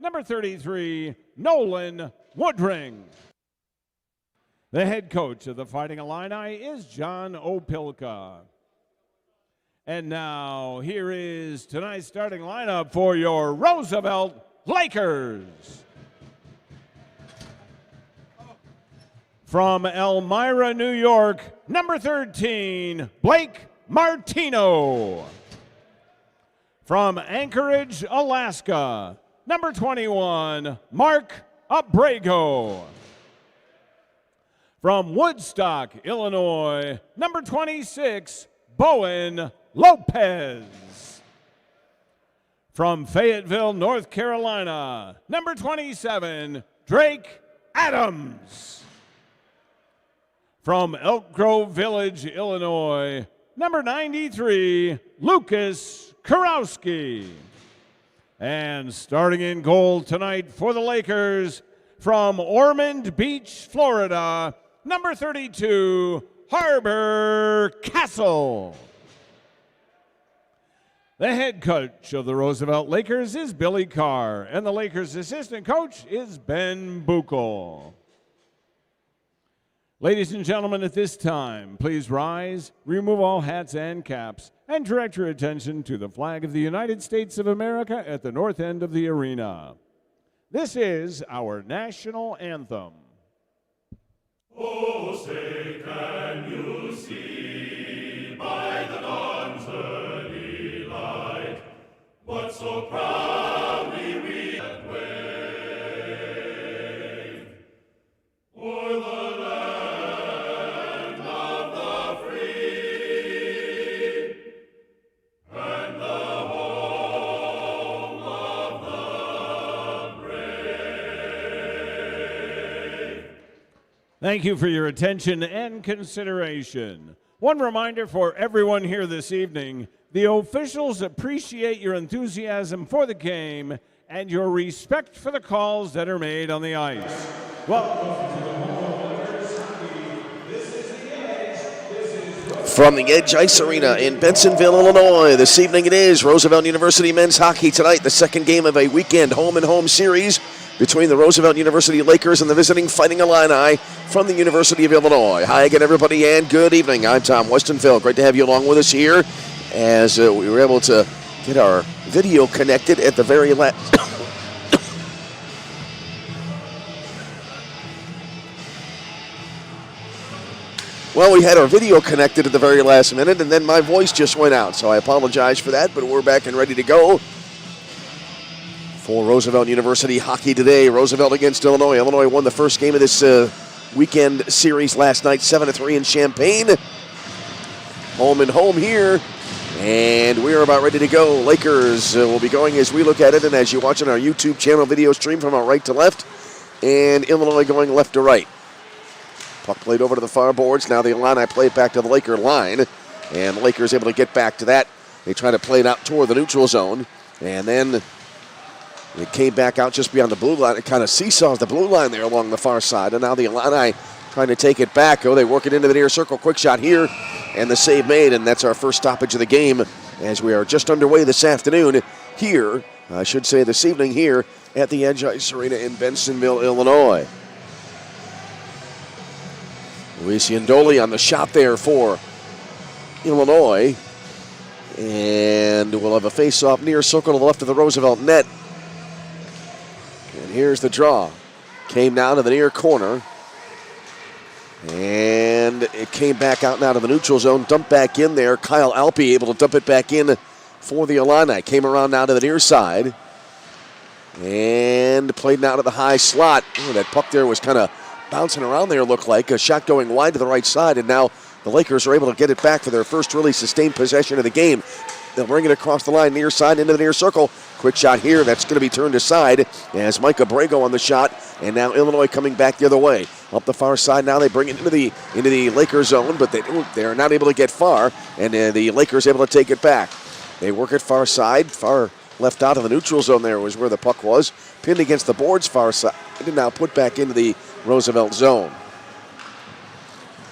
number 33, Nolan Woodring. The head coach of the Fighting Illini is John Opilka. And now, here is tonight's starting lineup for your Roosevelt Lakers. From Elmira, New York, number 13, Blake Martino. From Anchorage, Alaska, number 21, Mark Abrego. From Woodstock, Illinois, number 26, Bowen Lopez. From Fayetteville, North Carolina, number 27, Drake Adams. From Elk Grove Village, Illinois, number 93, Lucas Kurowski. And starting in goal tonight for the Lakers, from Ormond Beach, Florida, number 32, Harbor Castle. The head coach of the Roosevelt Lakers is Billy Carr, and the Lakers' assistant coach is Ben Buchel. Ladies and gentlemen, at this time, please rise, remove all hats and caps, and direct your attention to the flag of the United States of America at the north end of the arena. This is our national anthem. Oh, say, can you see by the dawn's early light what so proudly we had waved o'er the land of the free and the home of the brave. Thank you for your attention and consideration. One reminder for everyone here this evening, the officials appreciate your enthusiasm for the game and your respect for the calls that are made on the ice. From the Edge Ice Arena in Bensonville, Illinois, this evening it is Roosevelt University men's hockey tonight, the second game of a weekend home-and-home series between the Roosevelt University Lakers and the visiting Fighting Illini from the University of Illinois. Hi again, everybody, and good evening. I'm Tom Westenfeld. Great to have you along with us here as we were able to get our video connected at the very last. Well, we had our video connected at the very last minute, and then my voice just went out, so I apologize for that, but we're back and ready to go for Roosevelt University hockey today. Roosevelt against Illinois. Illinois won the first game of this weekend series last night, 7-3 in Champaign. Home and home here, and we're about ready to go. Lakers will be going as we look at it, and as you watch on our YouTube channel video stream from our right to left, and Illinois going left to right. Puck played over to the far boards. Now the Illini play it back to the Laker line, and the Lakers able to get back to that. They try to play it out toward the neutral zone, and then it came back out just beyond the blue line. It kind of seesaws the blue line there along the far side, and now the Illini trying to take it back. Oh, they work it into the near circle. Quick shot here, and the save made, and that's our first stoppage of the game as we are just underway this afternoon here, I should say this evening here at the Edge Ice Arena in Bensonville, Illinois. Luis Iandoli on the shot there for Illinois. And we'll have a face-off near circle to the left of the Roosevelt net. And here's the draw. Came down to the near corner. And it came back out now to the neutral zone. Dumped back in there. Kyle Alpe able to dump it back in for the Illini. Came around now to the near side. And played now to the high slot. Ooh, that puck there was kind of bouncing around there, looked like. A shot going wide to the right side, and now the Lakers are able to get it back for their first really sustained possession of the game. They'll bring it across the line, near side, into the near circle. Quick shot here, that's going to be turned aside as Mike Abrego on the shot, and now Illinois coming back the other way. Up the far side now, they bring it into the Lakers zone, but they're not able to get far, and the Lakers able to take it back. They work it far side, far left out of the neutral zone there was where the puck was. Pinned against the boards far side, and now put back into the Roosevelt zone.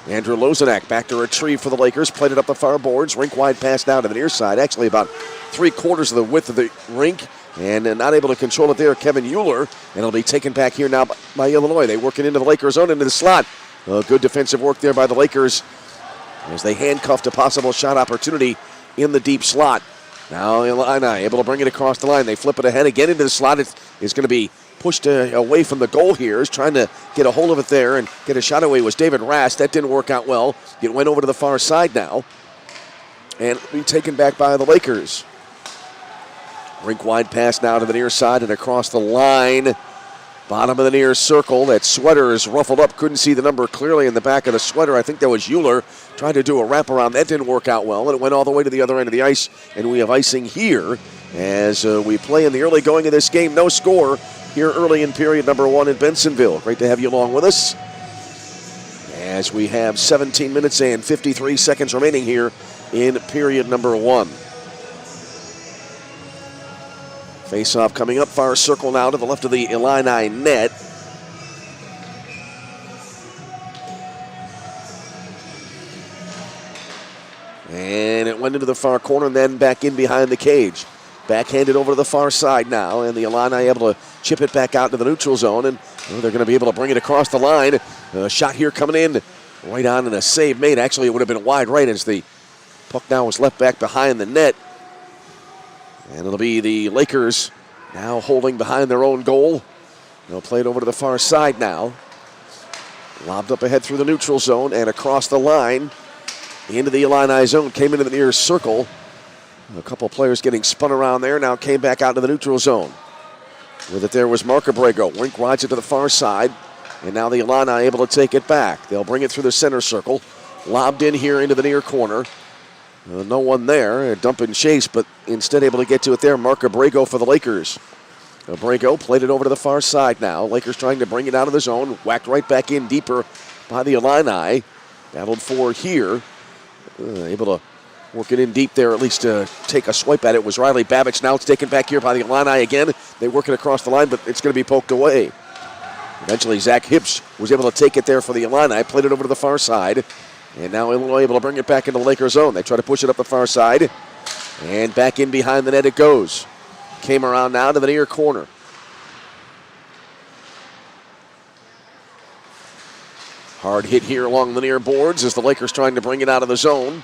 Andrew Lozanak back to retrieve for the Lakers. Played it up the far boards. Rink wide pass down to the near side. Actually about 3/4 of the width of the rink. And not able to control it there, Kevin Euler. And it'll be taken back here now by Illinois. They work it into the Lakers' zone, into the slot. Good defensive work there by the Lakers as they handcuffed a possible shot opportunity in the deep slot. Now Illini able to bring it across the line. They flip it ahead again into the slot. It is going to be pushed away from the goal here. Is trying to get a hold of it there and get a shot away was David Rast. That didn't work out well. It went over to the far side now. And it'll be taken back by the Lakers. Rink wide pass now to the near side and across the line. Bottom of the near circle. That sweater is ruffled up. Couldn't see the number clearly in the back of the sweater. I think that was Euler trying to do a wraparound. That didn't work out well. And it went all the way to the other end of the ice. And we have icing here as we play in the early going of this game. No score here early in period number 1 in Bensonville. Great to have you along with us as we have 17 minutes and 53 seconds remaining here in period number 1. Face-off coming up, far circle now to the left of the Illini net. And it went into the far corner and then back in behind the cage. Backhanded over to the far side now, and the Illini able to chip it back out to the neutral zone, and they're going to be able to bring it across the line. Shot here coming in, right on and a save made. Actually, it would have been wide right as the puck now was left back behind the net. And it'll be the Lakers now holding behind their own goal. They'll play it over to the far side now. Lobbed up ahead through the neutral zone and across the line into the Illini zone. Came into the near circle. A couple players getting spun around there. Now came back out to the neutral zone. With it there was Mark Abrego. Wink rides it to the far side. And now the Illini able to take it back. They'll bring it through the center circle. Lobbed in here into the near corner. No one there, a dump and chase, but instead able to get to it there. Mark Abrego for the Lakers. Abrego played it over to the far side now. Lakers trying to bring it out of the zone. Whacked right back in deeper by the Illini. Battled for here. Able to work it in deep there, at least to take a swipe at it was Riley Babich. Now it's taken back here by the Illini again. They work it across the line, but it's going to be poked away. Eventually, Zach Hibbs was able to take it there for the Illini. Played it over to the far side. And now Illinois able to bring it back into the Lakers zone. They try to push it up the far side. And back in behind the net it goes. Came around now to the near corner. Hard hit here along the near boards as the Lakers trying to bring it out of the zone.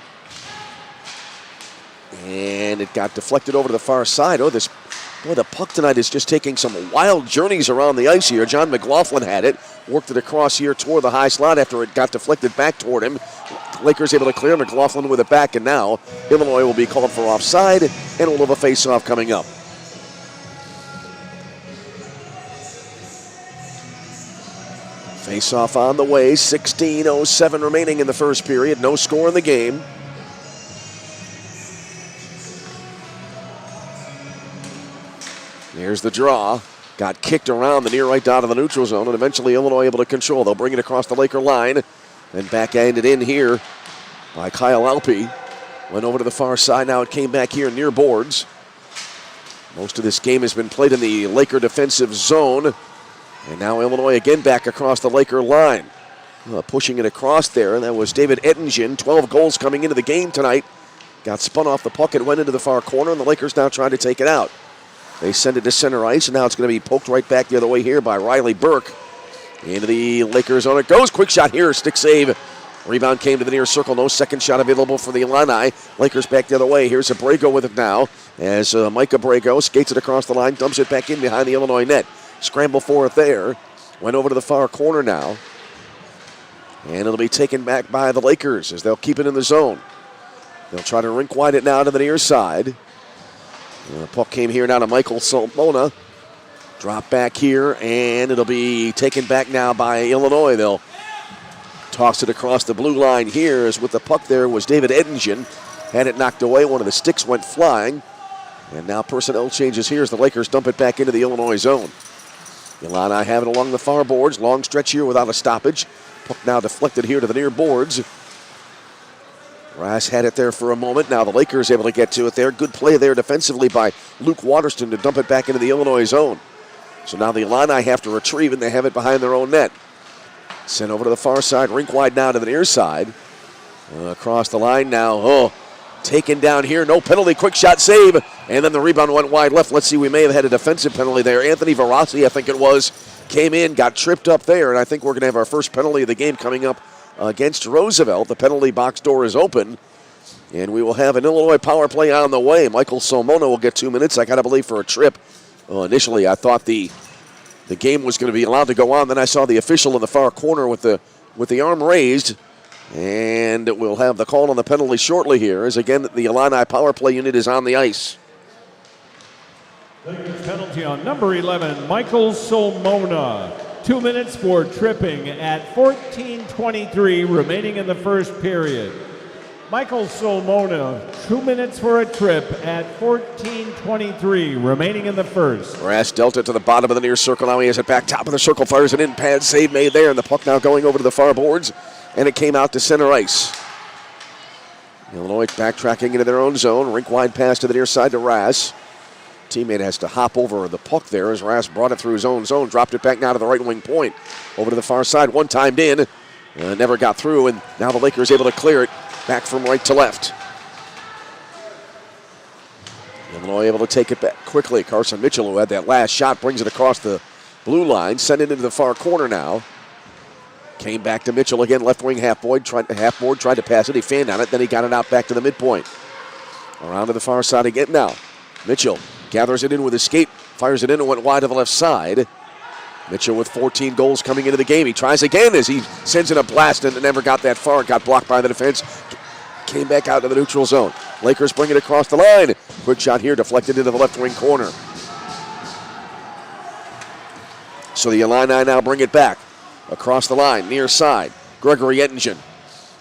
And it got deflected over to the far side. Oh, the puck tonight is just taking some wild journeys around the ice here. John McLaughlin had it. Worked it across here toward the high slot after it got deflected back toward him. Lakers able to clear. McLaughlin with it back, and now Illinois will be called for offside, and we'll have a face-off coming up. Face-off on the way. 16:07 remaining in the first period. No score in the game. Here's the draw. Got kicked around the near right dot of the neutral zone, and eventually Illinois able to control. They'll bring it across the Laker line. And backhanded in here by Kyle Alpe. Went over to the far side. Now it came back here near boards. Most of this game has been played in the Laker defensive zone. And now Illinois again back across the Laker line. Pushing it across there. And that was David Ettingen. 12 goals coming into the game tonight. Got spun off the puck. It went into the far corner. And the Lakers now trying to take it out. They send it to center ice, and now it's going to be poked right back the other way here by Riley Burke. Into the Lakers zone it goes. Quick shot here, stick save. Rebound came to the near circle. No second shot available for the Illini. Lakers back the other way. Here's Abrego with it now as Mike Abrego skates it across the line, dumps it back in behind the Illinois net. Scramble for it there. Went over to the far corner now. And it'll be taken back by the Lakers as they'll keep it in the zone. They'll try to rink wide it now to the near side. The puck came here now to Michael Solmona. Drop back here, and it'll be taken back now by Illinois. They'll toss it across the blue line here as with the puck there was David Ettingen. Had it knocked away. One of the sticks went flying. And now personnel changes here as the Lakers dump it back into the Illinois zone. Illini have it along the far boards. Long stretch here without a stoppage. Puck now deflected here to the near boards. Rass had it there for a moment. Now the Lakers able to get to it there. Good play there defensively by Luke Waterston to dump it back into the Illinois zone. So now the Illini have to retrieve, and they have it behind their own net. Sent over to the far side. Rink wide now to the near side. Across the line now. taken down here. No penalty, quick shot save. And then the rebound went wide left. Let's see, we may have had a defensive penalty there. Anthony Verassi, I think it was, came in, got tripped up there, and I think we're going to have our first penalty of the game coming up against Roosevelt. The penalty box door is open, and we will have an Illinois power play on the way. Michael Solmona will get 2 minutes, I got to believe, for a trip. Initially, I thought the game was going to be allowed to go on. Then I saw the official in the far corner with the arm raised, and we'll have the call on the penalty shortly here, as again the Illini power play unit is on the ice. Penalty on number 11, Michael Solmona. 2 minutes for tripping at 14:23 remaining in the first period. Michael Solmona, 2 minutes for a trip at 14:23 remaining in the first. Rass dealt it to the bottom of the near circle. Now he has it back top of the circle, fires it in, pad save made there, and the puck now going over to the far boards, and it came out to center ice. Illinois backtracking into their own zone. Rink wide pass to the near side to Rass. Teammate has to hop over the puck there as Rass brought it through his own zone, dropped it back now to the right wing point. Over to the far side, one timed in, never got through, and now the Lakers able to clear it back from right to left. Illinois able to take it back quickly. Carson Mitchell, who had that last shot, brings it across the blue line, sent it into the far corner now. Came back to Mitchell again, left wing half-board, tried to pass it, he fanned on it, then he got it out back to the midpoint. Around to the far side again now. Mitchell gathers it in with his skate, fires it in and went wide to the left side. Mitchell with 14 goals coming into the game. He tries again as he sends in a blast and never got that far. Got blocked by the defense. Came back out to the neutral zone. Lakers bring it across the line. Quick shot here, deflected into the left wing corner. So the Illini now bring it back. Across the line, near side. Gregory Ettingen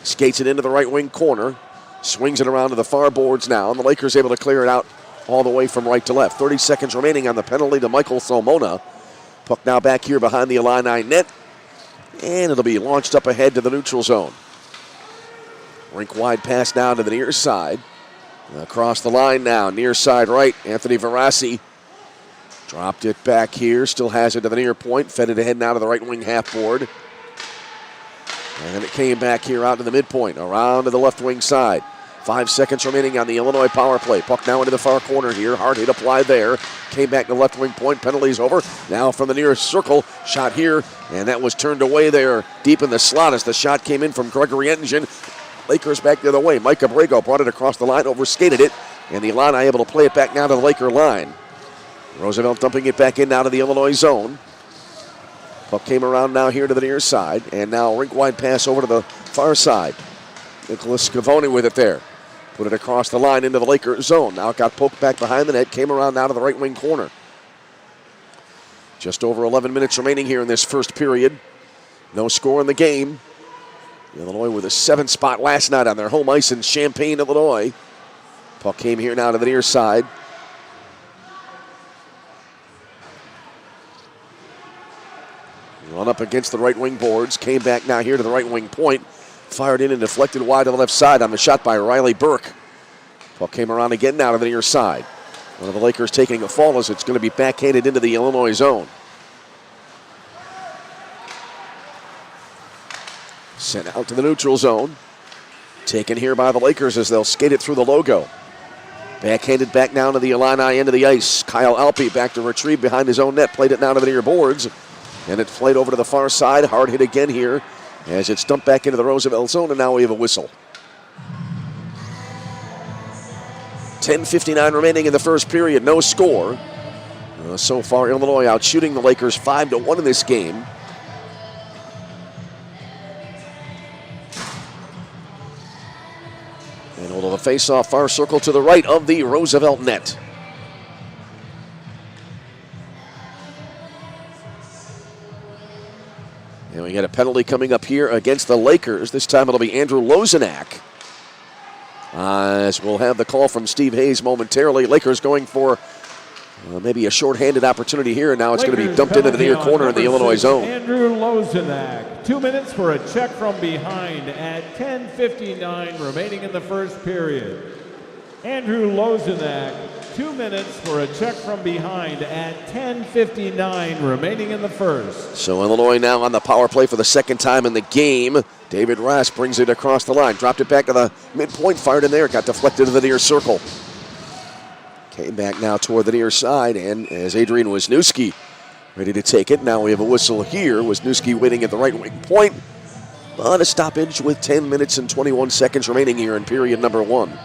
skates it into the right wing corner. Swings it around to the far boards now. And the Lakers able to clear it out all the way from right to left. 30 seconds remaining on the penalty to Michael Solmona. Puck now back here behind the Illini net. And it'll be launched up ahead to the neutral zone. Rink wide pass now to the near side. Across the line now, near side right. Anthony Verassi dropped it back here. Still has it to the near point. Fed it ahead now to the right wing half board. And then it came back here out to the midpoint. Around to the left wing side. 5 seconds remaining on the Illinois power play. Puck now into the far corner here. Hard hit applied there. Came back to the left wing point. Penalties over. Now from the nearest circle. Shot here. And that was turned away there deep in the slot as the shot came in from Gregory Ettingen. Lakers back the other way. Mike Abrego brought it across the line. Overskated it. And the Illini able to play it back now to the Laker line. Roosevelt dumping it back in now to the Illinois zone. Puck came around now here to the near side. And now rink wide pass over to the far side. Nicholas Scavone with it there. Put it across the line into the Lakers zone. Now it got poked back behind the net. Came around now to the right wing corner. Just over 11 minutes remaining here in this first period. No score in the game. Illinois with a 7th spot last night on their home ice in Champaign, Illinois. Puck came here now to the near side. Run up against the right wing boards. Came back now here to the right wing point. Fired in and deflected wide to the left side on the shot by Riley Burke. Puck came around again now to the near side. One of the Lakers taking a fall as it's going to be backhanded into the Illinois zone. Sent out to the neutral zone. Taken here by the Lakers as they'll skate it through the logo. Backhanded back now to the Illini end of the ice. Kyle Alpe back to retrieve behind his own net. Played it now to the near boards. And it played over to the far side. Hard hit again here as it's dumped back into the Roosevelt zone, and now we have a whistle. 10:59 remaining in the first period, no score. So far, Illinois out shooting the Lakers 5-1 in this game. And a little face-off far circle to the right of the Roosevelt net. And we got a penalty coming up here against the Lakers. This time it'll be Andrew Lozenak. As we'll have the call from Steve Hayes momentarily. Lakers going for maybe a shorthanded opportunity here. And now it's going to be dumped into the near corner in the Illinois zone. Andrew Lozenak, 2 minutes for a check from behind at 10:59 remaining in the first period. Andrew Lozenak, 2 minutes for a check from behind at 10:59 remaining in the first. So Illinois now on the power play for the second time in the game. David Rass brings it across the line, dropped it back to the midpoint, fired in there, got deflected to the near circle. Came back now toward the near side, and as Adrian Wisniewski ready to take it, now we have a whistle here. Wisniewski waiting at the right wing point. On a stoppage with 10 minutes and 21 seconds remaining here in period number 1.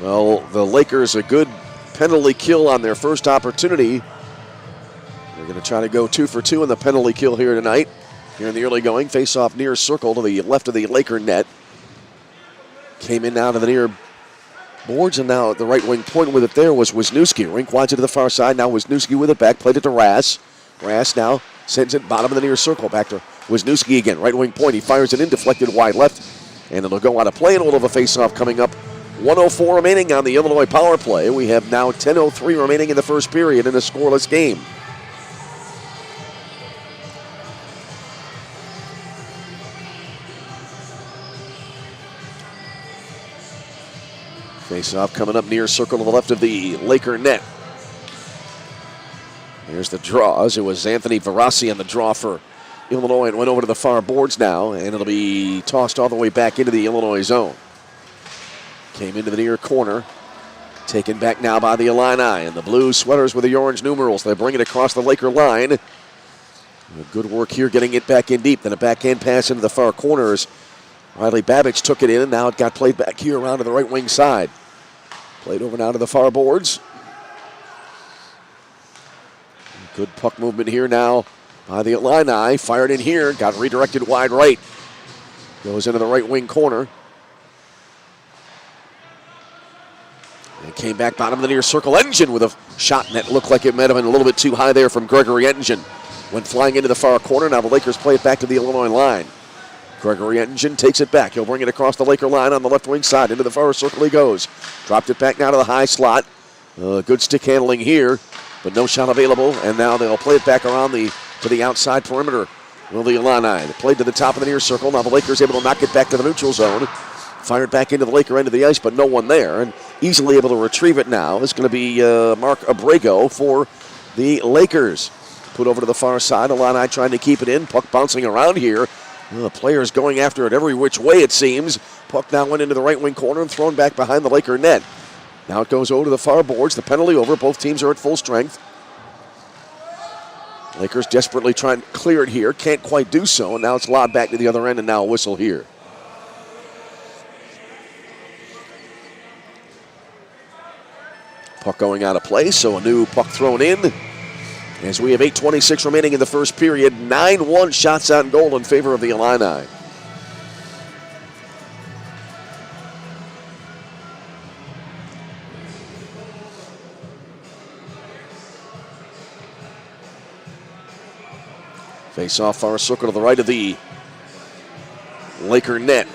Well, the Lakers a good penalty kill on their first opportunity. They're going to try to go 2 for 2 in the penalty kill here tonight. Here in the early going, face-off near circle to the left of the Laker net. Came in now to the near boards, and now at the right wing point with it there was Wisniewski. Rink wants it to the far side. Now Wisniewski with it back, played it to Rass. Rass now sends it bottom of the near circle back to Wisniewski again. Right wing point, he fires it in, deflected wide left, and it'll go out of play, and we'll have a face-off coming up. 1:04 remaining on the Illinois power play. We have now 10:03 remaining in the first period in a scoreless game. Face-off coming up near circle to the left of the Laker net. Here's the draws. It was Anthony Verassi on the draw for Illinois and went over to the far boards now, and it'll be tossed all the way back into the Illinois zone. Came into the near corner. Taken back now by the Illini, and the blue sweaters with the orange numerals. They bring it across the Laker line. Good work here getting it back in deep. Then a backhand pass into the far corners. Riley Babbage took it in, and now it got played back here around to the right wing side. Played over now to the far boards. Good puck movement here now by the Illini. Fired in here, got redirected wide right. Goes into the right wing corner. And came back bottom of the near circle. Engine with a shot that looked like it might have been a little bit too high there from Gregory Engine. Went flying into the far corner. Now the Lakers play it back to the Illinois line. Gregory Engine takes it back. He'll bring it across the Laker line on the left wing side. Into the far circle he goes. Dropped it back now to the high slot. Good stick handling here, but no shot available. And now they'll play it back around to the outside perimeter. Will the Illini. They played to the top of the near circle. Now the Lakers able to knock it back to the neutral zone. Fired back into the Laker end of the ice, but no one there. And easily able to retrieve it now is going to be Mark Abrego for the Lakers. Put over to the far side. Illini trying to keep it in. Puck bouncing around here. The players going after it every which way, it seems. Puck now went into the right wing corner and thrown back behind the Laker net. Now it goes over to the far boards. The penalty over. Both teams are at full strength. Lakers desperately trying to clear it here. Can't quite do so. And now it's lobbed back to the other end, and now a whistle here. Puck going out of play, so a new puck thrown in. As we have 8:26 remaining in the first period, 9-1 shots on goal in favor of the Illini. Face off far circle to the right of the Laker net.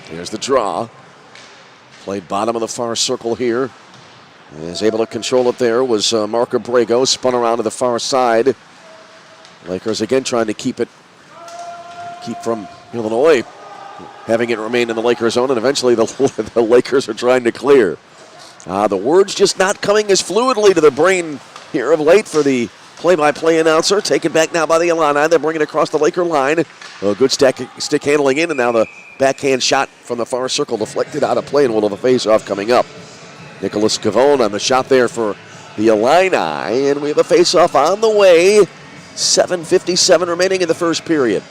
Here's the draw. Played bottom of the far circle here. Is able to control it there was Mark Abrego. Spun around to the far side. Lakers again trying to keep from Illinois having it remain in the Lakers zone, and eventually the Lakers are trying to clear. The words just not coming as fluidly to the brain here of late for the play-by-play announcer. Taken back now by the Illini. They're bringing it across the Laker line. Good stick handling in, and now the backhand shot from the far circle deflected out of play, and we'll have a face-off coming up. Nicholas Cavone on the shot there for the Illini, and we have a face-off on the way. 7:57 remaining in the first period.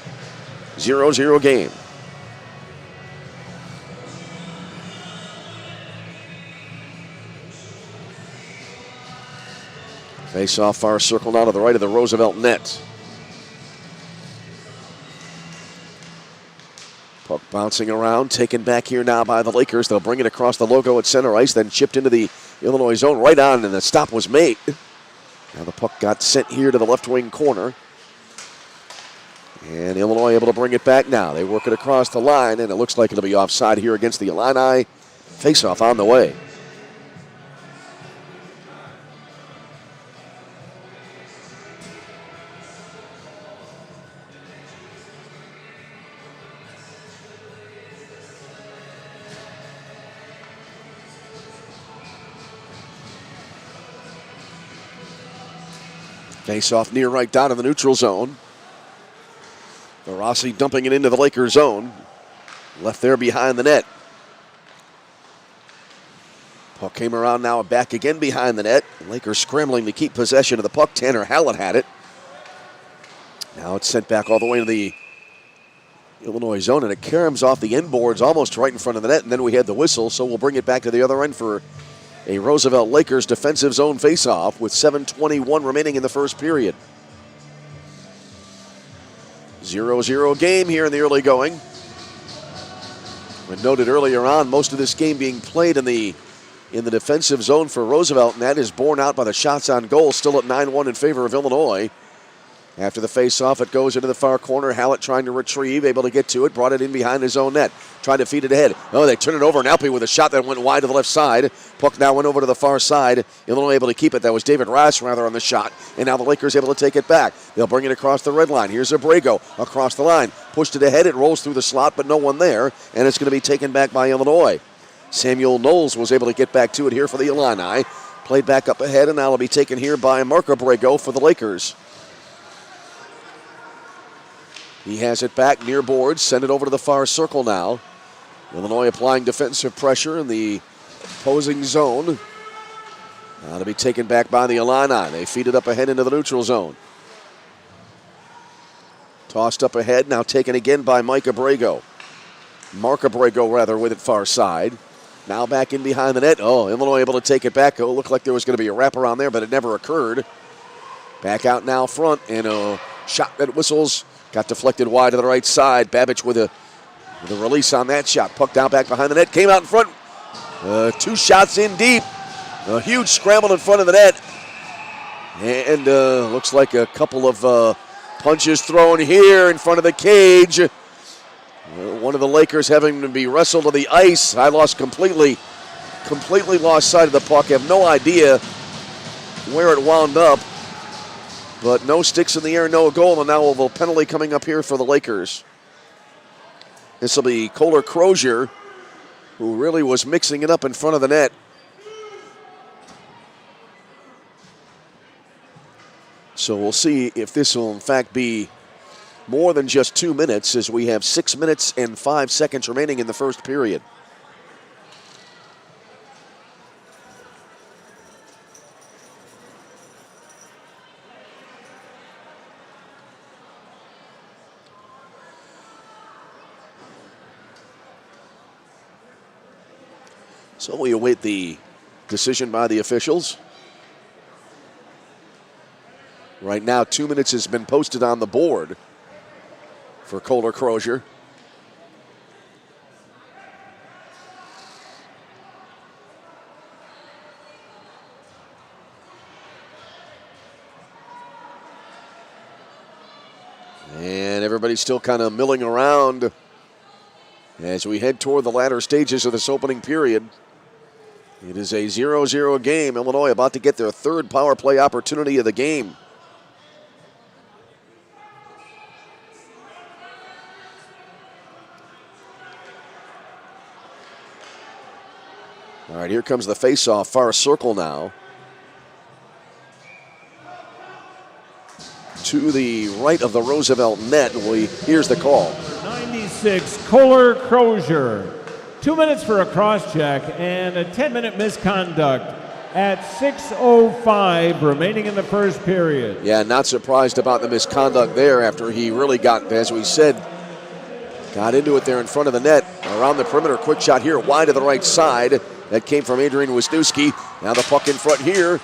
0-0 game. Face-off far circle now to the right of the Roosevelt net. Puck bouncing around, taken back here now by the Lakers. They'll bring it across the logo at center ice, then chipped into the Illinois zone right on, and the stop was made. Now the puck got sent here to the left wing corner. And Illinois able to bring it back now. They work it across the line, and it looks like it'll be offside here against the Illini. Face-off on the way. Face off near right down in the neutral zone. Rossi dumping it into the Lakers zone. Left there behind the net. Puck came around now back again behind the net. Lakers scrambling to keep possession of the puck. Tanner Hallett had it. Now it's sent back all the way to the Illinois zone, and it caroms off the end boards almost right in front of the net, and then we had the whistle, so we'll bring it back to the other end for a Roosevelt Lakers defensive zone faceoff with 7:21 remaining in the first period. 0-0 game here in the early going. We noted earlier on, most of this game being played in the defensive zone for Roosevelt, and that is borne out by the shots on goal, still at 9-1 in favor of Illinois. After the face-off, it goes into the far corner. Hallett trying to retrieve, able to get to it, brought it in behind his own net, trying to feed it ahead. Oh, they turn it over, and Alpe with a shot that went wide to the left side. Puck now went over to the far side. Illinois able to keep it. That was David Rass rather on the shot, and now the Lakers able to take it back. They'll bring it across the red line. Here's Abrego across the line. Pushed it ahead. It rolls through the slot, but no one there, and it's going to be taken back by Illinois. Samuel Knowles was able to get back to it here for the Illini. Played back up ahead, and now it'll be taken here by Mark Abrego for the Lakers. He has it back near boards, send it over to the far circle now. Illinois applying defensive pressure in the opposing zone. Now to be taken back by the Illini. They feed it up ahead into the neutral zone. Tossed up ahead, now taken again by Mike Abrego. Mark Abrego, rather, with it far side. Now back in behind the net. Oh, Illinois able to take it back. Oh, looked like there was going to be a wraparound there, but it never occurred. Back out now front, and a shot that whistles. Got deflected wide to the right side. Babic with a release on that shot. Puck down back behind the net. Came out in front. 2 shots in deep. A huge scramble in front of the net. And looks like a couple of punches thrown here in front of the cage. One of the Lakers having to be wrestled to the ice. I completely lost sight of the puck. Have no idea where it wound up. But no sticks in the air, no goal, and now a little penalty coming up here for the Lakers. This will be Kohler Crozier, who really was mixing it up in front of the net. So we'll see if this will in fact be more than just 2 minutes, as we have 6 minutes and 5 seconds remaining in the first period. So we await the decision by the officials. Right now, 2 minutes has been posted on the board for Kohler Crozier. And everybody's still kind of milling around as we head toward the latter stages of this opening period. It is a 0-0 game. Illinois about to get their 3rd power play opportunity of the game. All right, here comes the faceoff, far circle now. To the right of the Roosevelt net. Here's the call. 96, Kohler Crozier. 2 minutes for a cross-check and a 10-minute misconduct at 6:05 remaining in the first period. Yeah, not surprised about the misconduct there after he really got, as we said, got into it there in front of the net. Around the perimeter, quick shot here, wide to the right side. That came from Adrian Wisniewski. Now the puck in front here.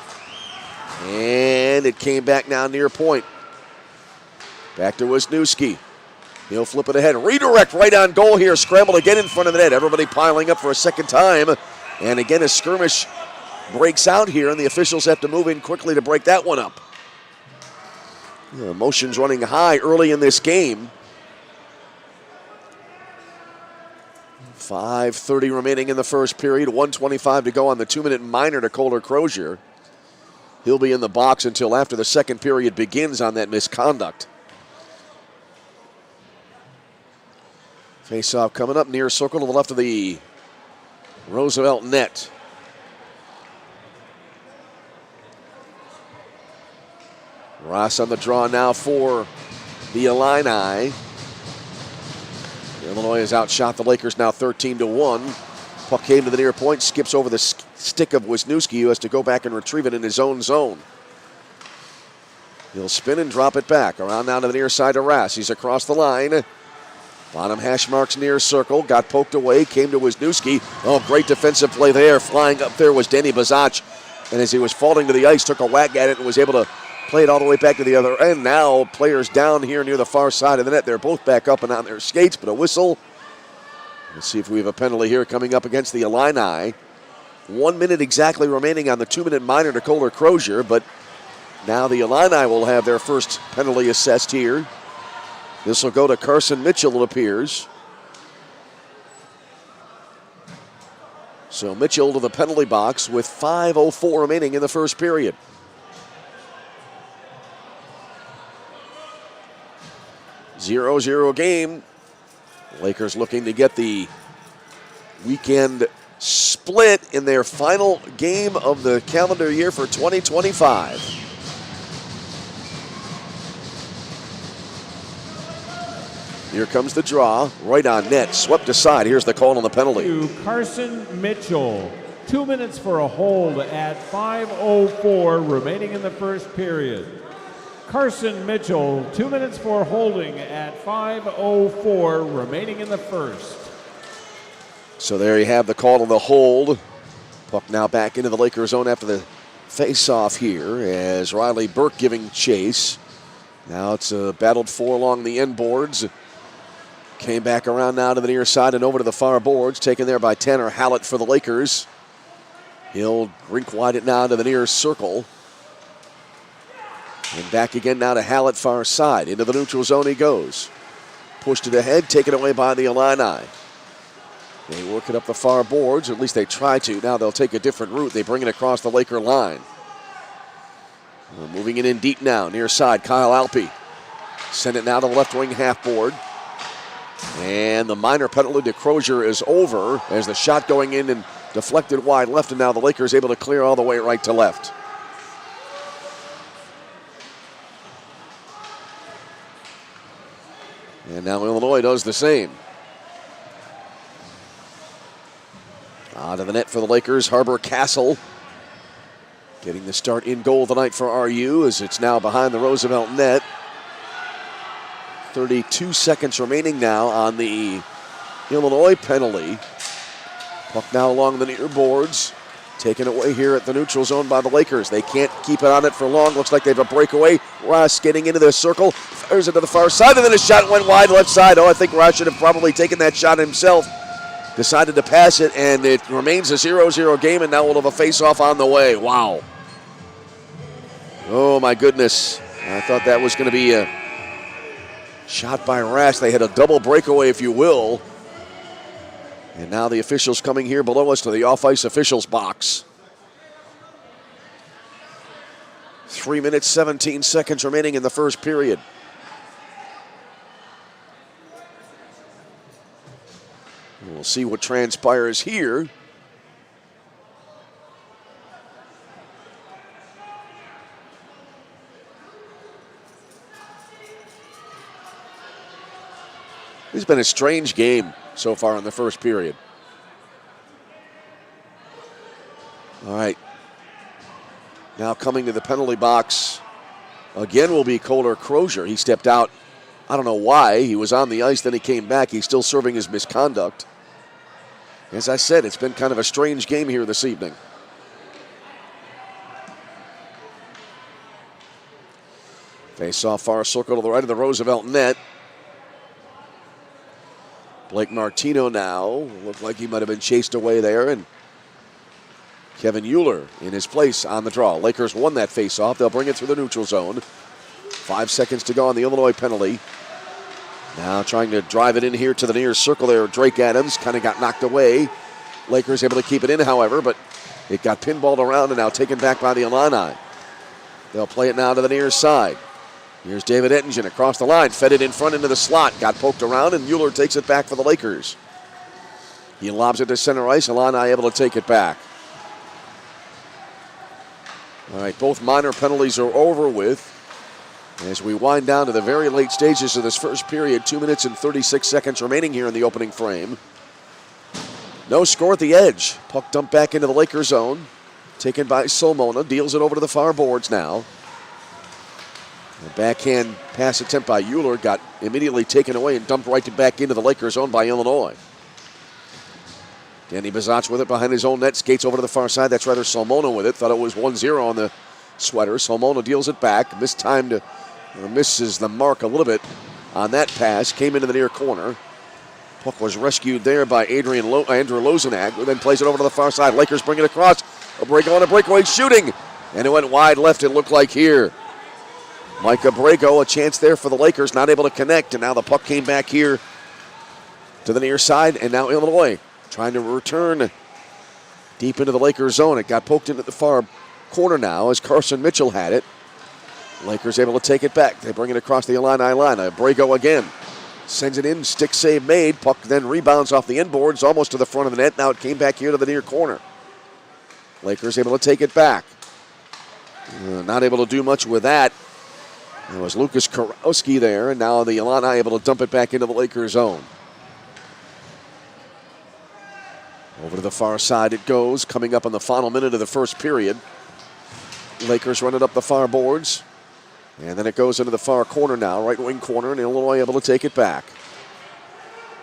And it came back now near point. Back to Wisniewski. He'll flip it ahead. Redirect right on goal here. Scramble again in front of the net. Everybody piling up for a second time. And again, a skirmish breaks out here, and the officials have to move in quickly to break that one up. Emotions running high early in this game. 5:30 remaining in the first period. 1:25 to go on the 2-minute minor to Kohler Crozier. He'll be in the box until after the second period begins on that misconduct. Face-off coming up near circle to the left of the Roosevelt net. Ross on the draw now for the Illini. Illinois has outshot the Lakers now 13-1. Puck came to the near point, skips over the stick of Wisniewski, who has to go back and retrieve it in his own zone. He'll spin and drop it back. Around now to the near side to Rass. He's across the line. Bottom hash marks near circle. Got poked away. Came to Wisniewski. Oh, great defensive play there. Flying up there was Denny Bazach. And as he was falling to the ice, took a whack at it and was able to play it all the way back to the other end. Now players down here near the far side of the net. They're both back up and on their skates, but a whistle. Let's see if we have a penalty here coming up against the Illini. 1 minute exactly remaining on the 2-minute minor to Kohler Crozier, but now the Illini will have their first penalty assessed here. This will go to Carson Mitchell, it appears. So Mitchell to the penalty box with 5:04 remaining in the first period. Zero game. Lakers looking to get the weekend split in their final game of the calendar year for 2025. Here comes the draw, right on net, swept aside. Here's the call on the penalty. To Carson Mitchell, 2 minutes for a hold at 5:04 remaining in the first period. Carson Mitchell, 2 minutes for holding at 5:04 remaining in the first. So there you have the call on the hold. Puck now back into the Lakers zone after the face-off here as Riley Burke giving chase. Now it's battled for along the end boards. Came back around now to the near side and over to the far boards. Taken there by Tanner Hallett for the Lakers. He'll rink wide it now to the near circle. And back again now to Hallett far side. Into the neutral zone he goes. Pushed it ahead, taken away by the Illini. They work it up the far boards, or at least they try to. Now they'll take a different route. They bring it across the Laker line. Moving it in deep now, near side, Kyle Alpe. Send it now to the left wing half board. And the minor penalty to Crozier is over as the shot going in and deflected wide left, and now the Lakers able to clear all the way right to left. And now Illinois does the same. Out of the net for the Lakers, Harbor Castle. Getting the start in goal tonight for RU as it's now behind the Roosevelt net. 32 seconds remaining now on the Illinois penalty. Puck now along the near boards. Taken away here at the neutral zone by the Lakers. They can't keep it on it for long. Looks like they have a breakaway. Ross getting into the circle. Fires it to the far side, and then a shot went wide left side. Oh, I think Ross should have probably taken that shot himself. Decided to pass it, and it remains a 0-0 game, and now we'll have a face-off on the way. Wow. Oh, my goodness. I thought that was going to be a shot by Rash. They had a double breakaway, if you will. And now the officials coming here below us to the off-ice officials box. 3 minutes, 17 seconds remaining in the first period. We'll see what transpires here. It's been a strange game so far in the first period. All right. Now coming to the penalty box again will be Kohler Crozier. He stepped out. I don't know why. He was on the ice, then he came back. He's still serving his misconduct. As I said, it's been kind of a strange game here this evening. Face off far circle to the right of the Roosevelt net. Blake Martino now. Looked like he might have been chased away there. And Kevin Euler in his place on the draw. Lakers won that face-off. They'll bring it through the neutral zone. 5 seconds to go on the Illinois penalty. Now trying to drive it in here to the near circle there. Drake Adams kind of got knocked away. Lakers able to keep it in, however, but it got pinballed around and now taken back by the Illini. They'll play it now to the near side. Here's David Ettingen across the line. Fed it in front into the slot. Got poked around, and Euler takes it back for the Lakers. He lobs it to center ice. Illini able to take it back. All right, both minor penalties are over with. As we wind down to the very late stages of this first period, 2 minutes and 36 seconds remaining here in the opening frame. No score at the edge. Puck dumped back into the Lakers zone. Taken by Solmona. Deals it over to the far boards now. The backhand pass attempt by Euler got immediately taken away and dumped right back into the Lakers zone by Illinois. Danny Bazach with it behind his own net. Skates over to the far side. That's rather Solmona with it. Thought it was 1-0 on the sweater. Solmona deals it back. Misses the mark a little bit on that pass. Came into the near corner. Puck was rescued there by Andrew Lozenak, who then plays it over to the far side. Lakers bring it across. A breakaway shooting. And it went wide left, it looked like here. Micah Abrego, a chance there for the Lakers, not able to connect. And now the puck came back here to the near side. And now Illinois trying to return deep into the Lakers zone. It got poked into the far corner now as Carson Mitchell had it. Lakers able to take it back. They bring it across the Illini line. Abrego again. Sends it in. Stick save made. Puck then rebounds off the inboards almost to the front of the net. Now it came back here to the near corner. Lakers able to take it back. Not able to do much with that. It was Lucas Karowski there. And now the Illini able to dump it back into the Lakers zone. Over to the far side it goes. Coming up on the final minute of the first period. Lakers run it up the far boards. And then it goes into the far corner now, right wing corner, and Illinois able to take it back.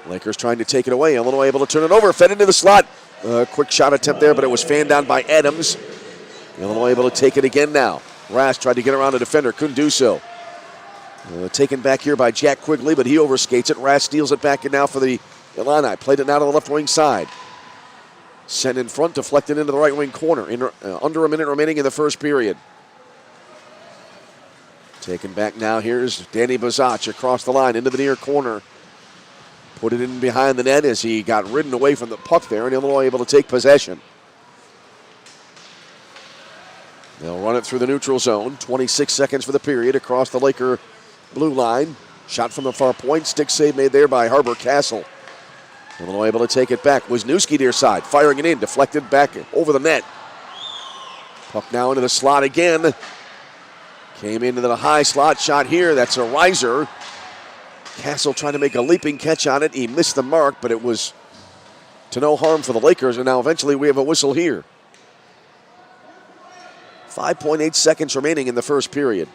Lakers trying to take it away. Illinois able to turn it over, fed into the slot. Quick shot attempt there, but it was fanned down by Adams. Illinois able to take it again now. Rask tried to get around a defender, couldn't do so. Taken back here by Jack Quigley, but he overskates it. Rask steals it back in now for the Illini. Played it now to the left wing side. Sent in front, deflected into the right wing corner. Under a minute remaining in the first period. Taken back now, here's Danny Bazach across the line into the near corner. Put it in behind the net as he got ridden away from the puck there, and Illinois able to take possession. They'll run it through the neutral zone. 26 seconds for the period across the Laker blue line. Shot from the far point. Stick save made there by Harbor Castle. Illinois able to take it back. Wisniewski near side, firing it in, deflected back over the net. Puck now into the slot again. Came into the high slot shot here. That's a riser. Castle trying to make a leaping catch on it. He missed the mark, but it was to no harm for the Lakers. And now eventually we have a whistle here. 5.8 seconds remaining in the first period.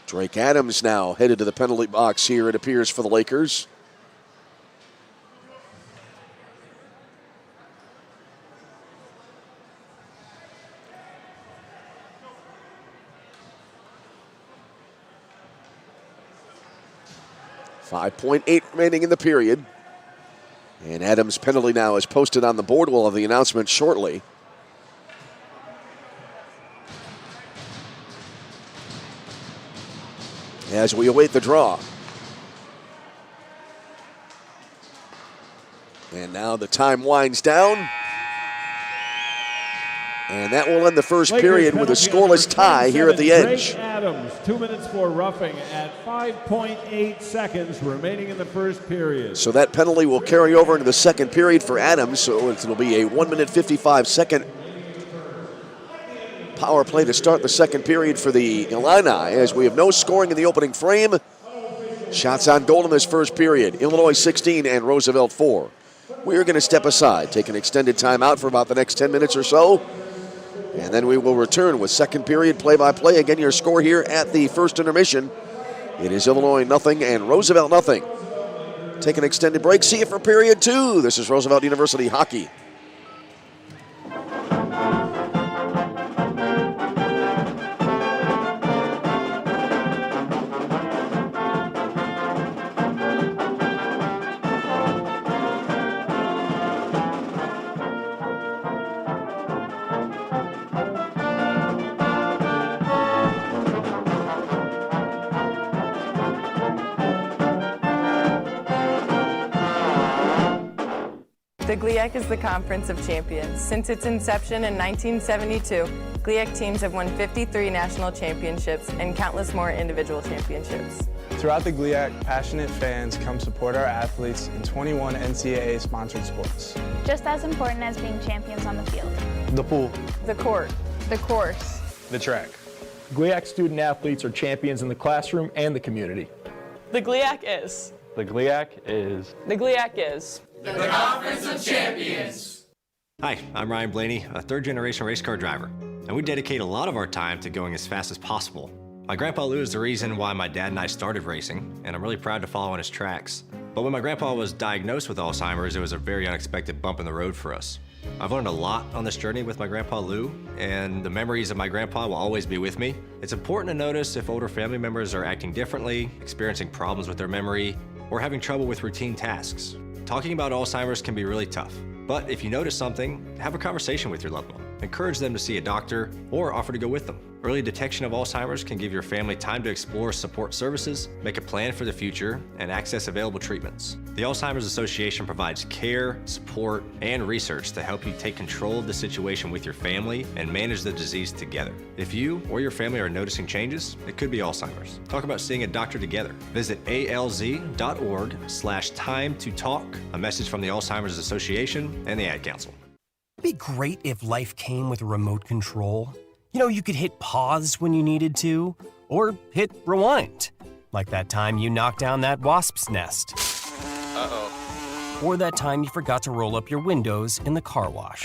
Drake Adams now headed to the penalty box here, it appears, for the Lakers. .8 remaining in the period. And Adams' penalty now is posted on the board. We'll have the announcement shortly. As we await the draw. And now the time winds down. And that will end the first period with a scoreless tie here at the edge. Drake Adams, 2 minutes for roughing at 5.8 seconds remaining in the first period. So that penalty will carry over into the second period for Adams. So it'll be a 1 minute 55 second power play to start the second period for the Illini, as we have no scoring in the opening frame. Shots on goal in this first period. Illinois 16 and Roosevelt 4. We are going to step aside, take an extended timeout for about the next 10 minutes or so. And then we will return with second period play-by-play. Again, your score here at the first intermission. It is Illinois 0 and Roosevelt 0. Take an extended break. See you for period 2. This is Roosevelt University Hockey. The GLIAC is the Conference of Champions. Since its inception in 1972, GLIAC teams have won 53 national championships and countless more individual championships. Throughout the GLIAC, passionate fans come support our athletes in 21 NCAA-sponsored sports. Just as important as being champions on the field. The pool. The court. The course. The track. GLIAC student athletes are champions in the classroom and the community. The GLIAC is. The GLIAC is. The GLIAC is. The Conference of Champions. Hi, I'm Ryan Blaney, a third-generation race car driver, and we dedicate a lot of our time to going as fast as possible. My grandpa Lou is the reason why my dad and I started racing, and I'm really proud to follow in his tracks. But when my grandpa was diagnosed with Alzheimer's, it was a very unexpected bump in the road for us. I've learned a lot on this journey with my grandpa Lou, and the memories of my grandpa will always be with me. It's important to notice if older family members are acting differently, experiencing problems with their memory, or having trouble with routine tasks. Talking about Alzheimer's can be really tough, but if you notice something, have a conversation with your loved one. Encourage them to see a doctor or offer to go with them. Early detection of Alzheimer's can give your family time to explore support services, make a plan for the future, and access available treatments. The Alzheimer's Association provides care, support, and research to help you take control of the situation with your family and manage the disease together. If you or your family are noticing changes, it could be Alzheimer's. Talk about seeing a doctor together. Visit alz.org/time to talk, a message from the Alzheimer's Association and the Ad Council. It'd be great if life came with a remote control. You know, you could hit pause when you needed to, or hit rewind. Like that time you knocked down that wasp's nest. Uh-oh. Or that time you forgot to roll up your windows in the car wash.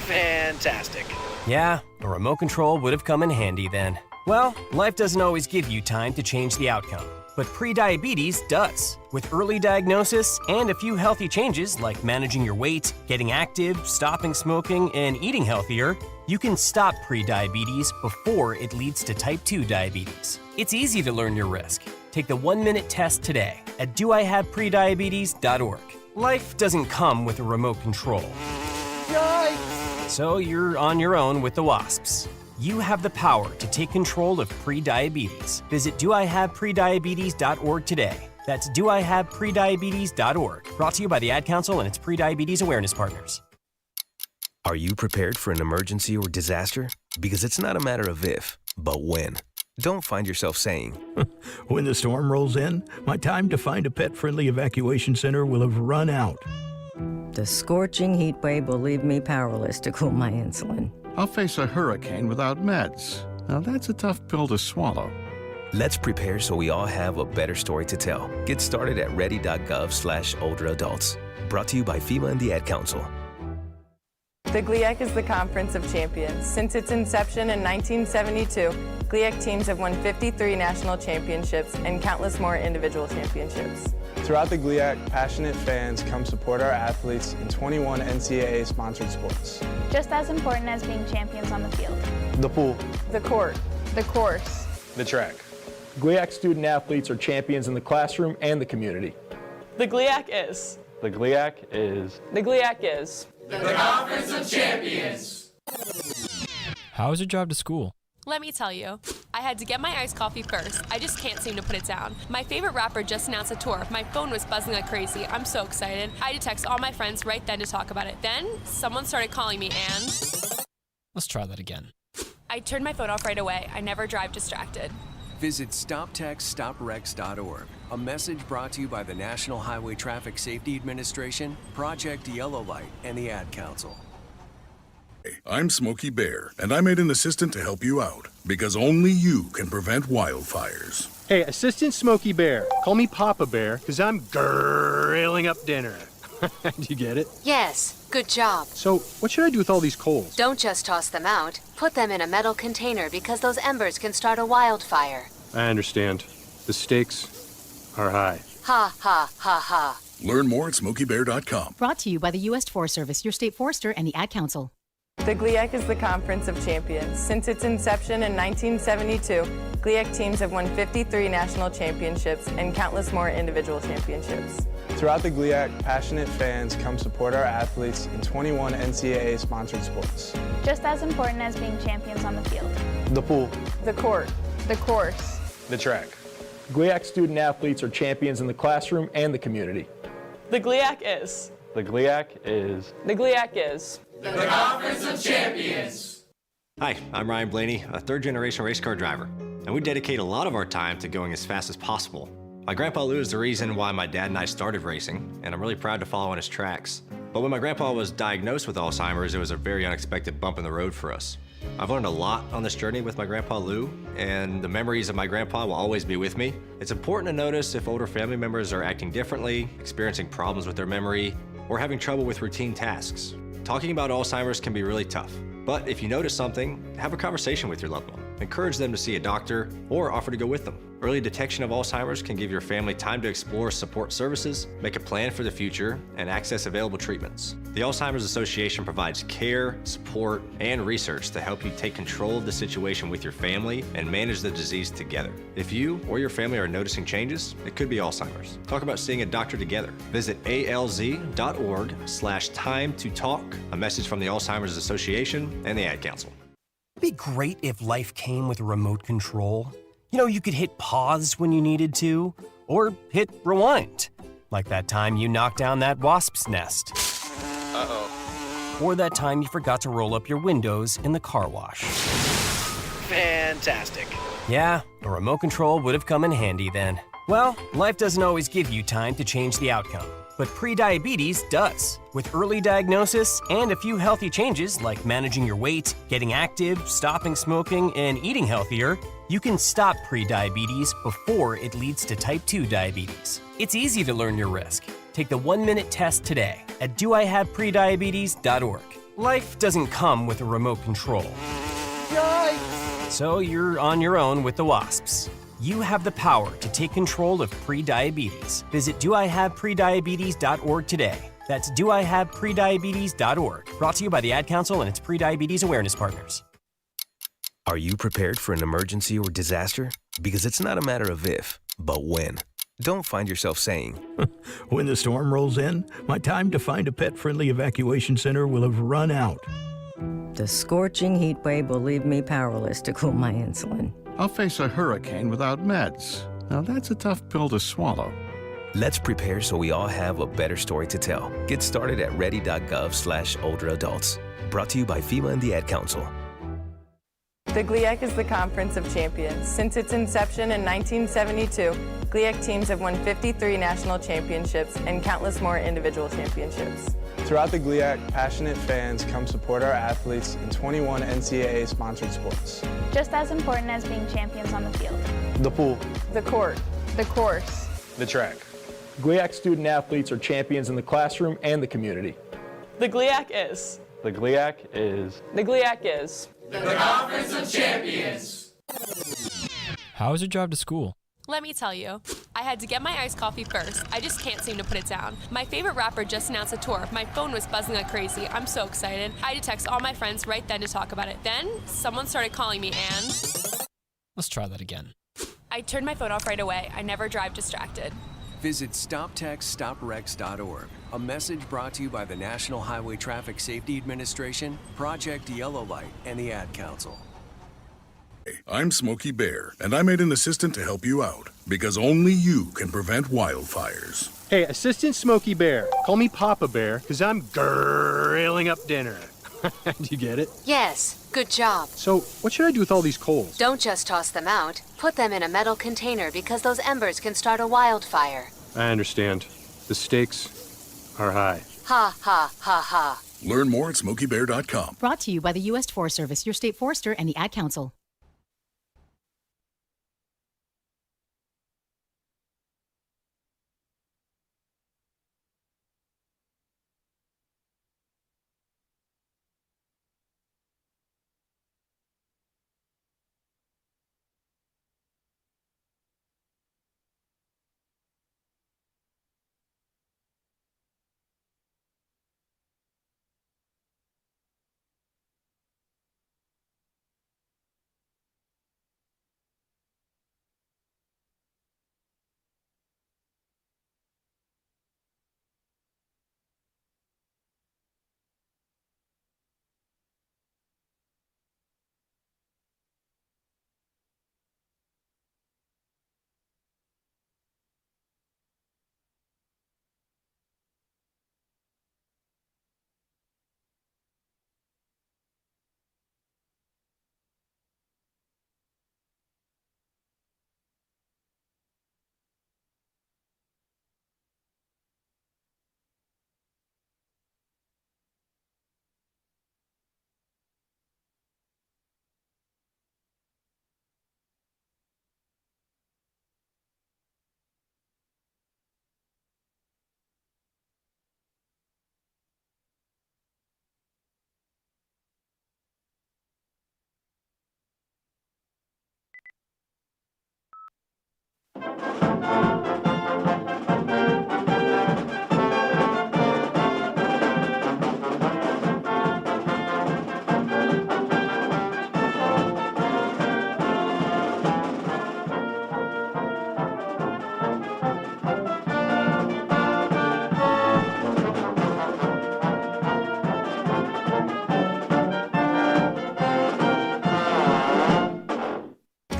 Fantastic. Yeah, a remote control would have come in handy then. Well, life doesn't always give you time to change the outcome, but prediabetes does. With early diagnosis and a few healthy changes like managing your weight, getting active, stopping smoking, and eating healthier, you can stop prediabetes before it leads to type 2 diabetes. It's easy to learn your risk. Take the 1-minute test today at doihaveprediabetes.org. Life doesn't come with a remote control. Yikes! So you're on your own with the wasps. You have the power to take control of prediabetes. Visit doihaveprediabetes.org today. That's doihaveprediabetes.org. Brought to you by the Ad Council and its prediabetes awareness partners. Are you prepared for an emergency or disaster? Because it's not a matter of if, but when. Don't find yourself saying, when the storm rolls in, my time to find a pet-friendly evacuation center will have run out. The scorching heat wave will leave me powerless to cool my insulin. I'll face a hurricane without meds. Now that's a tough pill to swallow. Let's prepare so we all have a better story to tell. Get started at ready.gov/older adults. Brought to you by FEMA and the Ad Council. The GLIAC is the Conference of Champions. Since its inception in 1972, GLIAC teams have won 53 national championships and countless more individual championships. Throughout the GLIAC, passionate fans come support our athletes in 21 NCAA-sponsored sports. Just as important as being champions on the field. The pool. The court. The course. The track. GLIAC student athletes are champions in the classroom and the community. The GLIAC is. The GLIAC is. The GLIAC is. The Conference of Champions. How was your drive to school? Let me tell you, I had to get my iced coffee first. I just can't seem to put it down. My favorite rapper just announced a tour. My phone was buzzing like crazy. I'm so excited. I had to text all my friends right then to talk about it. Then, someone started calling me and... Let's try that again. I turned my phone off right away. I never drive distracted. Visit StopTextStopWrecks.org. A message brought to you by the National Highway Traffic Safety Administration, Project Yellow Light, and the Ad Council. I'm Smokey Bear, and I made an assistant to help you out, because only you can prevent wildfires. Hey, Assistant Smokey Bear, call me Papa Bear, because I'm grilling up dinner. Do you get it? Yes, good job. So, what should I do with all these coals? Don't just toss them out. Put them in a metal container because those embers can start a wildfire. I understand. The stakes are high. Ha, ha, ha, ha. Learn more at SmokeyBear.com. Brought to you by the U.S. Forest Service, your state forester, and the Ad Council. The GLIAC is the Conference of Champions. Since its inception in 1972, GLIAC teams have won 53 national championships and countless more individual championships. Throughout the GLIAC, passionate fans come support our athletes in 21 NCAA-sponsored sports. Just as important as being champions on the field. The pool. The court. The course. The track. GLIAC student athletes are champions in the classroom and the community. The GLIAC is. The GLIAC is. The GLIAC is. The Conference of Champions. Hi, I'm Ryan Blaney, a third-generation race car driver, and we dedicate a lot of our time to going as fast as possible. My grandpa Lou is the reason why my dad and I started racing, and I'm really proud to follow in his tracks. But when my grandpa was diagnosed with Alzheimer's, it was a very unexpected bump in the road for us. I've learned a lot on this journey with my grandpa Lou, and the memories of my grandpa will always be with me. It's important to notice if older family members are acting differently, experiencing problems with their memory, or having trouble with routine tasks. Talking about Alzheimer's can be really tough, but if you notice something, have a conversation with your loved one. Encourage them to see a doctor or offer to go with them. Early detection of Alzheimer's can give your family time to explore support services, make a plan for the future, and access available treatments. The Alzheimer's Association provides care, support, and research to help you take control of the situation with your family and manage the disease together. If you or your family are noticing changes, it could be Alzheimer's. Talk about seeing a doctor together. Visit alz.org/time to talk. A message from the Alzheimer's Association and the Ad Council. It'd be great if life came with a remote control. You know, you could hit pause when you needed to, or hit rewind. Like that time you knocked down that wasp's nest. Uh-oh. Or that time you forgot to roll up your windows in the car wash. Fantastic. Yeah, a remote control would have come in handy then. Well, life doesn't always give you time to change the outcome, but prediabetes does. With early diagnosis and a few healthy changes like managing your weight, getting active, stopping smoking, and eating healthier, you can stop prediabetes before it leads to type 2 diabetes. It's easy to learn your risk. Take the 1-minute test today at doihaveprediabetes.org. Life doesn't come with a remote control. Yikes! So you're on your own with the wasps. You have the power to take control of prediabetes. Visit doihaveprediabetes.org today. That's doihaveprediabetes.org. Brought to you by the Ad Council and its pre-diabetes awareness partners. Are you prepared for an emergency or disaster? Because it's not a matter of if, but when. Don't find yourself saying, When the storm rolls in, my time to find a pet-friendly evacuation center will have run out. The scorching heat wave will leave me powerless to cool my insulin. I'll face a hurricane without meds. Now that's a tough pill to swallow. let's prepare so we all have a better story to tell. Get started at ready.gov/older adults. Brought to you by FEMA and the Ad Council. The GLIAC is the Conference of Champions. Since its inception in 1972, GLIAC teams have won 53 national championships and countless more individual championships. Throughout the GLIAC, passionate fans come support our athletes in 21 NCAA-sponsored sports. Just as important as being champions on the field. The pool. The court. The course. The track. GLIAC student athletes are champions in the classroom and the community. The GLIAC is. The GLIAC is. The GLIAC is. The Conference of Champions. How was your drive to school? Let me tell you, I had to get my iced coffee first. I just can't seem to put it down. My favorite rapper just announced a tour. My phone was buzzing like crazy. I'm so excited. I had to text all my friends right then to talk about it. Then, someone started calling me and... Let's try that again. I turned my phone off right away. I never drive distracted. Visit StopTextStopWrecks.org. A message brought to you by the National Highway Traffic Safety Administration, Project Yellow Light, and the Ad Council. I'm Smokey Bear, and I made an assistant to help you out, because only you can prevent wildfires. Hey, Assistant Smokey Bear, call me Papa Bear, because I'm grilling up dinner. Do you get it? Yes, good job. So, what should I do with all these coals? Don't just toss them out. Put them in a metal container because those embers can start a wildfire. I understand. The stakes are high. Ha, ha, ha, ha. Learn more at SmokeyBear.com. Brought to you by the U.S. Forest Service, your state forester, and the Ad Council.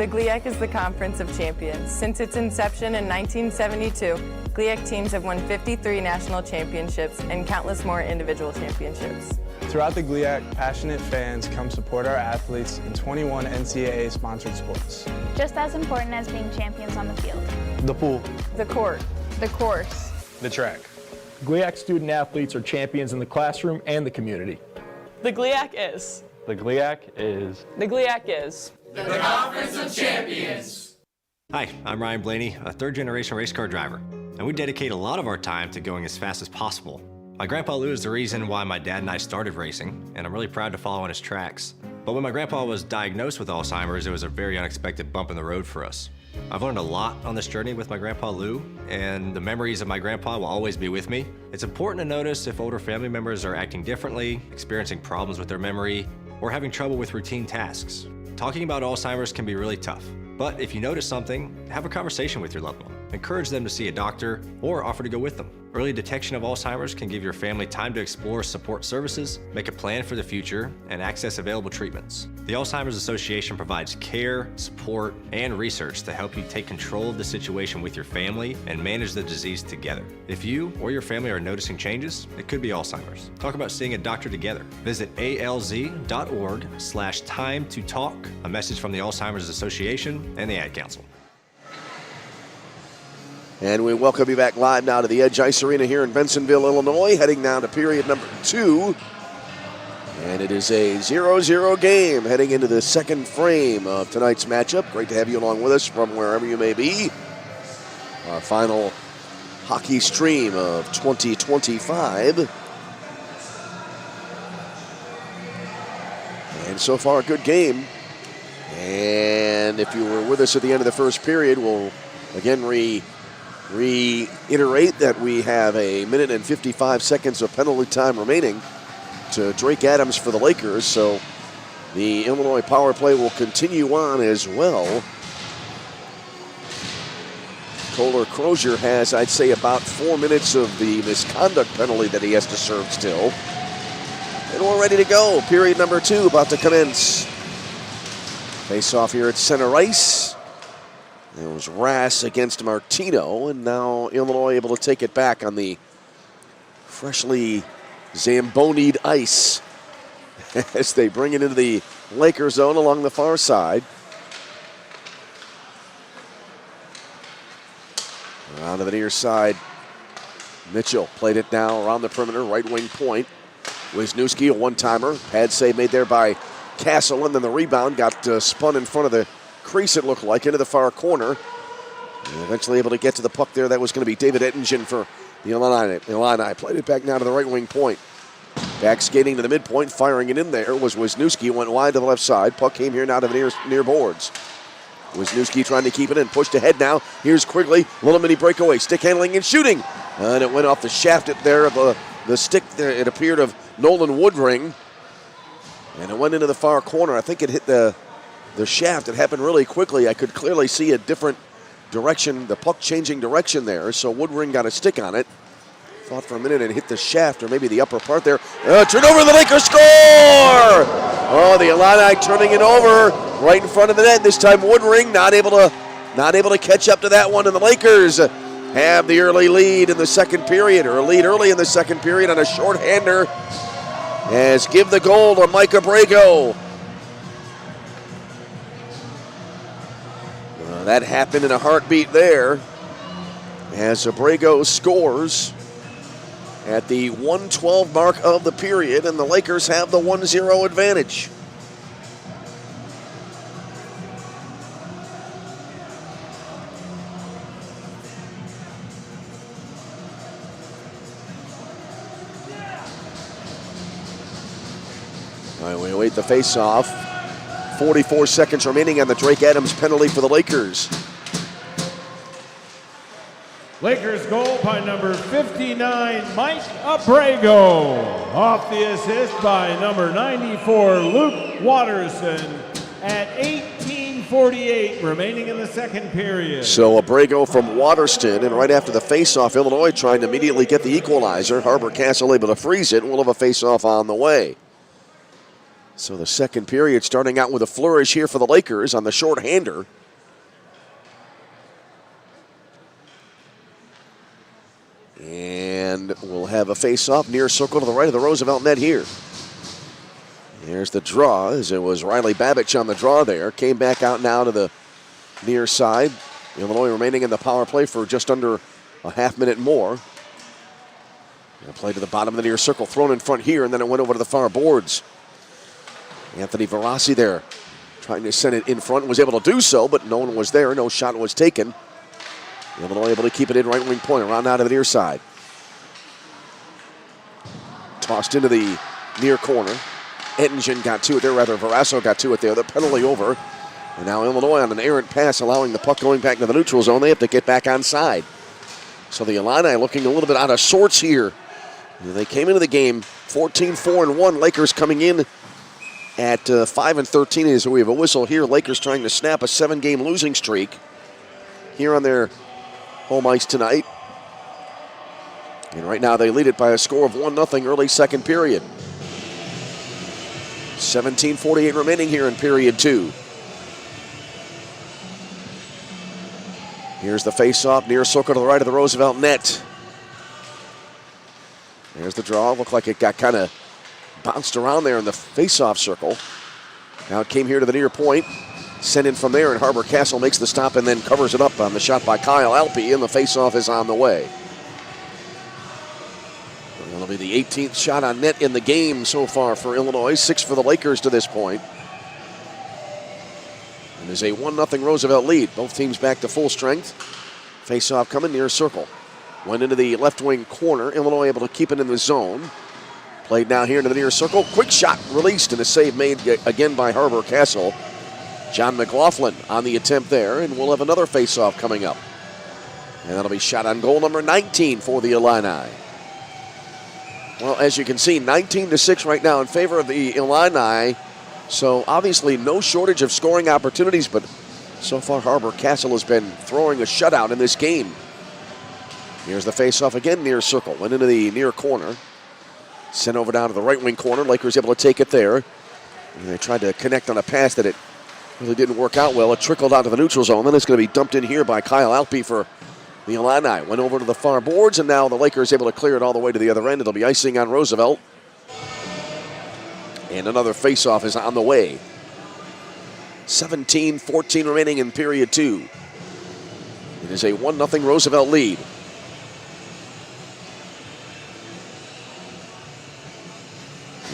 The GLIAC is the Conference of Champions. Since its inception in 1972, GLIAC teams have won 53 national championships and countless more individual championships. Throughout the GLIAC, passionate fans come support our athletes in 21 NCAA-sponsored sports. Just as important as being champions on the field. The pool. The court. The course. The track. GLIAC student athletes are champions in the classroom and the community. The GLIAC is. The GLIAC is. The GLIAC is. The Conference of Champions. Hi, I'm Ryan Blaney, a third-generation race car driver, and we dedicate a lot of our time to going as fast as possible. My grandpa Lou is the reason why my dad and I started racing, and I'm really proud to follow in his tracks. But when my grandpa was diagnosed with Alzheimer's, it was a very unexpected bump in the road for us. I've learned a lot on this journey with my grandpa Lou, and the memories of my grandpa will always be with me. It's important to notice if older family members are acting differently, experiencing problems with their memory, or having trouble with routine tasks. Talking about Alzheimer's can be really tough, but if you notice something, have a conversation with your loved one. Encourage them to see a doctor or offer to go with them. Early detection of Alzheimer's can give your family time to explore support services, make a plan for the future, and access available treatments. The Alzheimer's Association provides care, support, and research to help you take control of the situation with your family and manage the disease together. If you or your family are noticing changes, it could be Alzheimer's. Talk about seeing a doctor together. Visit alz.org/time to talk. A message from the Alzheimer's Association and the Ad Council. And we welcome you back live now to the Edge Ice Arena here in Bensenville, Illinois, heading down to period number 2. And it is a 0-0 game heading into the second frame of tonight's matchup. Great to have you along with us from wherever you may be. Our final hockey stream of 2025. And so far, a good game. And if you were with us at the end of the first period, we'll again reiterate that we have a minute and 55 seconds of penalty time remaining to Drake Adams for the Lakers, so the Illinois power play will continue on as well. Kohler Crozier has, I'd say, about 4 minutes of the misconduct penalty that he has to serve still. And we're ready to go. Period number 2 about to commence. Face off here at center ice. It was Rass against Martino, and now Illinois able to take it back on the freshly Zamboni'd ice as they bring it into the Laker zone along the far side. Around to the near side, Mitchell played it now around the perimeter, right wing point. Wisniewski, a one-timer. Pad save made there by Castle, and then the rebound got spun in front of the crease, it looked like, into the far corner. And eventually able to get to the puck there. That was going to be David Ettingen for the Illini. Played it back now to the right wing point. Back skating to the midpoint, firing it in there was Wisniewski. Went wide to the left side. Puck came here now to the near boards. Wisniewski trying to keep it in. Pushed ahead now. Here's Quigley. Little mini breakaway. Stick handling and shooting. And it went off the shaft there of the stick there. It appeared of Nolan Woodring. And it went into the far corner. I think it hit the shaft. It happened really quickly. I could clearly see a different direction, the puck changing direction there. So Woodring got a stick on it. Thought for a minute it hit the shaft or maybe the upper part there. Turnover, the Lakers score! Oh, the Illini turning it over right in front of the net. This time Woodring not able to catch up to that one, and the Lakers have the early lead in the second period, or a lead early in the second period on a shorthander. As give the goal to Mike Abrego. That happened in a heartbeat there as Abrego scores at the 1:12 mark of the period, and the Lakers have the 1-0 advantage. All right, we await the face-off. 44 seconds remaining on the Drake Adams penalty for the Lakers. Lakers goal by number 59, Mike Abrego. Off the assist by number 94, Luke Watterson at 18:48 remaining in the second period. So Abrego from Waterston, and right after the face-off, Illinois trying to immediately get the equalizer. Harbor Castle able to freeze it, and we'll have a face-off on the way. So the second period starting out with a flourish here for the Lakers on the shorthander. And we'll have a face-off near circle to the right of the Roosevelt net here. There's the draw, as it was Riley Babich on the draw there. Came back out now to the near side. Illinois remaining in the power play for just under a half minute more. And play to the bottom of the near circle, thrown in front here, and then it went over to the far boards. Anthony Verassi there, trying to send it in front, was able to do so, but no one was there. No shot was taken. Illinois able to keep it in right wing point, around out to the near side. Tossed into the near corner. Ettinger got to it there, rather Verasso got to it there. The penalty over. And now Illinois on an errant pass, allowing the puck going back to the neutral zone. They have to get back onside. So the Illini looking a little bit out of sorts here. They came into the game 14-4-1. Lakers coming in at 5-13 as we have a whistle here. Lakers trying to snap a 7-game losing streak here on their home ice tonight. And right now they lead it by a score of 1-0 early second period. 17:48 remaining here in period 2. Here's the face-off near circle to the right of the Roosevelt net. There's the draw. Looked like it got kind of bounced around there in the face-off circle. Now it came here to the near point. Sent in from there, and Harbor Castle makes the stop and then covers it up on the shot by Kyle Alpe, and the face-off is on the way. It'll be the 18th shot on net in the game so far for Illinois, 6 for the Lakers to this point. And there's a 1-0 Roosevelt lead. Both teams back to full strength. Face-off coming near circle. Went into the left wing corner. Illinois able to keep it in the zone. Played now here into the near circle. Quick shot released, and a save made again by Harbor Castle. John McLaughlin on the attempt there, and we'll have another face-off coming up. And that'll be shot on goal number 19 for the Illini. Well, as you can see, 19-6 right now in favor of the Illini. So obviously no shortage of scoring opportunities, but so far Harbor Castle has been throwing a shutout in this game. Here's the face-off again near circle. Went into the near corner. Sent over down to the right wing corner. Lakers able to take it there. And they tried to connect on a pass that it really didn't work out well. It trickled out to the neutral zone. Then it's going to be dumped in here by Kyle Alpe for the Illini. Went over to the far boards, and now the Lakers able to clear it all the way to the other end. It'll be icing on Roosevelt. And another face-off is on the way. 17-14 remaining in period 2. It is a 1-0 Roosevelt lead.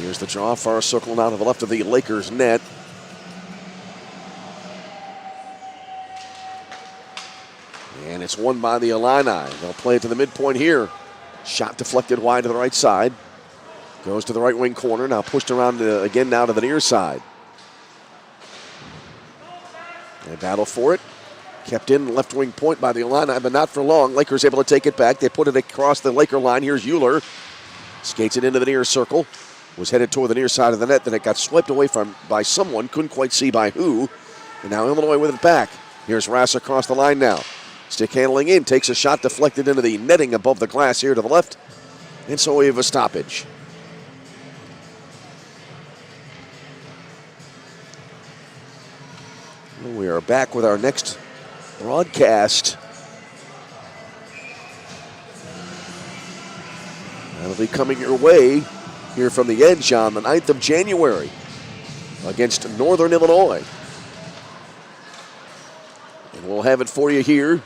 Here's the draw, far circle now to the left of the Lakers net. And it's won by the Illini. They'll play it to the midpoint here. Shot deflected wide to the right side. Goes to the right wing corner, now pushed around again now to the near side. They battle for it. Kept in left wing point by the Illini, but not for long. Lakers able to take it back. They put it across the Laker line. Here's Euler. Skates it into the near circle. Was headed toward the near side of the net. Then it got swept away from by someone. Couldn't quite see by who. And now Illinois with it back. Here's Rass across the line now. Stick handling in. Takes a shot deflected into the netting above the glass here to the left. And so we have a stoppage. We are back with our next broadcast. That'll be coming your way here from the Edge on the 9th of January against Northern Illinois. And we'll have it for you here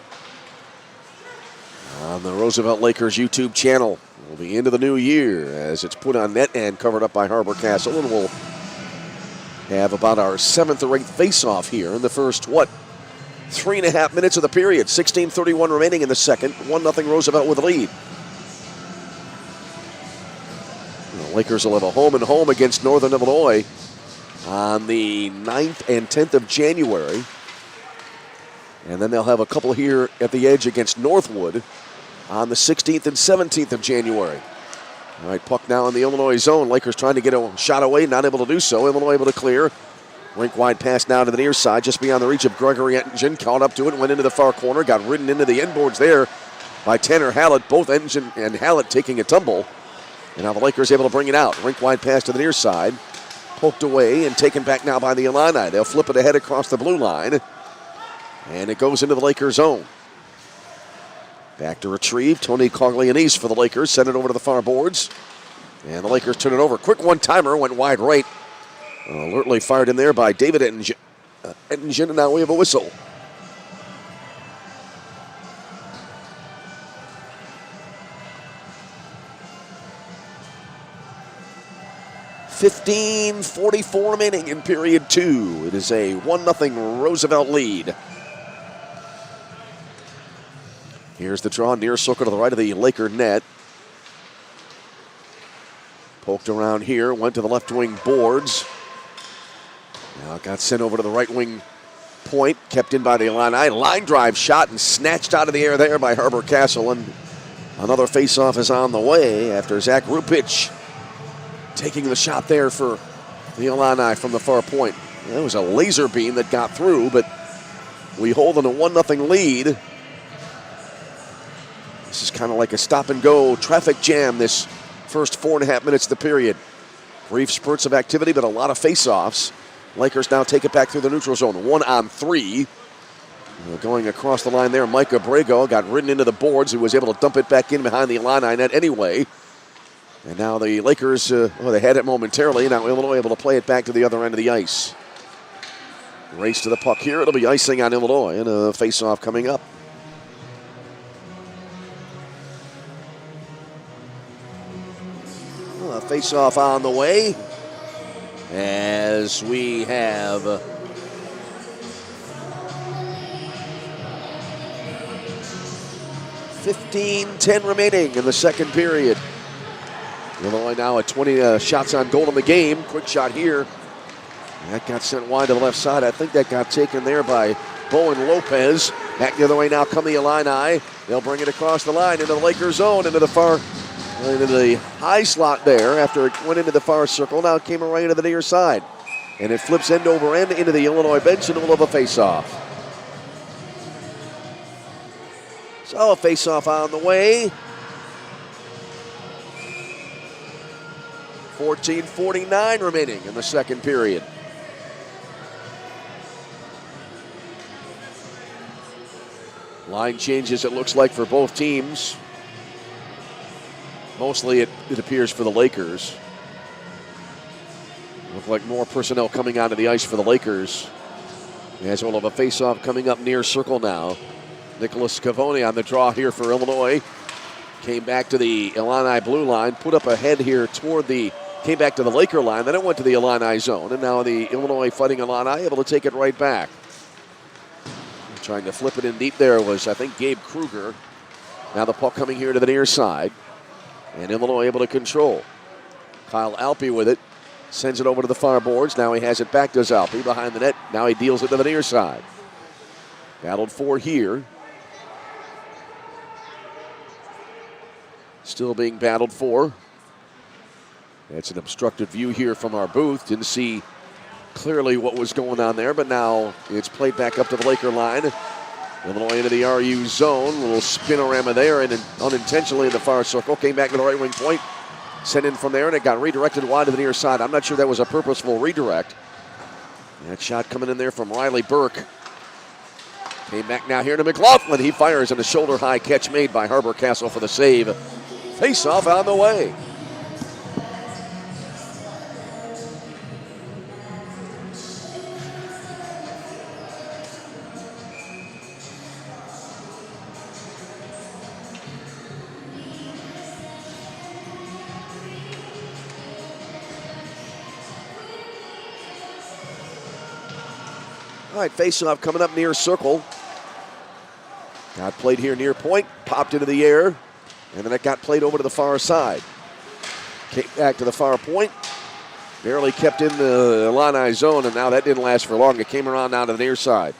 on the Roosevelt Lakers YouTube channel. We'll be into the new year as it's put on net and covered up by Harbor Castle, and we'll have about our 7th or 8th face-off here in the first, 3.5 minutes of the period. 16:31 remaining in the second. 1-0 Roosevelt with the lead. The Lakers will have a home and home against Northern Illinois on the 9th and 10th of January. And then they'll have a couple here at the Edge against Northwood on the 16th and 17th of January. All right, puck now in the Illinois zone. Lakers trying to get a shot away, not able to do so. Illinois able to clear. Rink-wide pass now to the near side, just beyond the reach of Gregory Ettinger. Caught up to it, went into the far corner, got ridden into the end boards there by Tanner Hallett. Both Ettinger and Hallett taking a tumble. And now the Lakers able to bring it out. Rink-wide pass to the near side. Poked away and taken back now by the Illini. They'll flip it ahead across the blue line. And it goes into the Lakers zone. Back to retrieve. Tony Coglianese for the Lakers. Send it over to the far boards. And the Lakers turn it over. Quick one-timer. Went wide right. Alertly fired in there by David Ettinger. And now we have a whistle. .44 remaining in period 2. It is a 1-0 Roosevelt lead. Here's the draw, near circle to the right of the Laker net. Poked around here, went to the left wing boards. Now it got sent over to the right wing point, kept in by the Illini. Line drive shot and snatched out of the air there by Harbor Castle. And another faceoff is on the way after Zach Rupich taking the shot there for the Illini from the far point. It was a laser beam that got through, but we hold on a 1-0 lead. This is kind of like a stop-and-go traffic jam this first 4.5 minutes of the period. Brief spurts of activity, but a lot of face-offs. Lakers now take it back through the neutral zone. 1-on-3. Going across the line there, Mike Abrego got ridden into the boards. He was able to dump it back in behind the Illini net anyway. And now the Lakers, they had it momentarily. Now Illinois able to play it back to the other end of the ice. Race to the puck here. It'll be icing on Illinois and a face-off coming up. Face-off on the way as we have .10 remaining in the second period. Illinois now at 20 shots on goal in the game. Quick shot here. That got sent wide to the left side. I think that got taken there by Bowen Lopez. Back the other way now come the Illini. They'll bring it across the line into the Lakers zone, into the high slot there after it went into the far circle. Now it came right into the near side. And it flips end over end into the Illinois bench and we'll have a face-off. So a face-off on the way. 14:49 remaining in the second period. Line changes, it looks like, for both teams. Mostly it appears for the Lakers. Look like more personnel coming onto the ice for the Lakers. As we'll have a face-off coming up near circle now. Nicholas Scavone on the draw here for Illinois. Came back to the Illini blue line, put up a head here came back to the Laker line, then it went to the Illini zone, and now the Illinois Fighting Illini able to take it right back. Trying to flip it in deep there was, I think, Gabe Kruger. Now the puck coming here to the near side, and Illinois able to control. Kyle Alpe with it, sends it over to the far boards. Now he has it back to Alpe behind the net. Now he deals it to the near side. Battled for here. Still being battled for. It's an obstructed view here from our booth. Didn't see clearly what was going on there, but now it's played back up to the Laker line. Illinois into the RU zone. A little spinorama there, and unintentionally in the far circle. Came back to the right wing point. Sent in from there, and it got redirected wide to the near side. I'm not sure that was a purposeful redirect. That shot coming in there from Riley Burke. Came back now here to McLaughlin. He fires, and a shoulder-high catch made by Harbor Castle for the save. Face-off on the way. All right, face-off coming up near circle. Got played here near point, popped into the air, and then it got played over to the far side. Came back to the far point, barely kept in the Illini zone, and now that didn't last for long. It came around now to the near side.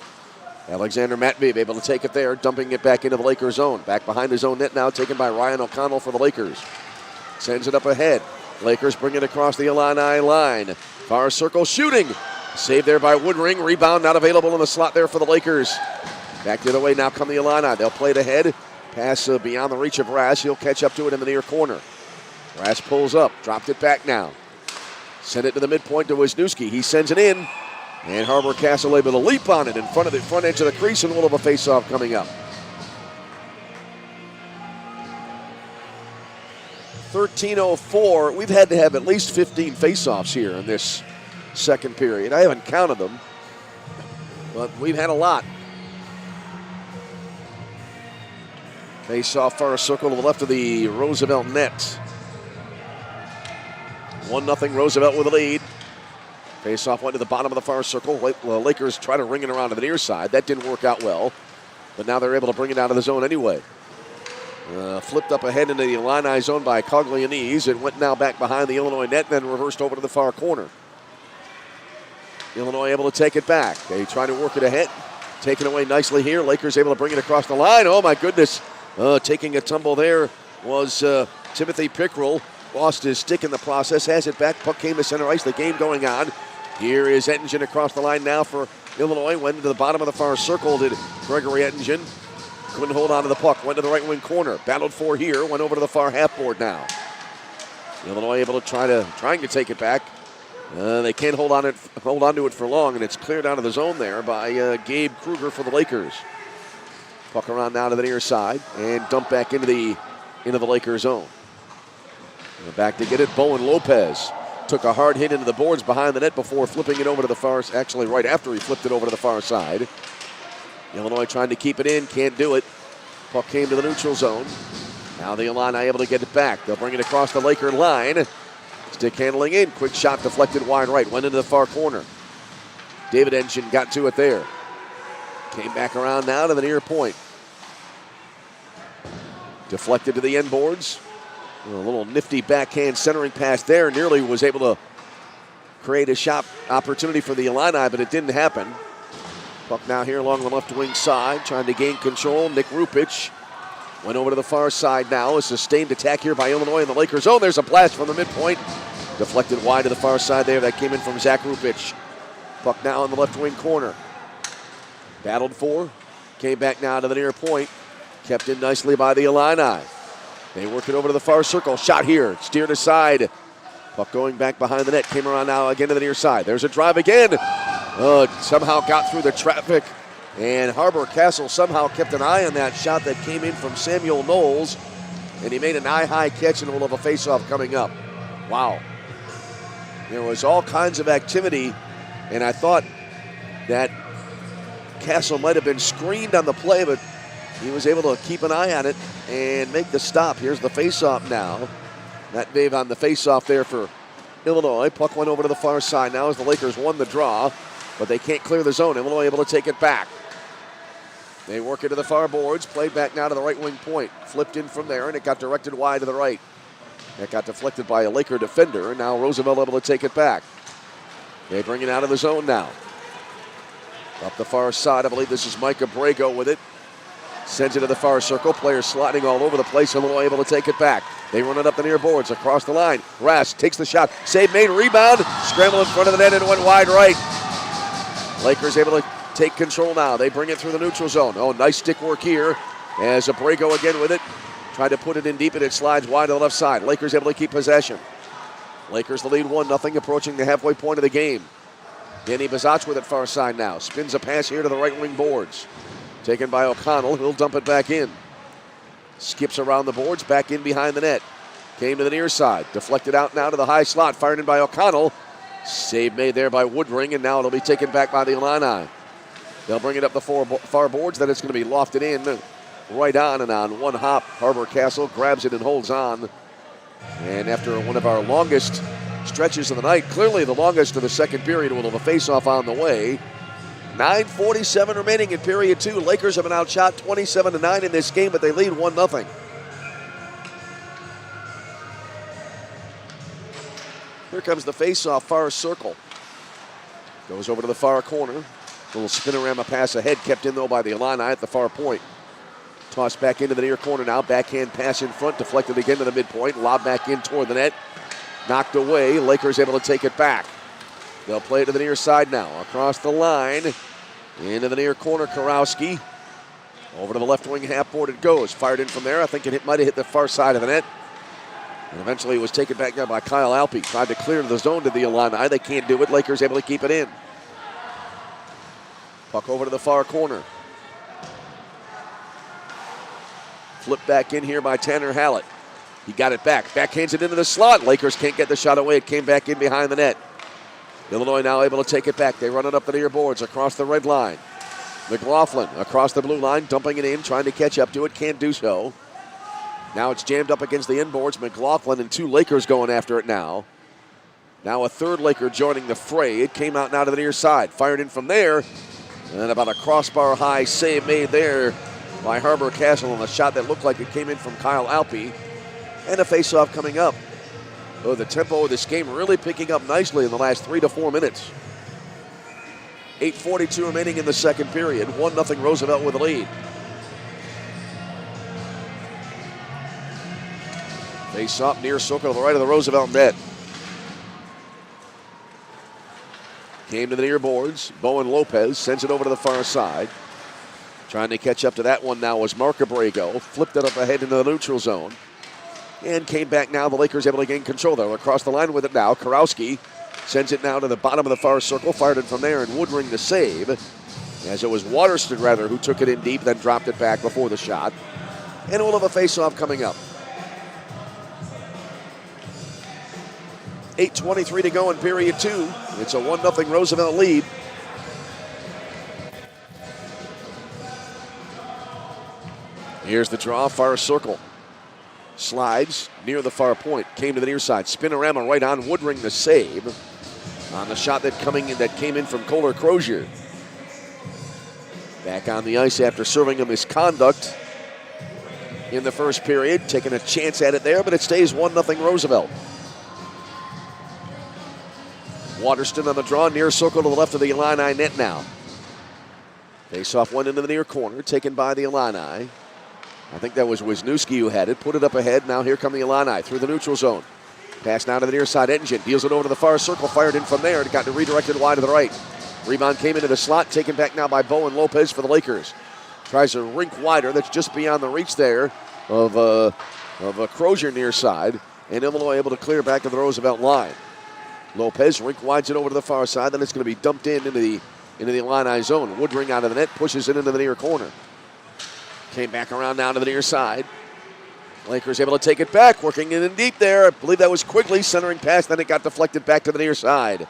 Alexander Matveev able to take it there, dumping it back into the Lakers zone. Back behind his own net now, taken by Ryan O'Connell for the Lakers. Sends it up ahead. Lakers bring it across the Illini line. Far circle shooting. Saved there by Woodring. Rebound not available in the slot there for the Lakers. Back the other way now come the Illini. They'll play it ahead. Pass beyond the reach of Rass. He'll catch up to it in the near corner. Rass pulls up. Dropped it back now. Send it to the midpoint to Wisniewski. He sends it in. And Harbor Castle able to leap on it in front of the front edge of the crease, and we'll have a face-off coming up. 13:04. We've had to have at least 15 faceoffs here in this second period. I haven't counted them, but we've had a lot. Face-off far circle to the left of the Roosevelt net. 1-0 Roosevelt with the lead. Face-off went to the bottom of the far circle. The Lakers try to ring it around to the near side. That didn't work out well, but now they're able to bring it out of the zone anyway. Flipped up ahead into the Illini zone by Coglianese. It went now back behind the Illinois net, then reversed over to the far corner. Illinois able to take it back. They try to work it ahead. Taken away nicely here. Lakers able to bring it across the line. Oh, my goodness. Taking a tumble there was Timothy Pickrell. Lost his stick in the process. Has it back. Puck came to center ice. The game going on. Here is Ettingen across the line now for Illinois. Went into the bottom of the far circle. Did Gregory Ettingen. Couldn't hold on to the puck. Went to the right wing corner. Battled for here. Went over to the far half board now. Illinois able to trying to take it back. They can't hold on to it for long, and it's cleared out of the zone there by Gabe Kruger for the Lakers. Puck around now to the near side and dump back into the Lakers zone. And back to get it. Bowen Lopez took a hard hit into the boards behind the net before flipping it over to the far. Actually, right after he flipped it over to the far side. Illinois trying to keep it in, can't do it. Puck came to the neutral zone. Now the Illini able to get it back. They'll bring it across the Laker line. Stick handling in. Quick shot deflected wide right. Went into the far corner. David Ettingen got to it there. Came back around now to the near point. Deflected to the end boards. A little nifty backhand centering pass there. Nearly was able to create a shot opportunity for the Illini, but it didn't happen. Puck now here along the left wing side, trying to gain control. Nick Rupich went over to the far side now. A sustained attack here by Illinois in the Lakers zone. There's a blast from the midpoint. Deflected wide to the far side there. That came in from Zach Rupich. Puck now in the left wing corner. Battled for. Came back now to the near point. Kept in nicely by the Illini. They work it over to the far circle. Shot here. Steered aside. Puck going back behind the net. Came around now again to the near side. There's a drive again. Somehow got through the traffic. And Harbor Castle somehow kept an eye on that shot that came in from Samuel Knowles. And he made an eye-high catch and will have a face-off coming up. Wow. There was all kinds of activity. And I thought that Castle might have been screened on the play, but he was able to keep an eye on it and make the stop. Here's the face-off now. Matt Dave on the face-off there for Illinois. Puck went over to the far side now as the Lakers won the draw, but they can't clear the zone. Illinois able to take it back. They work it to the far boards, played back now to the right wing point. Flipped in from there, and it got directed wide to the right. That got deflected by a Laker defender, and now Roosevelt able to take it back. They bring it out of the zone now. Up the far side, I believe this is Mike Abrego with it. Sends it to the far circle. Players sliding all over the place. Illinois able to take it back. They run it up the near boards across the line. Rask takes the shot. Save made. Rebound. Scramble in front of the net and went wide right. Lakers able to take control now. They bring it through the neutral zone. Oh, nice stick work here as Abrego again with it. Tried to put it in deep and it slides wide to the left side. Lakers able to keep possession. Lakers the lead 1-0 approaching the halfway point of the game. Danny Bazach with it far side now. Spins a pass here to the right wing boards. Taken by O'Connell. He'll dump it back in. Skips around the boards, back in behind the net. Came to the near side. Deflected out now to the high slot. Fired in by O'Connell. Save made there by Woodring, and now it'll be taken back by the Illini. They'll bring it up the far boards. Then it's going to be lofted in right on, and on one hop, Harbor Castle grabs it and holds on. And after one of our longest stretches of the night, clearly the longest of the second period, we'll have a face-off on the way. 9:47 remaining in period two. Lakers have been outshot 27-9 in this game, but they lead 1-0. Here comes the face-off, far circle. Goes over to the far corner. Little spinorama pass ahead, kept in though by the Illini at the far point. Tossed back into the near corner now. Backhand pass in front, deflected again to the midpoint. Lob back in toward the net. Knocked away. Lakers able to take it back. They'll play it to the near side now. Across the line. Into the near corner, Karowski. Over to the left wing half board it goes. Fired in from there. I think it might have hit the far side of the net. And eventually it was taken back down by Kyle Alpe. Tried to clear the zone to the Illini. They can't do it. Lakers able to keep it in. Puck over to the far corner. Flip back in here by Tanner Hallett. He got it back. Backhands it into the slot. Lakers can't get the shot away. It came back in behind the net. Illinois now able to take it back. They run it up the near boards across the red line. McLaughlin across the blue line, dumping it in, trying to catch up to it. Can't do so. Now it's jammed up against the inboards. McLaughlin and 2 Lakers going after it now. Now a third Laker joining the fray. It came out now to the near side. Fired in from there. And about a crossbar high save made there by Harbor Castle on a shot that looked like it came in from Kyle Alpe. And a face-off coming up. Oh, the tempo of this game really picking up nicely in the last 3 to 4 minutes. 8:42 remaining in the second period. 1-0 Roosevelt with the lead. Face-off near circle to the right of the Roosevelt net. Came to the near boards. Bowen Lopez sends it over to the far side. Trying to catch up to that one now was Mark Abrego. Flipped it up ahead into the neutral zone. And came back now. The Lakers able to gain control there. Across the line with it now. Karowski sends it now to the bottom of the far circle. Fired it from there, and Woodring the save. As it was Waterston, rather, who took it in deep, then dropped it back before the shot. And we'll have a face-off coming up. 8:23 to go in period 2. It's a 1-0 Roosevelt lead. Here's the draw, far circle. Slides near the far point. Came to the near side. Spinorama right on. Woodring the save on the shot that came in from Kohler Crozier. Back on the ice after serving a misconduct in the first period. Taking a chance at it there, but it stays 1-0 Roosevelt. Waterston on the draw. Near circle to the left of the Illini net now. Face-off went into the near corner. Taken by the Illini. I think that was Wisniewski who had it. Put it up ahead. Now here come the Illini through the neutral zone. Pass now to the near side. Engine deals it over to the far circle. Fired in from there. It got redirected wide to the right. Rebound came into the slot. Taken back now by Bowen Lopez for the Lakers. Tries a rink wider. That's just beyond the reach there of a Crozier near side. And Illinois able to clear back to the Roosevelt line. Lopez rink wides it over to the far side. Then it's going to be dumped into the Illini zone. Woodring out of the net. Pushes it into the near corner. Came back around now to the near side. Lakers able to take it back, working it in deep there. I believe that was Quigley centering pass, then it got deflected back to the near side.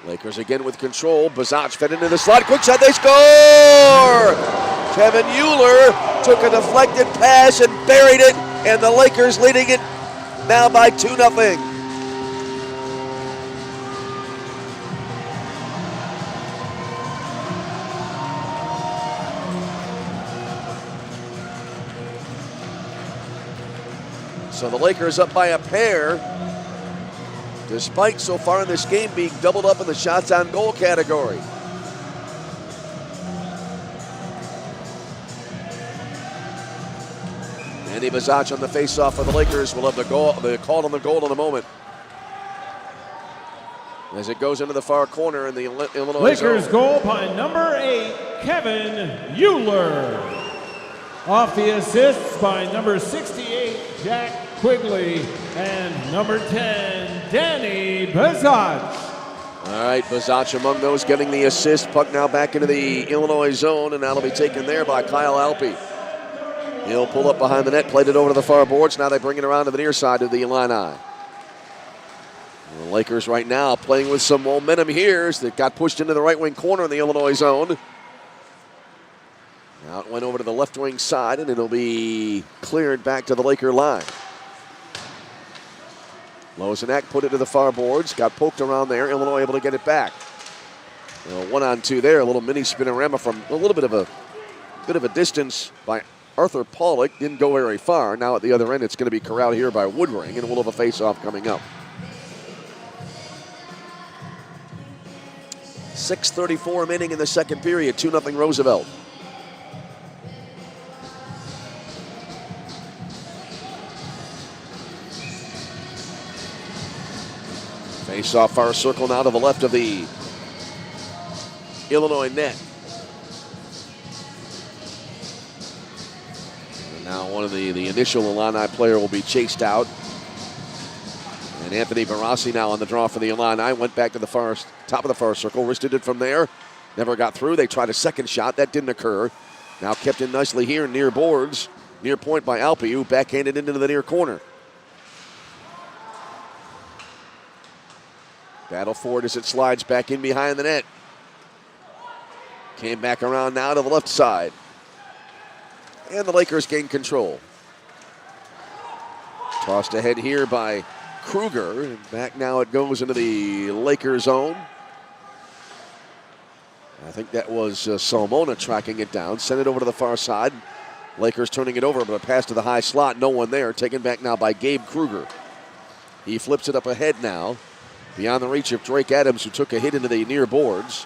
Lakers again with control. Bazach fed into the slot. Quick shot, they score! Kevin Euler took a deflected pass and buried it, and the Lakers leading it now by 2-0. So the Lakers up by a pair, despite so far in this game being doubled up in the shots on goal category. Andy Bazach on the faceoff for the Lakers. Will have the call on the goal in a moment. As it goes into the far corner in the Illinois Lakers zone. goal by number 8, Kevin Euler. Off the assists by number 68, Jack Quigley, and number 10, Danny Bazach. All right, Bazach among those getting the assist. Puck now back into the Illinois zone, and that'll be taken there by Kyle Alpe. He'll pull up behind the net, played it over to the far boards. Now they bring it around to the near side of the Illini. The Lakers right now playing with some momentum here as they got pushed into the right wing corner in the Illinois zone. Now it went over to the left wing side, and it'll be cleared back to the Laker line. Lozenak put it to the far boards, got poked around there. Illinois able to get it back. 1-on-2 there, a little mini spinorama from a little bit of a distance by Arthur Pollock. Didn't go very far. Now at the other end, it's going to be corralled here by Woodring, and we'll have a face-off coming up. 6:34 remaining in the second period. 2-0 Roosevelt. Face-off far circle now to the left of the Illinois net. And now one of the initial Illini player will be chased out. And Anthony Barassi now on the draw for the Illini. Went back to the top of the far circle, wristed it from there. Never got through. They tried a second shot. That didn't occur. Now kept in nicely here near boards Near point by Alpi, who backhanded into the near corner. Battle for it as it slides back in behind the net. Came back around now to the left side. And the Lakers gain control. Tossed ahead here by Kruger. And back now it goes into the Lakers zone. I think that was Salmona tracking it down. Sent it over to the far side. Lakers turning it over, but a pass to the high slot. No one there. Taken back now by Gabe Kruger. He flips it up ahead now. Beyond the reach of Drake Adams, who took a hit into the near boards.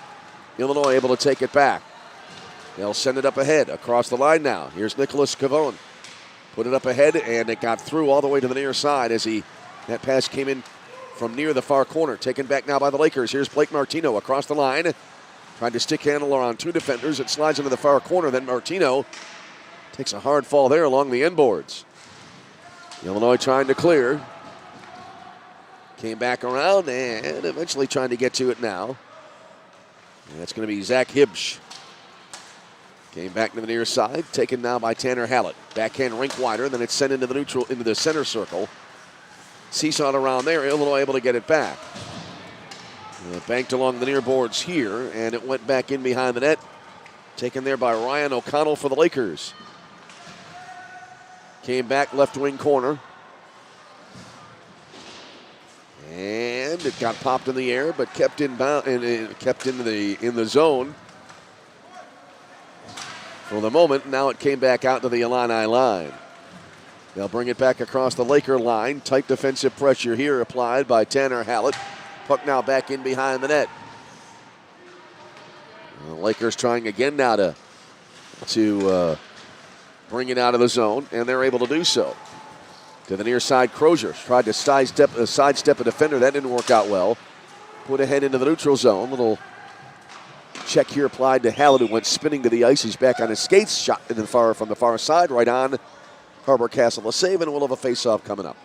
Illinois able to take it back. They'll send it up ahead. Across the line now. Here's Nicholas Cavone. Put it up ahead, and it got through all the way to the near side as that pass came in from near the far corner. Taken back now by the Lakers. Here's Blake Martino across the line. Trying to stick handle around two defenders. It slides into the far corner. Then Martino takes a hard fall there along the end boards. Illinois trying to clear. Came back around and eventually trying to get to it now. And that's going to be Zach Hibsch. Came back to the near side, taken now by Tanner Hallett. Backhand rink wider, then it's sent into the center circle. Seesawed around there, Illinois able to get it back. Banked along the near boards here, and it went back in behind the net. Taken there by Ryan O'Connell for the Lakers. Came back left wing corner. And it got popped in the air, but kept in the zone for the moment. Now it came back out to the Illini line. They'll bring it back across the Laker line. Tight defensive pressure here applied by Tanner Hallett. Puck now back in behind the net. The Lakers trying again now to bring it out of the zone, and they're able to do so. To the near side, Crozier tried to sidestep a defender. That didn't work out well. Put ahead into the neutral zone. Little check here applied to Hallett, who went spinning to the ice. He's back on his skates. Shot from the far side, right on Harbor Castle. The save, and we'll have a face-off coming up.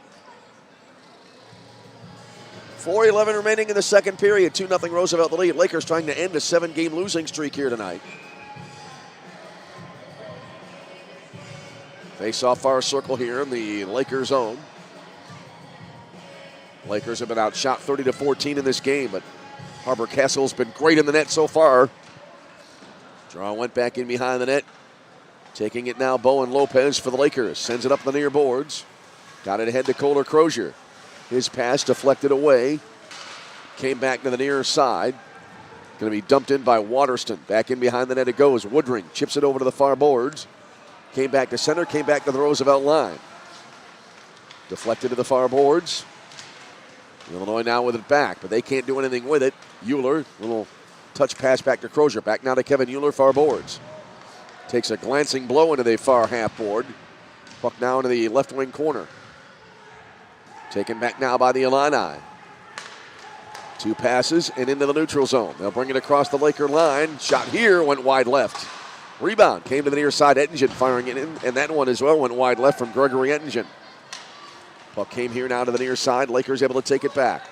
4:11 remaining in the second period. 2-0 Roosevelt the lead. Lakers trying to end a 7-game losing streak here tonight. Face-off far circle here in the Lakers zone. Lakers have been outshot 30-14 in this game, but Harbor Castle's been great in the net so far. Draw went back in behind the net. Taking it now, Bowen Lopez for the Lakers. Sends it up the near boards. Got it ahead to Kohler Crozier. His pass deflected away. Came back to the near side. Going to be dumped in by Waterston. Back in behind the net it goes. Woodring chips it over to the far boards. Came back to center, came back to the Roosevelt line. Deflected to the far boards. Illinois now with it back, but they can't do anything with it. Euler, little touch pass back to Crozier. Back now to Kevin Euler, far boards. Takes a glancing blow into the far half board. Puck now into the left wing corner. Taken back now by the Illini. Two passes and into the neutral zone. They'll bring it across the Laker line. Shot here, went wide left. Rebound came to the near side. Ettingen firing it in, and that one as well went wide left from Gregory Ettingen. Puck came here now to the near side. Lakers able to take it back.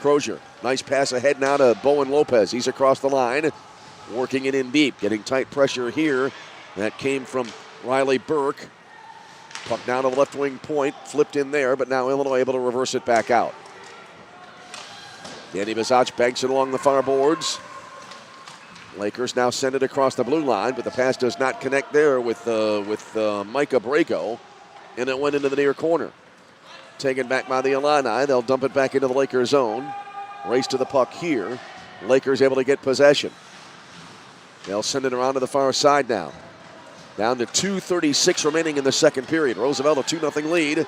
Crozier, nice pass ahead now to Bowen Lopez. He's across the line, working it in deep, getting tight pressure here. That came from Riley Burke. Puck down to the left wing point, flipped in there, but now Illinois able to reverse it back out. Danny Bizac banks it along the far boards. Lakers now send it across the blue line, but the pass does not connect there with Micah Brago, and it went into the near corner. Taken back by the Illini. They'll dump it back into the Lakers zone. Race to the puck here. Lakers able to get possession. They'll send it around to the far side now. Down to 2:36 remaining in the second period. Roosevelt a 2-0 lead.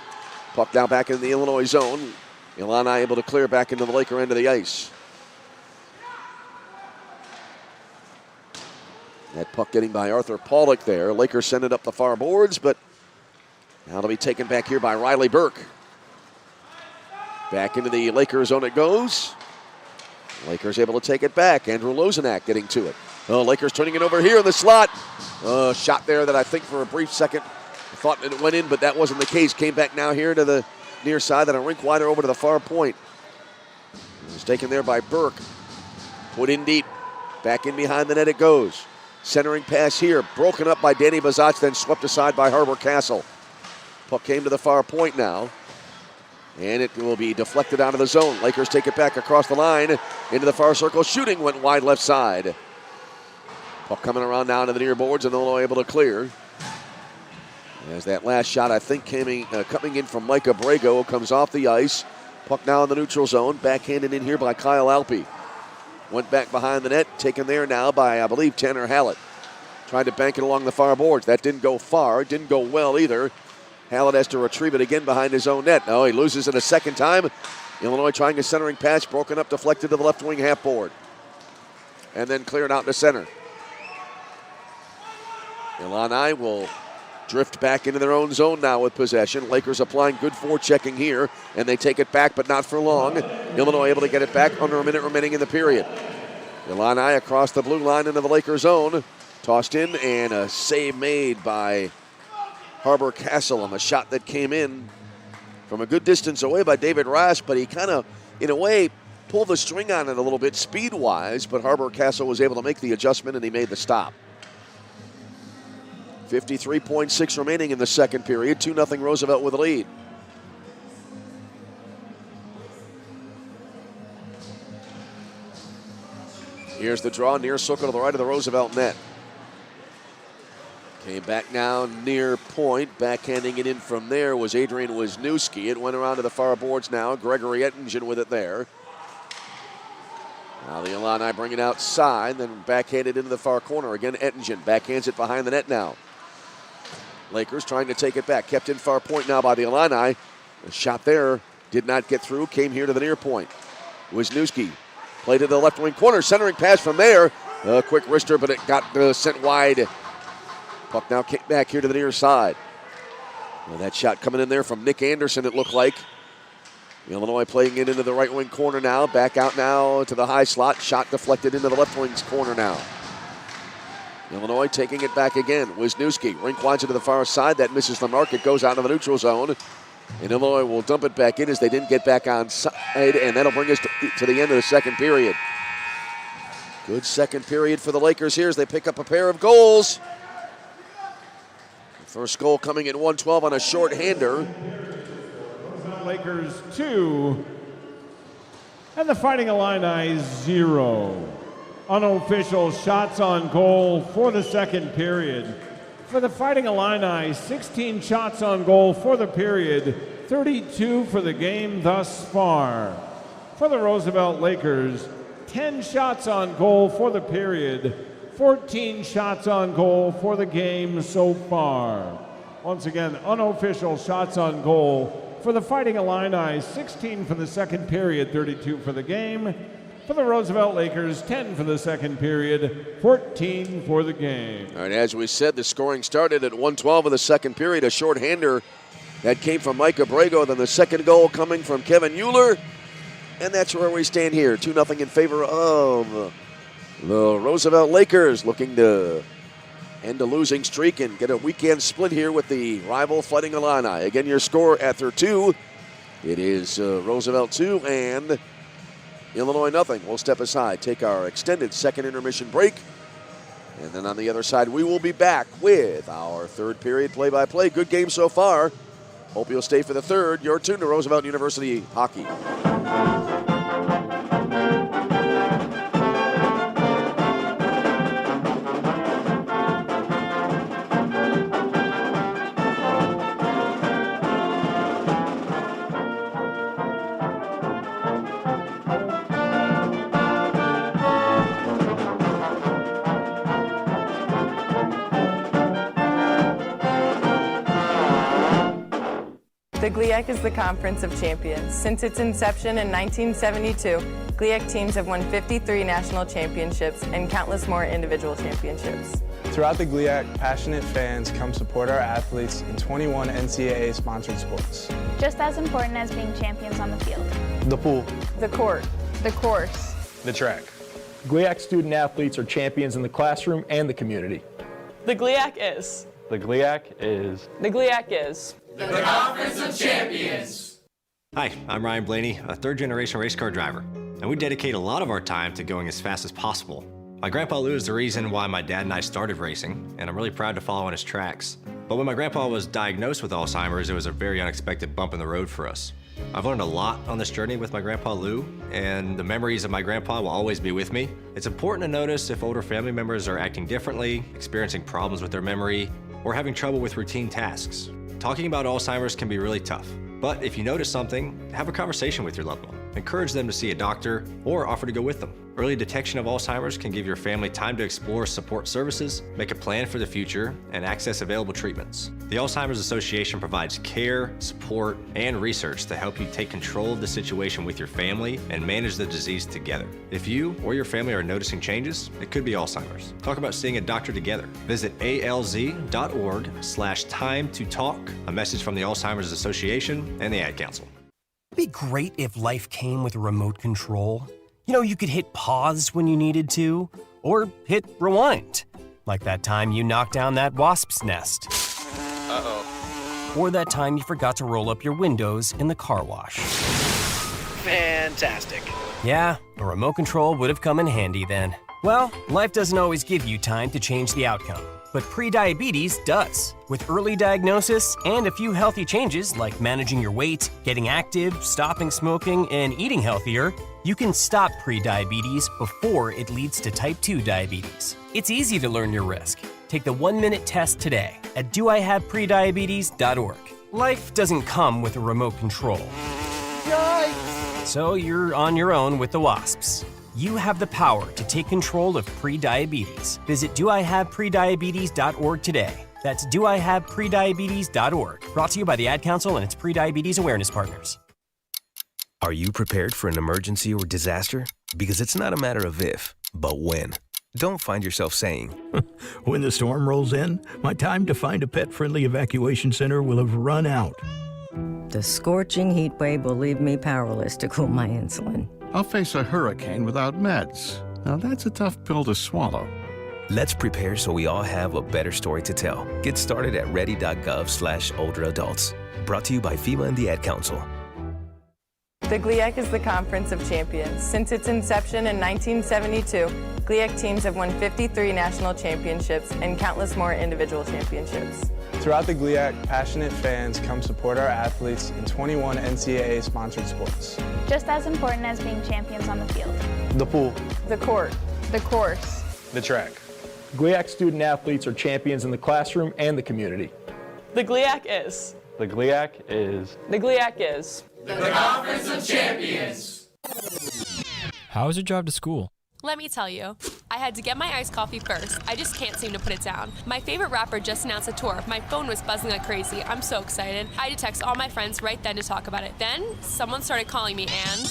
Puck now back in the Illinois zone. Illini able to clear back into the Laker end of the ice. That puck getting by Arthur Pollock there. Lakers send it up the far boards, but now it'll be taken back here by Riley Burke. Back into the Lakers zone it goes. Lakers able to take it back. Andrew Lozenak getting to it. Lakers turning it over here in the slot. Shot there that I think for a brief second I thought it went in, but that wasn't the case. Came back now here to the near side, then a rink wider over to the far point. It was taken there by Burke. Put in deep. Back in behind the net it goes. Centering pass here, broken up by Danny Bazach, then swept aside by Harbor Castle. Puck came to the far point now, and it will be deflected out of the zone. Lakers take it back across the line into the far circle. Shooting went wide left side. Puck coming around now to the near boards, and Illinois able to clear. As that last shot, I think, coming in from Mike Abrego, comes off the ice. Puck now in the neutral zone, backhanded in here by Kyle Alpe. Went back behind the net, taken there now by, I believe, Tanner Hallett. Tried to bank it along the far boards. That didn't go far, didn't go well either. Hallett has to retrieve it again behind his own net. No, he loses it a second time. Illinois trying a centering pass, broken up, deflected to the left wing half board. And then cleared out to center. Illini will drift back into their own zone now with possession. Lakers applying good forechecking here, and they take it back, but not for long. Illinois able to get it back under a minute remaining in the period. Illini across the blue line into the Lakers zone. Tossed in, and a save made by Harbor Castle on the shot that came in from a good distance away by David Rash, but he kind of, in a way, pulled the string on it a little bit speed-wise, but Harbor Castle was able to make the adjustment, and he made the stop. 53.6 remaining in the second period. 2-0 Roosevelt with a lead. Here's the draw, near circle to the right of the Roosevelt net. Came back now near point. Backhanding it in from there was Adrian Wisniewski. It went around to the far boards now. Gregory Ettingen with it there. Now the Illini bring it outside, then backhanded into the far corner. Again, Ettingen backhands it behind the net now. Lakers trying to take it back. Kept in far point now by the Illini. The shot there did not get through. Came here to the near point. Wisniewski played to the left wing corner. Centering pass from there. A quick wrister, but it got sent wide. Puck now kicked back here to the near side. Well, that shot coming in there from Nick Anderson, it looked like. Illinois playing it into the right wing corner now. Back out now to the high slot. Shot deflected into the left wing's corner now. Illinois taking it back again. Wisniewski rink winds it to the far side. That misses the mark. It goes out of the neutral zone. And Illinois will dump it back in as they didn't get back on side. And that'll bring us to the end of the second period. Good second period for the Lakers here as they pick up a pair of goals. First goal coming at 1:12 on a short-hander. Lakers 2 and the Fighting Illini 0. Unofficial shots on goal for the second period. For the Fighting Illini, 16 shots on goal for the period, 32 for the game thus far. For the Roosevelt Lakers, 10 shots on goal for the period, 14 shots on goal for the game so far. Once again, unofficial shots on goal for the Fighting Illini, 16 for the second period, 32 for the game. For the Roosevelt Lakers, 10 for the second period, 14 for the game. All right, as we said, the scoring started at 1:12 of the second period. A short-hander that came from Mike Abrego. Then the second goal coming from Kevin Euler. And that's where we stand here. 2-0 in favor of the Roosevelt Lakers, looking to end a losing streak and get a weekend split here with the rival Fighting Illini. Again, your score after 2. It is Roosevelt 2 and Illinois nothing. We'll step aside, take our extended second intermission break, and then on the other side, we will be back with our third period play-by-play. Good game so far. Hope you'll stay for the third. You're tuned to Roosevelt University Hockey. The GLIAC is the Conference of Champions. Since its inception in 1972, GLIAC teams have won 53 national championships and countless more individual championships. Throughout the GLIAC, passionate fans come support our athletes in 21 NCAA-sponsored sports. Just as important as being champions on the field. The pool. The court. The course. The track. GLIAC student athletes are champions in the classroom and the community. The GLIAC is. The GLIAC is. The GLIAC is. The Conference of Champions. Hi, I'm Ryan Blaney, a third-generation race car driver, and we dedicate a lot of our time to going as fast as possible. My grandpa Lou is the reason why my dad and I started racing, and I'm really proud to follow in his tracks. But when my grandpa was diagnosed with Alzheimer's, it was a very unexpected bump in the road for us. I've learned a lot on this journey with my grandpa Lou, and the memories of my grandpa will always be with me. It's important to notice if older family members are acting differently, experiencing problems with their memory, or having trouble with routine tasks. Talking about Alzheimer's can be really tough, but if you notice something, have a conversation with your loved one. Encourage them to see a doctor or offer to go with them. Early detection of Alzheimer's can give your family time to explore support services, make a plan for the future, and access available treatments. The Alzheimer's Association provides care, support, and research to help you take control of the situation with your family and manage the disease together. If you or your family are noticing changes, it could be Alzheimer's. Talk about seeing a doctor together. Visit alz.org/time to talk. A message from the Alzheimer's Association and the Ad Council. It'd be great if life came with a remote control. You know, you could hit pause when you needed to, or hit rewind. Like that time you knocked down that wasp's nest. Uh-oh. Or that time you forgot to roll up your windows in the car wash. Fantastic. Yeah, a remote control would have come in handy then. Well, life doesn't always give you time to change the outcome, but prediabetes does. With early diagnosis and a few healthy changes like managing your weight, getting active, stopping smoking, and eating healthier, you can stop prediabetes before it leads to type 2 diabetes. It's easy to learn your risk. Take the 1-minute test today at doihaveprediabetes.org. Life doesn't come with a remote control. Yikes! So you're on your own with the wasps. You have the power to take control of prediabetes. Visit doihaveprediabetes.org today. That's doihaveprediabetes.org. Brought to you by the Ad Council and its prediabetes awareness partners. Are you prepared for an emergency or disaster? Because it's not a matter of if, but when. Don't find yourself saying, When the storm rolls in, my time to find a pet-friendly evacuation center will have run out. The scorching heat wave will leave me powerless to cool my insulin. I'll face a hurricane without meds. Now that's a tough pill to swallow. Let's prepare so we all have a better story to tell. Get started at ready.gov/older adults. Brought to you by FEMA and the Ad Council. The GLIAC is the Conference of Champions. Since its inception in 1972, GLIAC teams have won 53 national championships and countless more individual championships. Throughout the GLIAC, passionate fans come support our athletes in 21 NCAA-sponsored sports. Just as important as being champions on the field. The pool. The court. The course. The track. GLIAC student athletes are champions in the classroom and the community. The GLIAC is. The GLIAC is. The GLIAC is. The Conference of Champions. How was your drive to school? Let me tell you, I had to get my iced coffee first. I just can't seem to put it down. My favorite rapper just announced a tour. My phone was buzzing like crazy. I'm so excited. I had to text all my friends right then to talk about it. Then, someone started calling me and...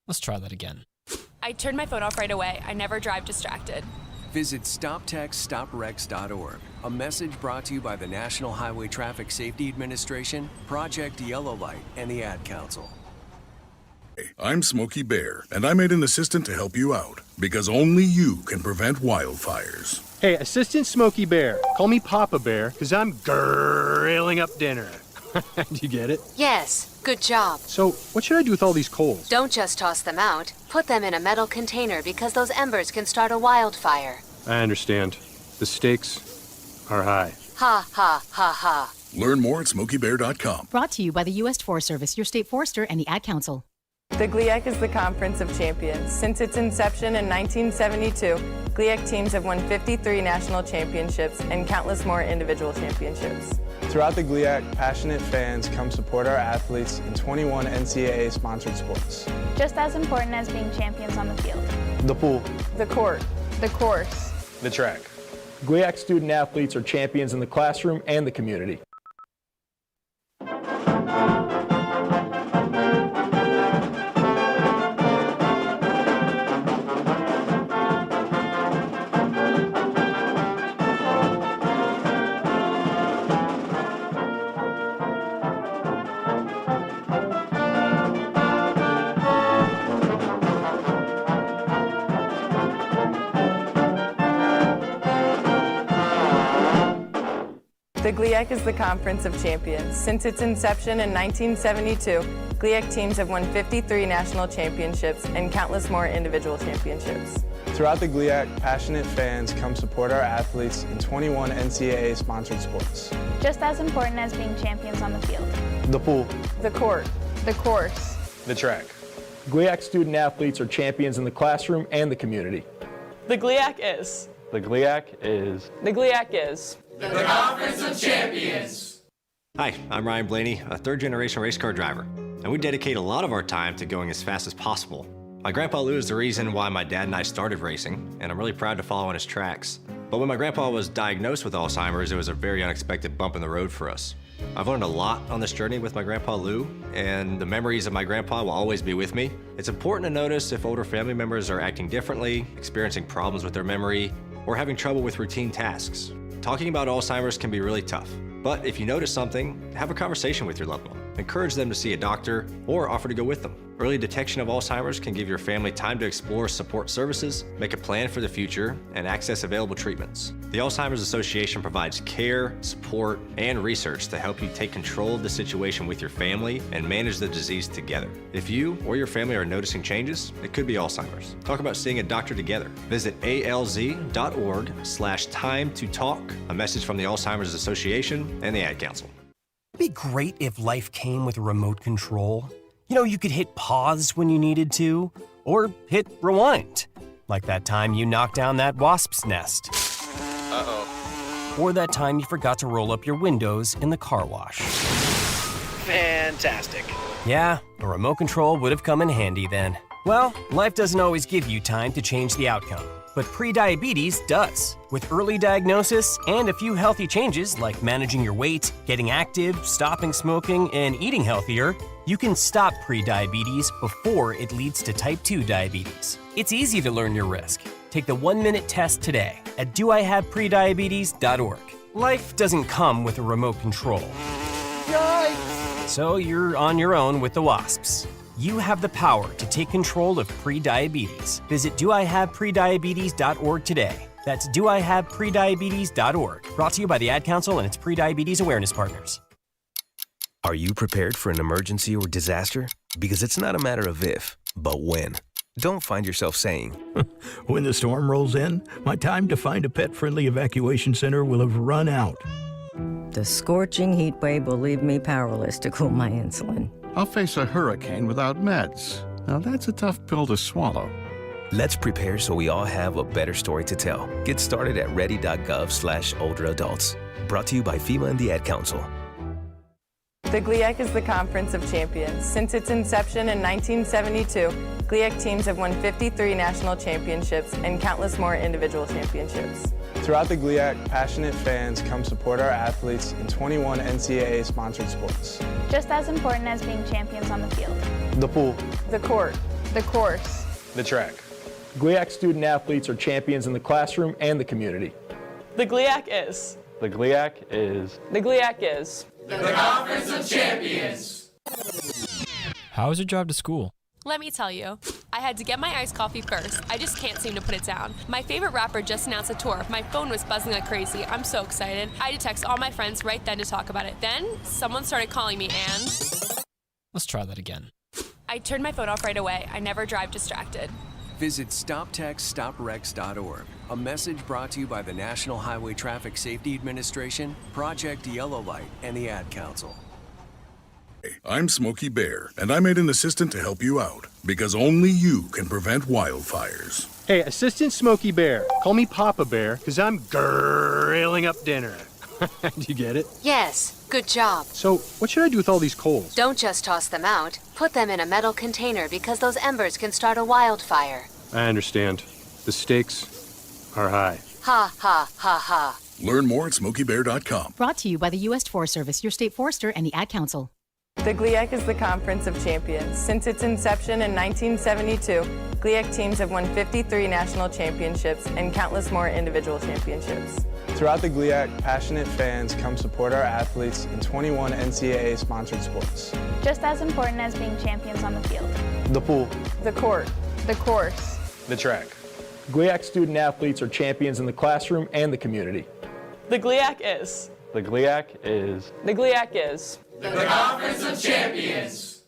Let's try that again. I turned my phone off right away. I never drive distracted. Visit StopTextStopWrecks.org. A message brought to you by the National Highway Traffic Safety Administration, Project Yellow Light, and the Ad Council. I'm Smokey Bear, and I made an assistant to help you out, because only you can prevent wildfires. Hey, Assistant Smokey Bear, call me Papa Bear, because I'm grilling up dinner. Do you get it? Yes, good job. So, what should I do with all these coals? Don't just toss them out. Put them in a metal container because those embers can start a wildfire. I understand. The stakes are high. Ha, ha, ha, ha. Learn more at SmokeyBear.com. Brought to you by the U.S. Forest Service, your state forester, and the Ad Council. The GLIAC is the Conference of Champions. Since its inception in 1972, GLIAC teams have won 53 national championships and countless more individual championships. Throughout the GLIAC, passionate fans come support our athletes in 21 NCAA-sponsored sports. Just as important as being champions on the field. The pool. The court. The course. The track. GLIAC student athletes are champions in the classroom and the community. The GLIAC is the Conference of Champions. Since its inception in 1972, GLIAC teams have won 53 national championships and countless more individual championships. Throughout the GLIAC, passionate fans come support our athletes in 21 NCAA-sponsored sports. Just as important as being champions on the field. The pool. The court. The course. The track. GLIAC student athletes are champions in the classroom and the community. The GLIAC is. The GLIAC is. The GLIAC is. The Conference of Champions. Hi, I'm Ryan Blaney, a third-generation race car driver, and we dedicate a lot of our time to going as fast as possible. My grandpa Lou is the reason why my dad and I started racing, and I'm really proud to follow in his tracks. But when my grandpa was diagnosed with Alzheimer's, it was a very unexpected bump in the road for us. I've learned a lot on this journey with my grandpa Lou, and the memories of my grandpa will always be with me. It's important to notice if older family members are acting differently, experiencing problems with their memory, or having trouble with routine tasks. Talking about Alzheimer's can be really tough, but if you notice something, have a conversation with your loved one. Encourage them to see a doctor or offer to go with them. Early detection of Alzheimer's can give your family time to explore support services, make a plan for the future, and access available treatments. The Alzheimer's Association provides care, support, and research to help you take control of the situation with your family and manage the disease together. If you or your family are noticing changes, it could be Alzheimer's. Talk about seeing a doctor together. Visit alz.org/time to talk. A message from the Alzheimer's Association and the Ad Council. It'd be great if life came with a remote control. You know, you could hit pause when you needed to, or hit rewind. Like that time you knocked down that wasp's nest. Uh-oh. Or that time you forgot to roll up your windows in the car wash. Fantastic. Yeah, a remote control would have come in handy then. Well, life doesn't always give you time to change the outcome, but prediabetes does. With early diagnosis and a few healthy changes like managing your weight, getting active, stopping smoking, and eating healthier, you can stop prediabetes before it leads to type 2 diabetes. It's easy to learn your risk. Take the 1-minute test today at doihaveprediabetes.org. Life doesn't come with a remote control. Yikes! So you're on your own with the wasps. You have the power to take control of prediabetes. Visit doihaveprediabetes.org today. That's doihaveprediabetes.org. Brought to you by the Ad Council and its prediabetes awareness partners. Are you prepared for an emergency or disaster? Because it's not a matter of if, but when. Don't find yourself saying, when the storm rolls in, my time to find a pet-friendly evacuation center will have run out. The scorching heat wave will leave me powerless to cool my insulin. I'll face a hurricane without meds. Now that's a tough pill to swallow. Let's prepare so we all have a better story to tell. Get started at ready.gov/older adults. Brought to you by FEMA and the Ad Council. The GLIAC is the Conference of Champions. Since its inception in 1972, GLIAC teams have won 53 national championships and countless more individual championships. Throughout the GLIAC, passionate fans come support our athletes in 21 NCAA-sponsored sports. Just as important as being champions on the field. The pool. The court. The course. The track. GLIAC student athletes are champions in the classroom and the community. The GLIAC is. The GLIAC is. The GLIAC is. The Conference of Champions. How was your drive to school? Let me tell you, I had to get my iced coffee first. I just can't seem to put it down. My favorite rapper just announced a tour. My phone was buzzing like crazy. I'm so excited. I had to text all my friends right then to talk about it. Then, someone started calling me and... Let's try that again. I turned my phone off right away. I never drive distracted. Visit StopTextStopWrecks.org. A message brought to you by the National Highway Traffic Safety Administration, Project Yellow Light, and the Ad Council. I'm Smokey Bear, and I made an assistant to help you out, because only you can prevent wildfires. Hey, Assistant Smokey Bear. Call me Papa Bear, because I'm grilling up dinner. Do you get it? Yes, good job. So, what should I do with all these coals? Don't just toss them out. Put them in a metal container because those embers can start a wildfire. I understand. The stakes are high. Ha, ha, ha, ha. Learn more at SmokeyBear.com. Brought to you by the U.S. Forest Service, your state forester, and the Ad Council. The GLIAC is the Conference of Champions. Since its inception in 1972, GLIAC teams have won 53 national championships and countless more individual championships. Throughout the GLIAC, passionate fans come support our athletes in 21 NCAA-sponsored sports. Just as important as being champions on the field. The pool. The court. The course. The track. GLIAC student athletes are champions in the classroom and the community. The GLIAC is. The GLIAC is. The GLIAC is. The Conference of Champions.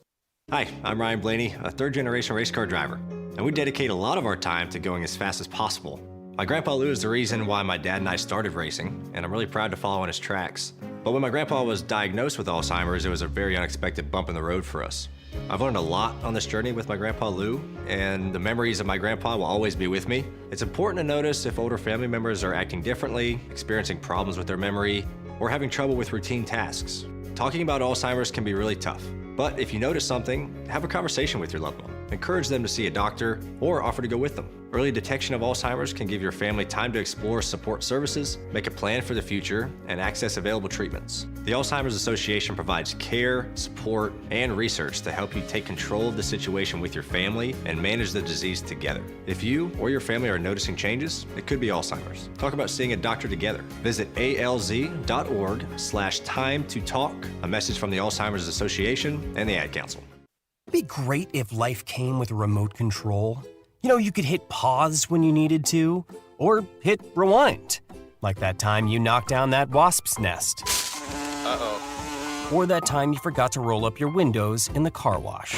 Hi, I'm Ryan Blaney, a third-generation race car driver, and we dedicate a lot of our time to going as fast as possible. My grandpa Lou is the reason why my dad and I started racing, and I'm really proud to follow in his tracks. But when my grandpa was diagnosed with Alzheimer's, it was a very unexpected bump in the road for us. I've learned a lot on this journey with my grandpa Lou, and the memories of my grandpa will always be with me. It's important to notice if older family members are acting differently, experiencing problems with their memory, or having trouble with routine tasks. Talking about Alzheimer's can be really tough, but if you notice something, have a conversation with your loved one. Encourage them to see a doctor or offer to go with them. Early detection of Alzheimer's can give your family time to explore support services, make a plan for the future, and access available treatments. The Alzheimer's Association provides care, support, and research to help you take control of the situation with your family and manage the disease together. If you or your family are noticing changes, it could be Alzheimer's. Talk about seeing a doctor together. Visit alz.org/time to talk. A message from the Alzheimer's Association and the Ad Council. It'd be great if life came with a remote control. You know, you could hit pause when you needed to, or hit rewind. Like that time you knocked down that wasp's nest. Uh-oh. Or that time you forgot to roll up your windows in the car wash.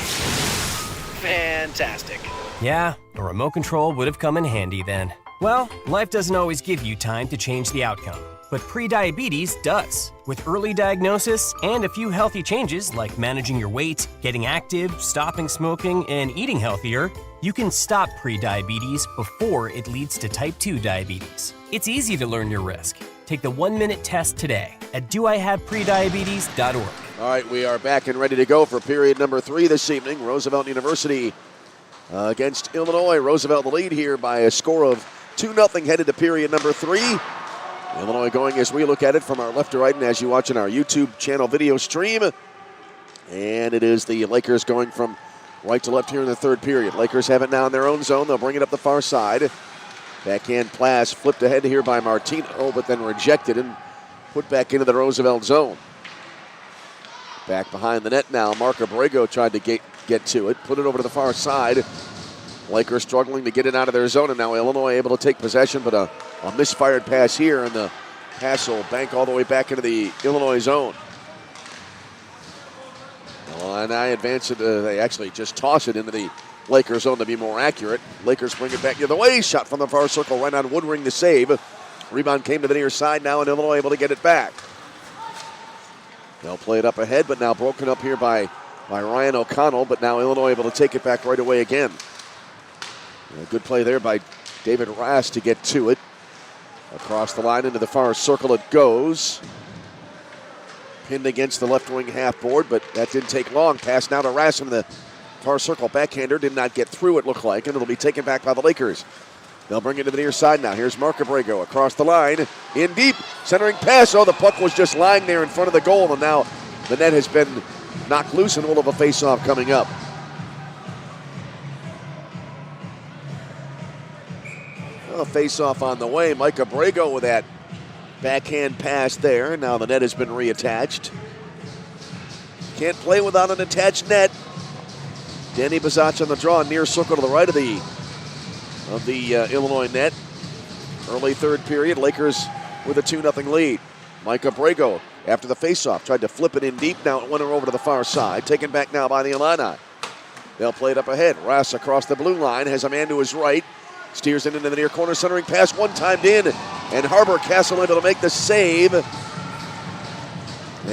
Fantastic. Yeah, a remote control would have come in handy then. Well, life doesn't always give you time to change the outcome, but prediabetes does. With early diagnosis and a few healthy changes like managing your weight, getting active, stopping smoking, and eating healthier, you can stop prediabetes before it leads to type 2 diabetes. It's easy to learn your risk. Take the 1-minute test today at doihaveprediabetes.org. All right, we are back and ready to go for period number 3 this evening. Roosevelt University against Illinois. Roosevelt the lead here by a score of 2-0 headed to period number 3. Illinois going as we look at it from our left to right and as you watch on our YouTube channel video stream. And it is the Lakers going from right to left here in the third period. Lakers have it now in their own zone. They'll bring it up the far side. Backhand pass flipped ahead here by Martino, but then rejected and put back into the Roosevelt zone. Back behind the net now. Mark Abrego tried to get to it. Put it over to the far side. Lakers struggling to get it out of their zone, and now Illinois able to take possession, but a misfired pass here, and the pass will bank all the way back into the Illinois zone. Illini advance it. They actually just toss it into the Lakers zone to be more accurate. Lakers bring it back the other way. Shot from the far circle right on Woodring the save. Rebound came to the near side now, and Illinois able to get it back. They'll play it up ahead, but now broken up here by Ryan O'Connell, but now Illinois able to take it back right away again. A good play there by David Rass to get to it. Across the line into the far circle it goes. Pinned against the left wing half board, but that didn't take long. Pass now to Rass in the far circle. Backhander did not get through, it looked like, and it'll be taken back by the Lakers. They'll bring it to the near side now. Here's Mark Abrego across the line. In deep, centering pass. Oh, the puck was just lying there in front of the goal, and now the net has been knocked loose, and we'll have a face-off coming up. A face-off on the way. Mike Abrego with that backhand pass there. Now the net has been reattached. Can't play without an attached net. Danny Bazach on the draw, near circle to the right of the Illinois net. Early third period, Lakers with a 2-0 lead. Mike Abrego, after the face-off, tried to flip it in deep. Now it went over to the far side. Taken back now by the Illini. They'll play it up ahead. Rass across the blue line, has a man to his right. Steers it into the near corner, centering pass, one-timed in. And Harbor Castle able to make the save. And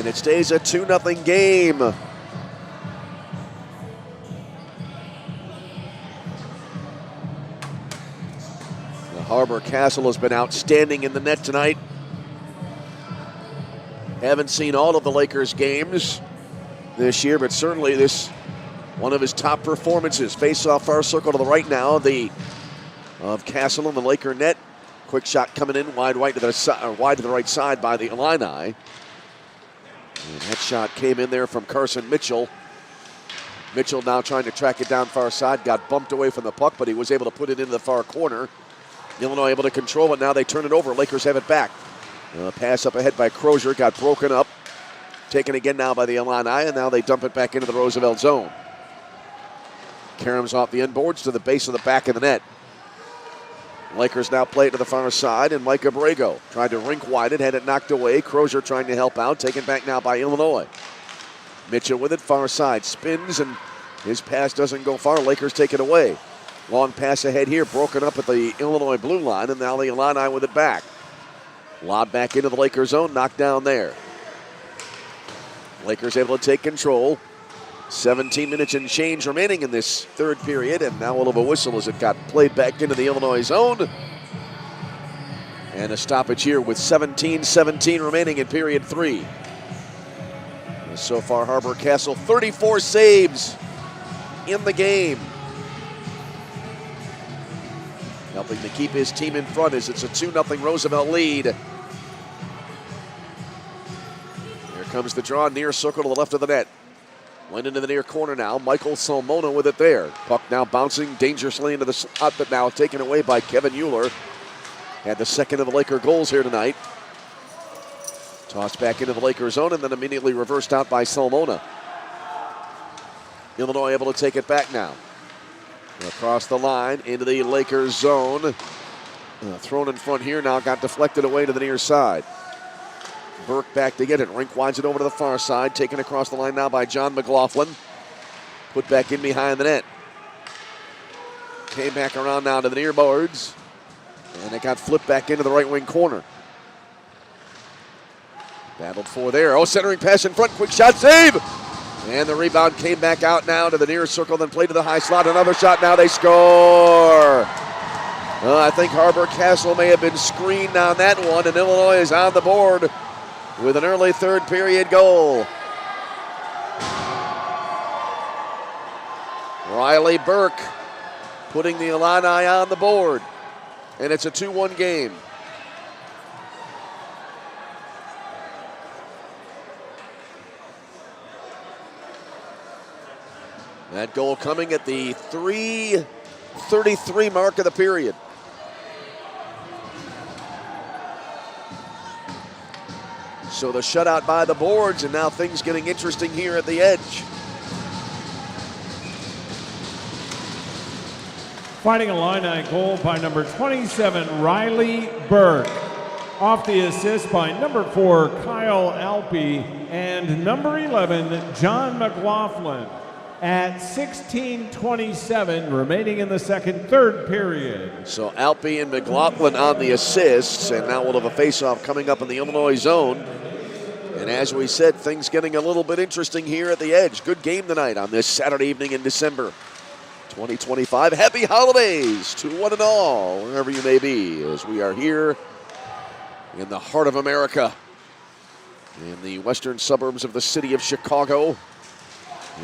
it stays a 2-0 game. The Harbor Castle has been outstanding in the net tonight. Haven't seen all of the Lakers games this year, but certainly this one of his top performances. Face-off far circle to the right now. Of Castle in the Laker net. Quick shot coming in wide to the right side by the Illini. And that shot came in there from Carson Mitchell. Mitchell now trying to track it down far side. Got bumped away from the puck, but he was able to put it into the far corner. Illinois able to control it. Now they turn it over. Lakers have it back. Pass up ahead by Crozier. Got broken up. Taken again now by the Illini, and now they dump it back into the Roosevelt zone. Karam's off the inboards to the base of the back of the net. Lakers now play it to the far side, and Mike Abrego tried to rink wide it, had it knocked away. Crozier trying to help out, taken back now by Illinois. Mitchell with it, far side, spins and His pass doesn't go far. Lakers take it away. Long pass ahead here, broken up at the Illinois blue line, and now the Illini with it back. Lob back into the Lakers zone, knocked down there. Lakers able to take control. 17 minutes and change remaining in this third period, and now we'll have a whistle as it got played back into the Illinois zone. And a stoppage here with 17-17 remaining in period 3. So far, Harbor Castle 34 saves in the game, helping to keep his team in front as it's a 2-0 Roosevelt lead. Here comes the draw, near circle to the left of the net. Went into the near corner now. Michael Salmona with it there. Puck now bouncing dangerously into the slot, but now taken away by Kevin Euler. Had the second of the Laker goals here tonight. Tossed back into the Lakers zone and then immediately reversed out by Salmona. Illinois able to take it back now. Across the line into the Lakers zone. Thrown in front here now, got deflected away to the near side. Burke back to get it. Rink winds it over to the far side. Taken across the line now by John McLaughlin. Put back in behind the net. Came back around now to the near boards. And it got flipped back into the right wing corner. Battled for there. Oh, centering pass in front. Quick shot, save! And the rebound came back out now to the near circle, then played to the high slot. Another shot, now they score! I think Harbor Castle may have been screened on that one, and Illinois is on the board with an early third period goal. Riley Burke putting the Illini on the board, and it's a 2-1 game. That goal coming at the 3:33 mark of the period. So the shutout by the boards, and now things getting interesting here at the edge. Fighting Illini goal by number 27, Riley Burke. Off the assist by number 4, Kyle Alpe, and number 11, John McLaughlin. At 16:27 remaining in the third period. So Alpe and McLaughlin on the assists, and now we'll have a face-off coming up in the Illinois zone. And as we said, things getting a little bit interesting here at the edge. Good game tonight on this Saturday evening in December 2025. Happy holidays to one and all, wherever you may be, as we are here in the heart of America, in the western suburbs of the city of Chicago.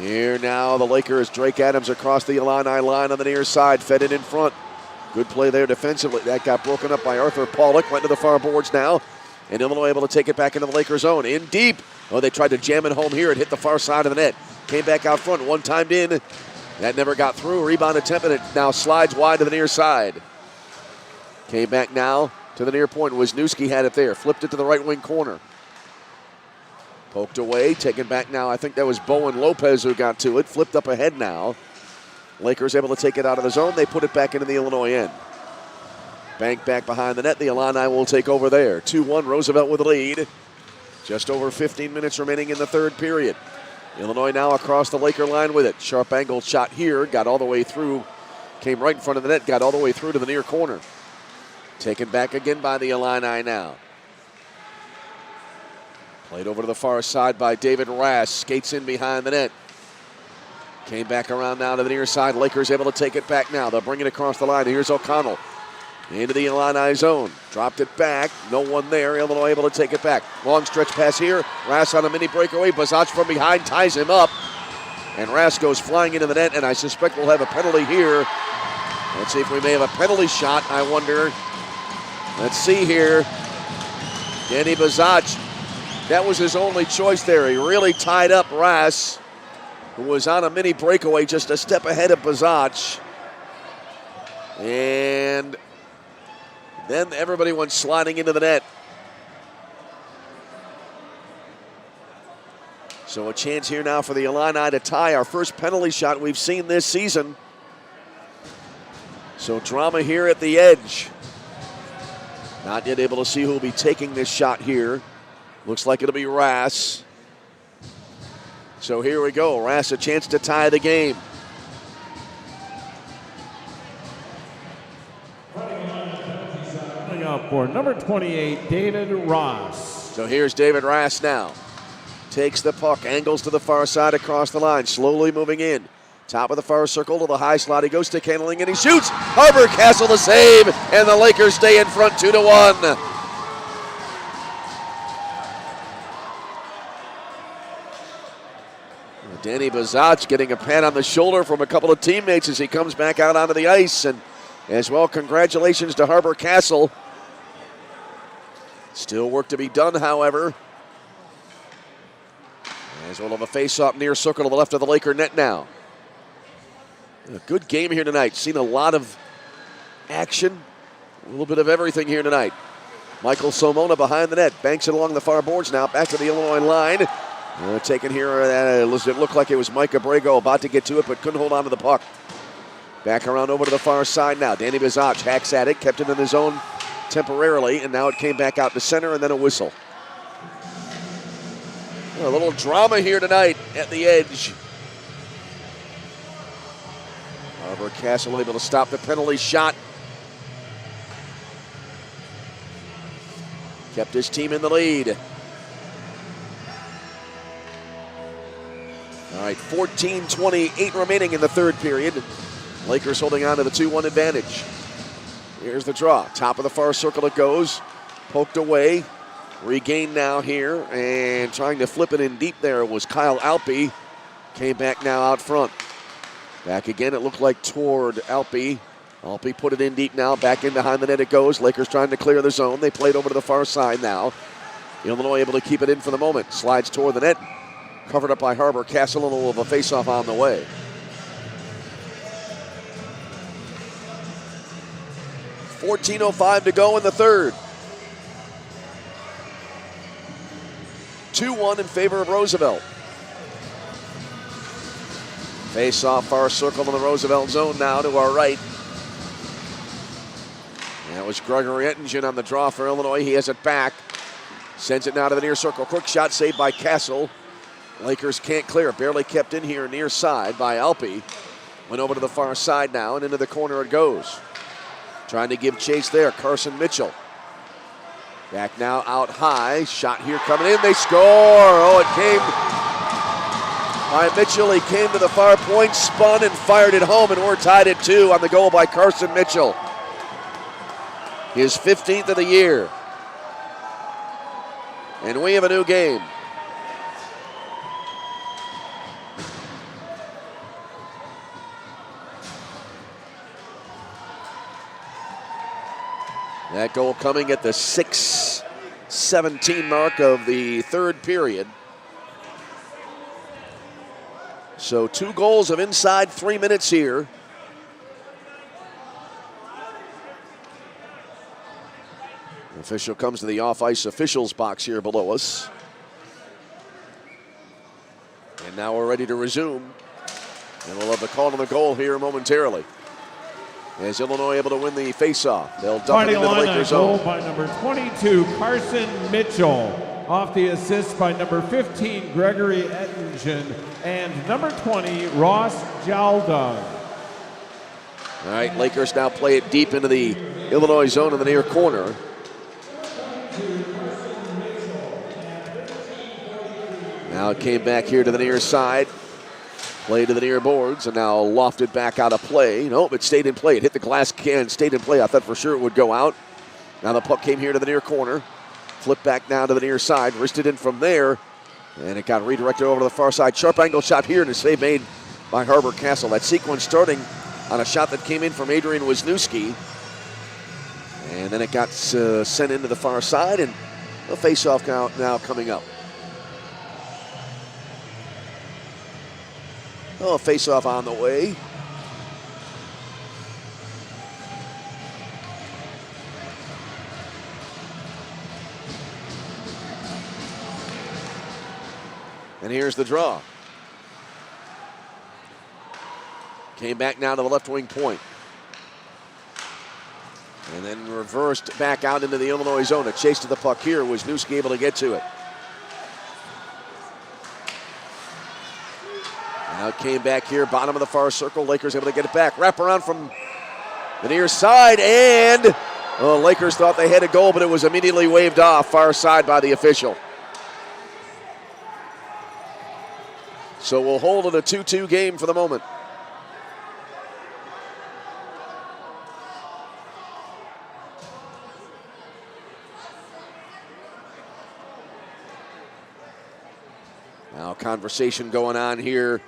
Here now the Lakers, Drake Adams across the Illini line on the near side, fed it in front. Good play there defensively. That got broken up by Arthur Pollock, went to the far boards now. And Illinois able to take it back into the Lakers zone. In deep. Oh, they tried to jam it home here. It hit the far side of the net. Came back out front, one-timed in. That never got through. Rebound attempt, and it now slides wide to the near side. Came back now to the near point. Wisniewski had it there. Flipped it to the right wing corner. Poked away, taken back now. I think that was Bowen Lopez who got to it. Flipped up ahead now. Lakers able to take it out of the zone. They put it back into the Illinois end. Bank back behind the net. The Illini will take over there. 2-1, Roosevelt with the lead. Just over 15 minutes remaining in the third period. Illinois now across the Laker line with it. Sharp angle shot here. Got all the way through. Came right in front of the net. Got all the way through to the near corner. Taken back again by the Illini now. Played over to the far side by David Rass. Skates in behind the net. Came back around now to the near side. Lakers able to take it back now. They'll bring it across the line. Here's O'Connell. Into the Illini zone. Dropped it back. No one there. Illinois able to take it back. Long stretch pass here. Rass on a mini breakaway. Bazach from behind ties him up. And Rass goes flying into the net, and I suspect we'll have a penalty here. Let's see if we may have a penalty shot, I wonder. Let's see here. Danny Bazach. That was his only choice there. He really tied up Rass, who was on a mini breakaway just a step ahead of Bazach. And then everybody went sliding into the net. So a chance here now for the Illini to tie. Our first penalty shot we've seen this season. So drama here at the edge. Not yet able to see who will be taking this shot here. Looks like it'll be Rass. So here we go. Rass a chance to tie the game. for number 28, David Ross. So here's David Ross now. Takes the puck, angles to the far side across the line, slowly moving in. Top of the far circle to the high slot. He goes stick handling and he shoots. Harbor-Castle the save, and the Lakers stay in front 2-1. Danny Bazach getting a pat on the shoulder from a couple of teammates as he comes back out onto the ice. And as well, congratulations to Harbor-Castle. Still work to be done, however. As we'll have a face-off near circle to the left of the Laker net now. A good game here tonight. Seen a lot of action, a little bit of everything here tonight. Michael Somona behind the net, banks it along the far boards now, back to the Illinois line. Taken here, it looked like it was Mike Abrego about to get to it, but couldn't hold on to the puck. Back around over to the far side now. Danny Bazach hacks at it, kept it in his zone temporarily, and now it came back out to center, and then a whistle. A little drama here tonight at the edge. Harbor-Castle able to stop the penalty shot. Kept his team in the lead. All right, 14:28 remaining in the third period. Lakers holding on to the 2-1 advantage. Here's the draw. Top of the far circle it goes. Poked away. Regained now here. And trying to flip it in deep there was Kyle Alpe. Came back now out front. Back again, it looked like toward Alpe. Alpe put it in deep now. Back in behind the net it goes. Lakers trying to clear the zone. They played over to the far side now. Illinois able to keep it in for the moment. Slides toward the net. Covered up by Harbor-Castle, and a little of a face-off on the way. .14:05 to go in the third. 2-1 in favor of Roosevelt. Face-off far circle in the Roosevelt zone now to our right. That was Gregory Ettingen on the draw for Illinois. He has it back. Sends it now to the near circle. Quick shot saved by Castle. Lakers can't clear. Barely kept in here near side by Alpe. Went over to the far side now, and into the corner it goes. Trying to give chase there. Carson Mitchell. Back now out high. Shot here coming in. They score. Oh, it came by Mitchell. He came to the far point, spun, and fired it home, and we're tied at 2 on the goal by Carson Mitchell. His 15th of the year. And we have a new game. That goal coming at the 6:17 mark of the third period. So 2 goals of inside 3 minutes here. The official comes to the off-ice officials box here below us. And now we're ready to resume. And we'll have the call on the goal here momentarily. As Illinois able to win the face-off. They'll dump it into the Lakers zone. Goal by number 22, Carson Mitchell. Off the assist by number 15, Gregory Ettingen. And number 20, Ross Jalda. All right, Lakers now play it deep into the Illinois zone in the near corner. Now it came back here to the near side. Play to the near boards, and now lofted back out of play. Nope, it stayed in play. It hit the glass can, stayed in play. I thought for sure it would go out. Now the puck came here to the near corner. Flipped back now to the near side. Wristed in from there, and it got redirected over to the far side. Sharp angle shot here, and a save made by Harbor-Castle. That sequence starting on a shot that came in from Adrian Wisniewski. And then it got sent into the far side, and the face-off now coming up. Oh, a face-off on the way. And here's the draw. Came back now to the left wing point. And then reversed back out into the Illinois zone. A chase to the puck here. Wisniewski able to get to it. Now it came back here, bottom of the far circle. Lakers able to get it back. Wrap around from the near side, and The Lakers thought they had a goal, but it was immediately waved off far side by the official. So we'll hold it a 2-2 game for the moment. Now conversation going on here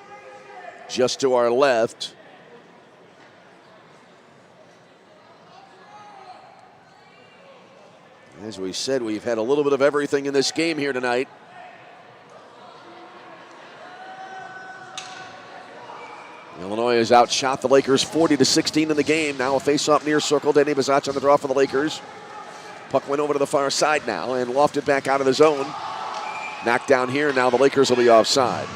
just to our left. As we said, we've had a little bit of everything in this game here tonight. Illinois has outshot the Lakers 40-16 in the game. Now a face-off near circle. Denny Bazach on the draw for the Lakers. Puck went over to the far side now and lofted back out of the zone. Knocked down here. Now the Lakers will be offside.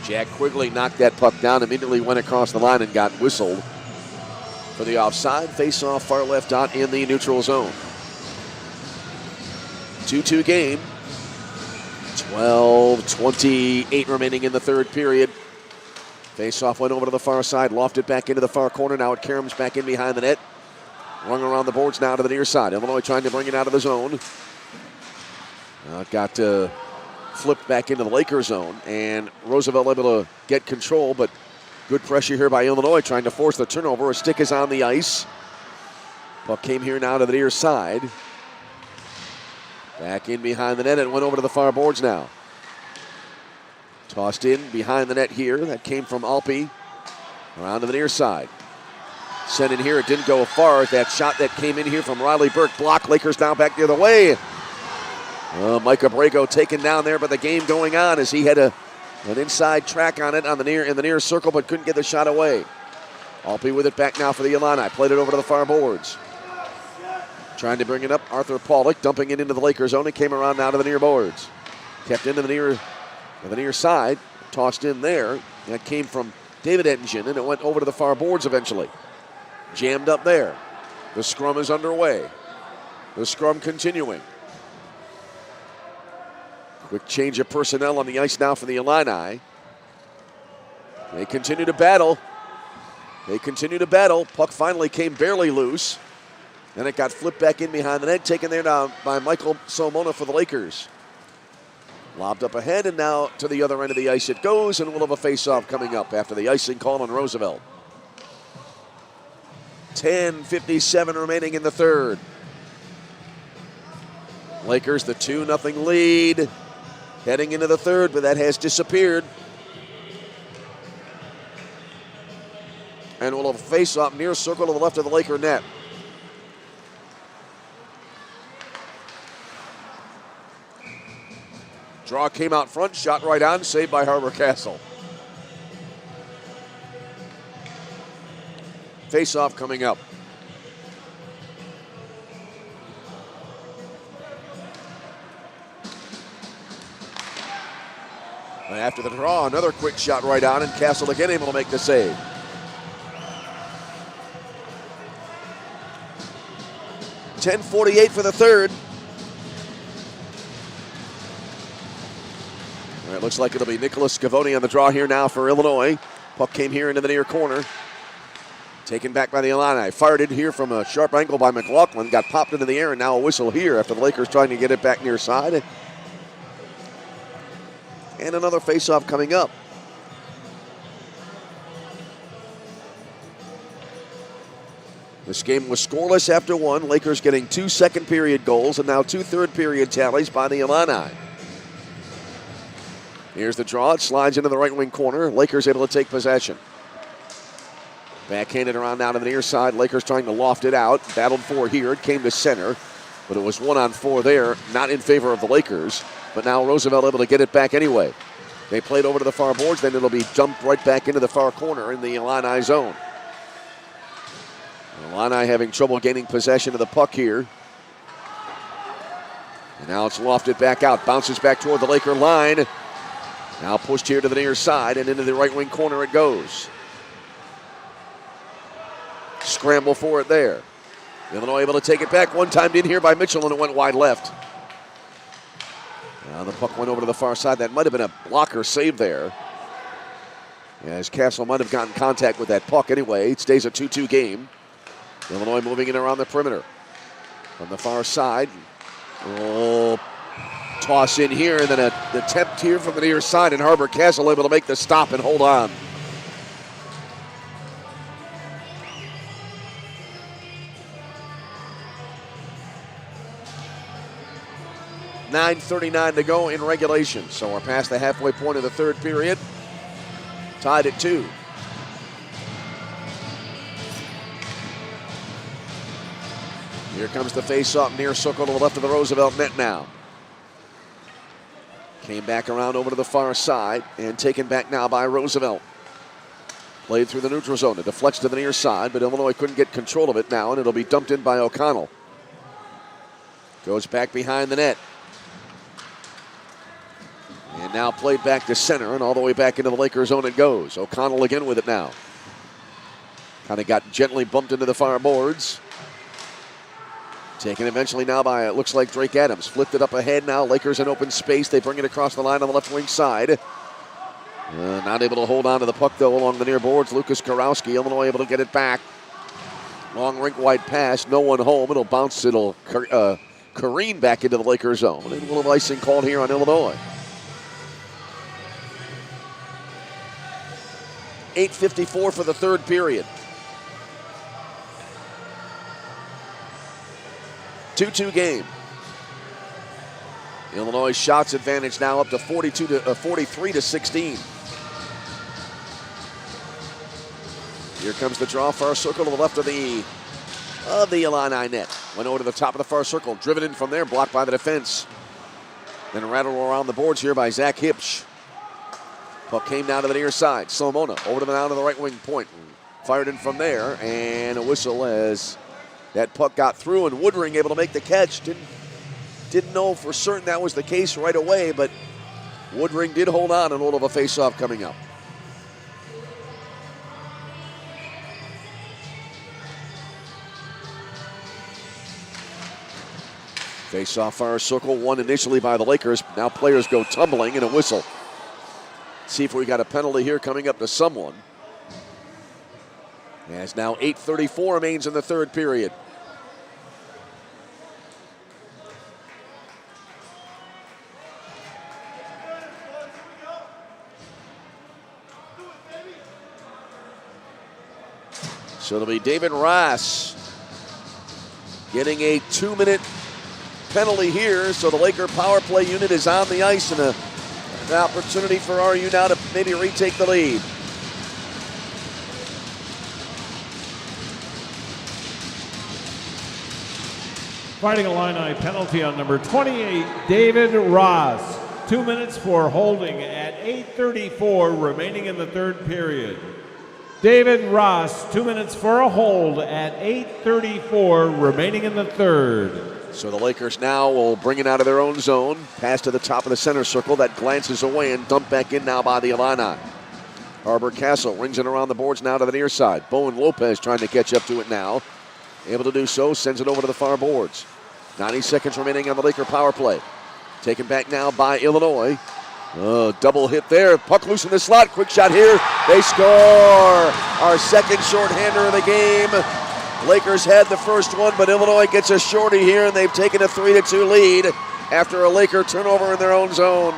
Jack Quigley knocked that puck down, immediately went across the line and got whistled for the offside. Face-off far left dot in the neutral zone. 2-2 game. 12:28 remaining in the third period. Face-off went over to the far side, lofted back into the far corner. Now it caroms back in behind the net. Rung around the boards now to the near side. Illinois trying to bring it out of the zone. Now it got flipped back into the Lakers zone, and Roosevelt able to get control, but good pressure here by Illinois trying to force the turnover. A stick is on the ice. Puck came here now to the near side. Back in behind the net and went over to the far boards now. Tossed in behind the net here. That came from Alpe. Around to the near side. Sent in here. It didn't go far. That shot that came in here from Riley Burke blocked. Lakers now back the other way. Mike Abrego taken down there, but the game going on as he had an inside track on it in the near circle, but couldn't get the shot away. Alpe with it back now for the Illini. Played it over to the far boards. Trying to bring it up, Arthur Pollock dumping it into the Lakers zone. It came around now to the near boards. Kept into the near side. Tossed in there. That came from David Ettinger, and it went over to the far boards eventually. Jammed up there. The scrum is underway. The scrum continuing. Quick change of personnel on the ice now for the Illini. They continue to battle. Puck finally came barely loose. Then it got flipped back in behind the net, taken there now by Michael Somona for the Lakers. Lobbed up ahead, and now to the other end of the ice it goes, and we'll have a face-off coming up after the icing call on Roosevelt. 10:57 remaining in the third. Lakers the 2-0 lead. Heading into the third, but that has disappeared. And we'll have a face-off near circle to the left of the Laker net. Draw came out front, shot right on, saved by Harbor Castle. Face-off coming up. And after the draw, another quick shot right on, and Castle again able to make the save. .10:48 for the third. All right, looks like it'll be Nicholas Scavone on the draw here now for Illinois. Puck came here into the near corner. Taken back by the Illini. Fired in here from a sharp angle by McLaughlin. Got popped into the air, and now a whistle here after the Lakers trying to get it back near side. And another face-off coming up. This game was scoreless after one. Lakers getting 2 second-period goals and now 2 third-period tallies by the Illini. Here's the draw. It slides into the right wing corner. Lakers able to take possession. Backhanded around now to the near side. Lakers trying to loft it out. Battled for here. It came to center, but it was 1-on-4 there. Not in favor of the Lakers. But now Roosevelt able to get it back anyway. They played over to the far boards, then it'll be dumped right back into the far corner in the Illini zone. Illini having trouble gaining possession of the puck here. And now it's lofted back out, bounces back toward the Laker line. Now pushed here to the near side, and into the right wing corner it goes. Scramble for it there. Illinois able to take it back, one timed in here by Mitchell, and it went wide left. Now the puck went over to the far side. That might have been a blocker save there. As Castle might have gotten contact with that puck anyway. It stays a 2-2 game. Illinois moving in around the perimeter. From the far side. Oh, toss in here, and then an attempt here from the near side, and Harbor Castle able to make the stop and hold on. .9:39 to go in regulation. So we're past the halfway point of the third period. Tied at 2. Here comes the face-off near circle to the left of the Roosevelt net now. Came back around over to the far side and taken back now by Roosevelt. Played through the neutral zone. It deflects to the near side, but Illinois couldn't get control of it now, and it'll be dumped in by O'Connell. Goes back behind the net. And now played back to center, and all the way back into the Lakers zone it goes. O'Connell again with it now. Kind of got gently bumped into the far boards. Taken eventually now by, it looks like, Drake Adams. Flipped it up ahead now. Lakers in open space. They bring it across the line on the left wing side. Not able to hold on to the puck, though, along the near boards. Lucas Karowski, Illinois able to get it back. Long rink-wide pass. No one home. It'll bounce. It'll careen back into the Lakers zone. And a little icing called here on Illinois. 8:54 for the third period. 2-2 game. Illinois shots advantage now up to 43-16. Here comes the draw, far circle to the left of the Illini net. Went over to the top of the far circle, driven in from there, blocked by the defense. Then rattled around the boards here by Zach Hipsch. Puck came down to the near side. Solomona over to the down to the right wing point. Fired in from there, and a whistle as that puck got through, and Woodring able to make the catch. Didn't know for certain that was the case right away, but Woodring did hold on, and a little of a face-off coming up. Face-off far circle, won initially by the Lakers. Now players go tumbling, and a whistle. See if we got a penalty here coming up to someone. As now 8:34 remains in the third period. So it'll be David Ross getting a 2-minute penalty here. So the Laker power play unit is on the ice, and an opportunity for RU now to maybe retake the lead. Fighting Illini penalty on number 28, David Ross. 2 minutes for holding at 8:34 remaining in the third period. David Ross, 2 minutes for a hold at 8:34 remaining in the third. So the Lakers now will bring it out of their own zone. Pass to the top of the center circle. That glances away and dumped back in now by the Illini. Harbor Castle rings it around the boards now to the near side. Bowen Lopez trying to catch up to it now. Able to do so, sends it over to the far boards. 90 seconds remaining on the Laker power play. Taken back now by Illinois. Double hit there. Puck loose in the slot. Quick shot here. They score. Our second shorthander of the game. Lakers had the first one, but Illinois gets a shorty here, and they've taken a 3-2 lead after a Laker turnover in their own zone.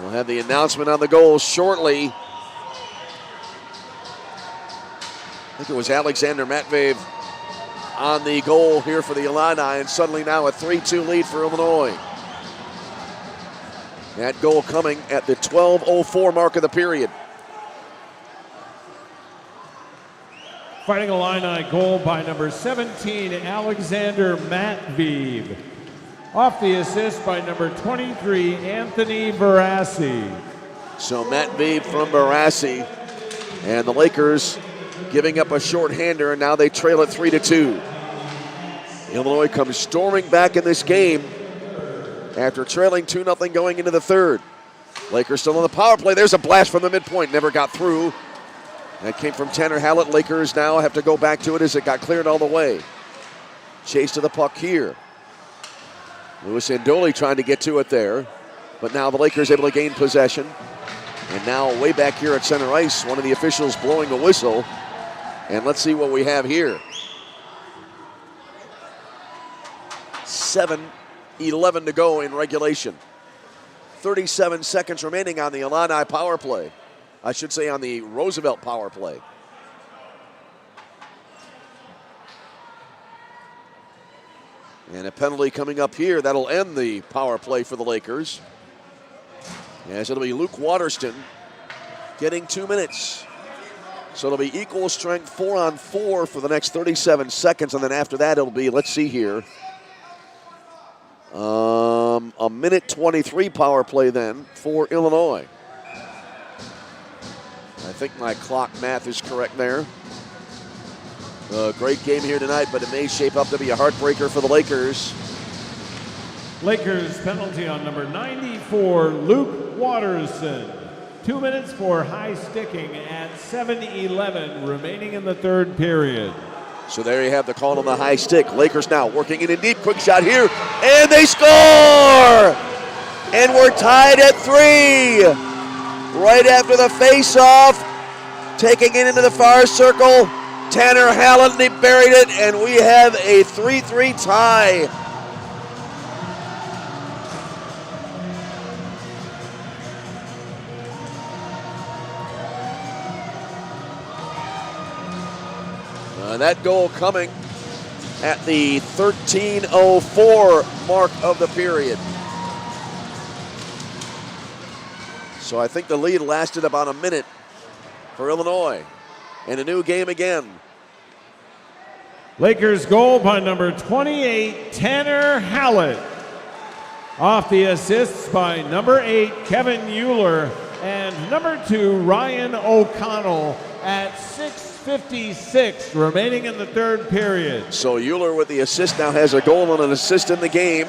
We'll have the announcement on the goal shortly. I think it was Alexander Matveev on the goal here for the Illini, and suddenly now a 3-2 lead for Illinois. That goal coming at the 12:04 mark of the period. Fighting Illini goal by number 17, Alexander Matveev. Off the assist by number 23, Anthony Barassi. So Matveev from Barassi, and the Lakers giving up a shorthander, and now they trail it 3-2. Illinois comes storming back in this game after trailing 2-0 going into the third. Lakers still on the power play. There's a blast from the midpoint, never got through. That came from Tanner Hallett. Lakers now have to go back to it as it got cleared all the way. Chase to the puck here. Louis Andoli trying to get to it there, but now the Lakers able to gain possession. And now way back here at center ice, one of the officials blowing a whistle. And let's see what we have here. 7:11 to go in regulation. 37 seconds remaining on the Illini power play. I should say on the Roosevelt power play. And a penalty coming up here that'll end the power play for the Lakers. As it'll be Luke Waterston getting 2 minutes. So it'll be equal strength 4-on-4 for the next 37 seconds. And then after that, it'll be, let's see here, a minute 23 power play then for Illinois. I think my clock math is correct there. A great game here tonight, but it may shape up to be a heartbreaker for the Lakers. Lakers penalty on number 94, Luke Waterston. 2 minutes for high sticking at 7:11 remaining in the third period. So there you have the call on the high stick. Lakers now working in deep. Quick shot here, and they score! And we're tied at 3. Right after the face-off, taking it into the far circle, Tanner Hallett, he buried it, and we have a 3-3 tie. That goal coming at the 13:04 mark of the period. So I think the lead lasted about a minute for Illinois. And a new game again. Lakers goal by number 28, Tanner Hallett. Off the assists by number 8, Kevin Euler, and number 2, Ryan O'Connell at 6:56 remaining in the third period. So Euler with the assist now has a goal and an assist in the game.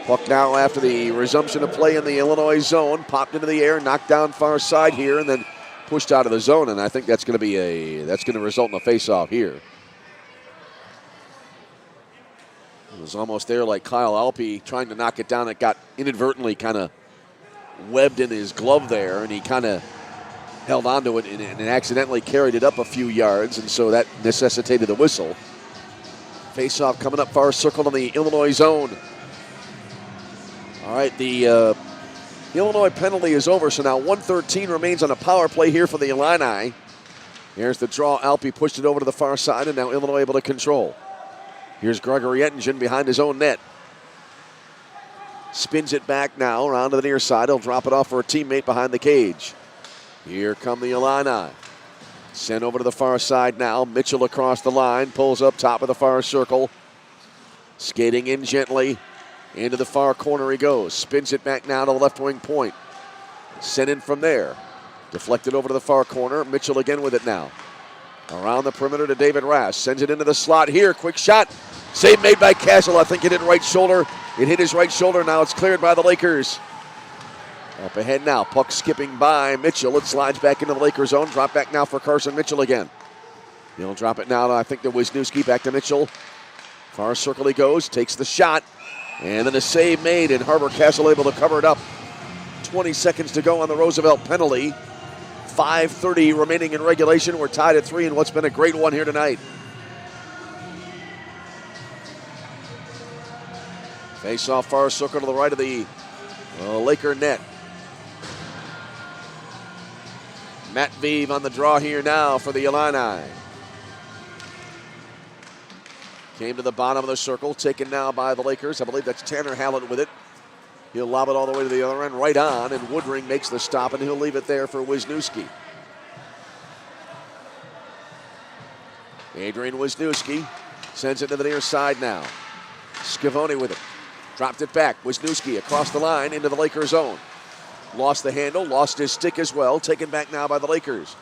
Puck now after the resumption of play in the Illinois zone, popped into the air, knocked down far side here, and then pushed out of the zone, and I think that's going to result in a face-off here. It was almost there like Kyle Alpe trying to knock it down. It got inadvertently kind of webbed in his glove there, and he kind of held onto it and accidentally carried it up a few yards, and so that necessitated a whistle. Face-off coming up far circled on the Illinois zone. All right, the Illinois penalty is over, so now 1:13 remains on a power play here for the Illini. Here's the draw. Alpe pushed it over to the far side, and now Illinois able to control. Here's Gregory Ettingen behind his own net. Spins it back now around to the near side. He'll drop it off for a teammate behind the cage. Here come the Illini. Sent over to the far side now. Mitchell across the line. Pulls up top of the far circle. Skating in gently. Into the far corner he goes. Spins it back now to the left wing point. Sent in from there. Deflected over to the far corner. Mitchell again with it now. Around the perimeter to David Rass. Sends it into the slot here. Quick shot. Save made by Castle. I think it hit right shoulder. It hit his right shoulder. Now it's cleared by the Lakers. Up ahead now. Puck skipping by Mitchell. It slides back into the Lakers zone. Drop back now for Carson Mitchell again. He'll drop it now. I think to Wisniewski. Back to Mitchell. Far circle he goes. Takes the shot. And then a save made, and Harbor Castle able to cover it up. 20 seconds to go on the Roosevelt penalty. 5:30 remaining in regulation. We're tied at 3 in what's been a great one here tonight. Face off far circle to the right of the Laker net. Matt Vive on the draw here now for the Illini. Came to the bottom of the circle, taken now by the Lakers. I believe that's Tanner Hallett with it. He'll lob it all the way to the other end, right on, and Woodring makes the stop, and he'll leave it there for Wisniewski. Adrian Wisniewski sends it to the near side now. Scavone with it. Dropped it back. Wisniewski across the line into the Lakers zone. Lost the handle, lost his stick as well. Taken back now by the Lakers.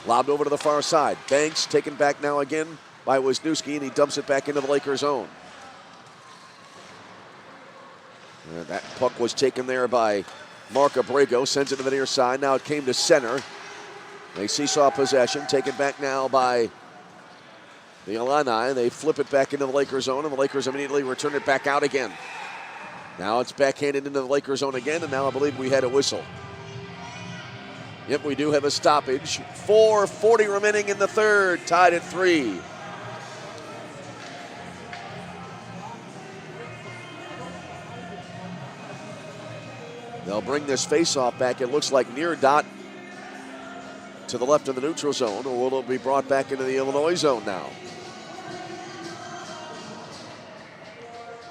Lobbed over to the far side. Banks taken back now again by Wisniewski, and he dumps it back into the Lakers zone. And that puck was taken there by Mark Abrego. Sends it to the near side. Now it came to center. They seesaw possession. Taken back now by the Illini. They flip it back into the Lakers zone, and the Lakers immediately return it back out again. Now it's backhanded into the Lakers zone again, and now I believe we had a whistle. Yep, we do have a stoppage. 4:40 remaining in the third, tied at 3. They'll bring this faceoff back. It looks like near dot to the left of the neutral zone, or will it be brought back into the Illinois zone now?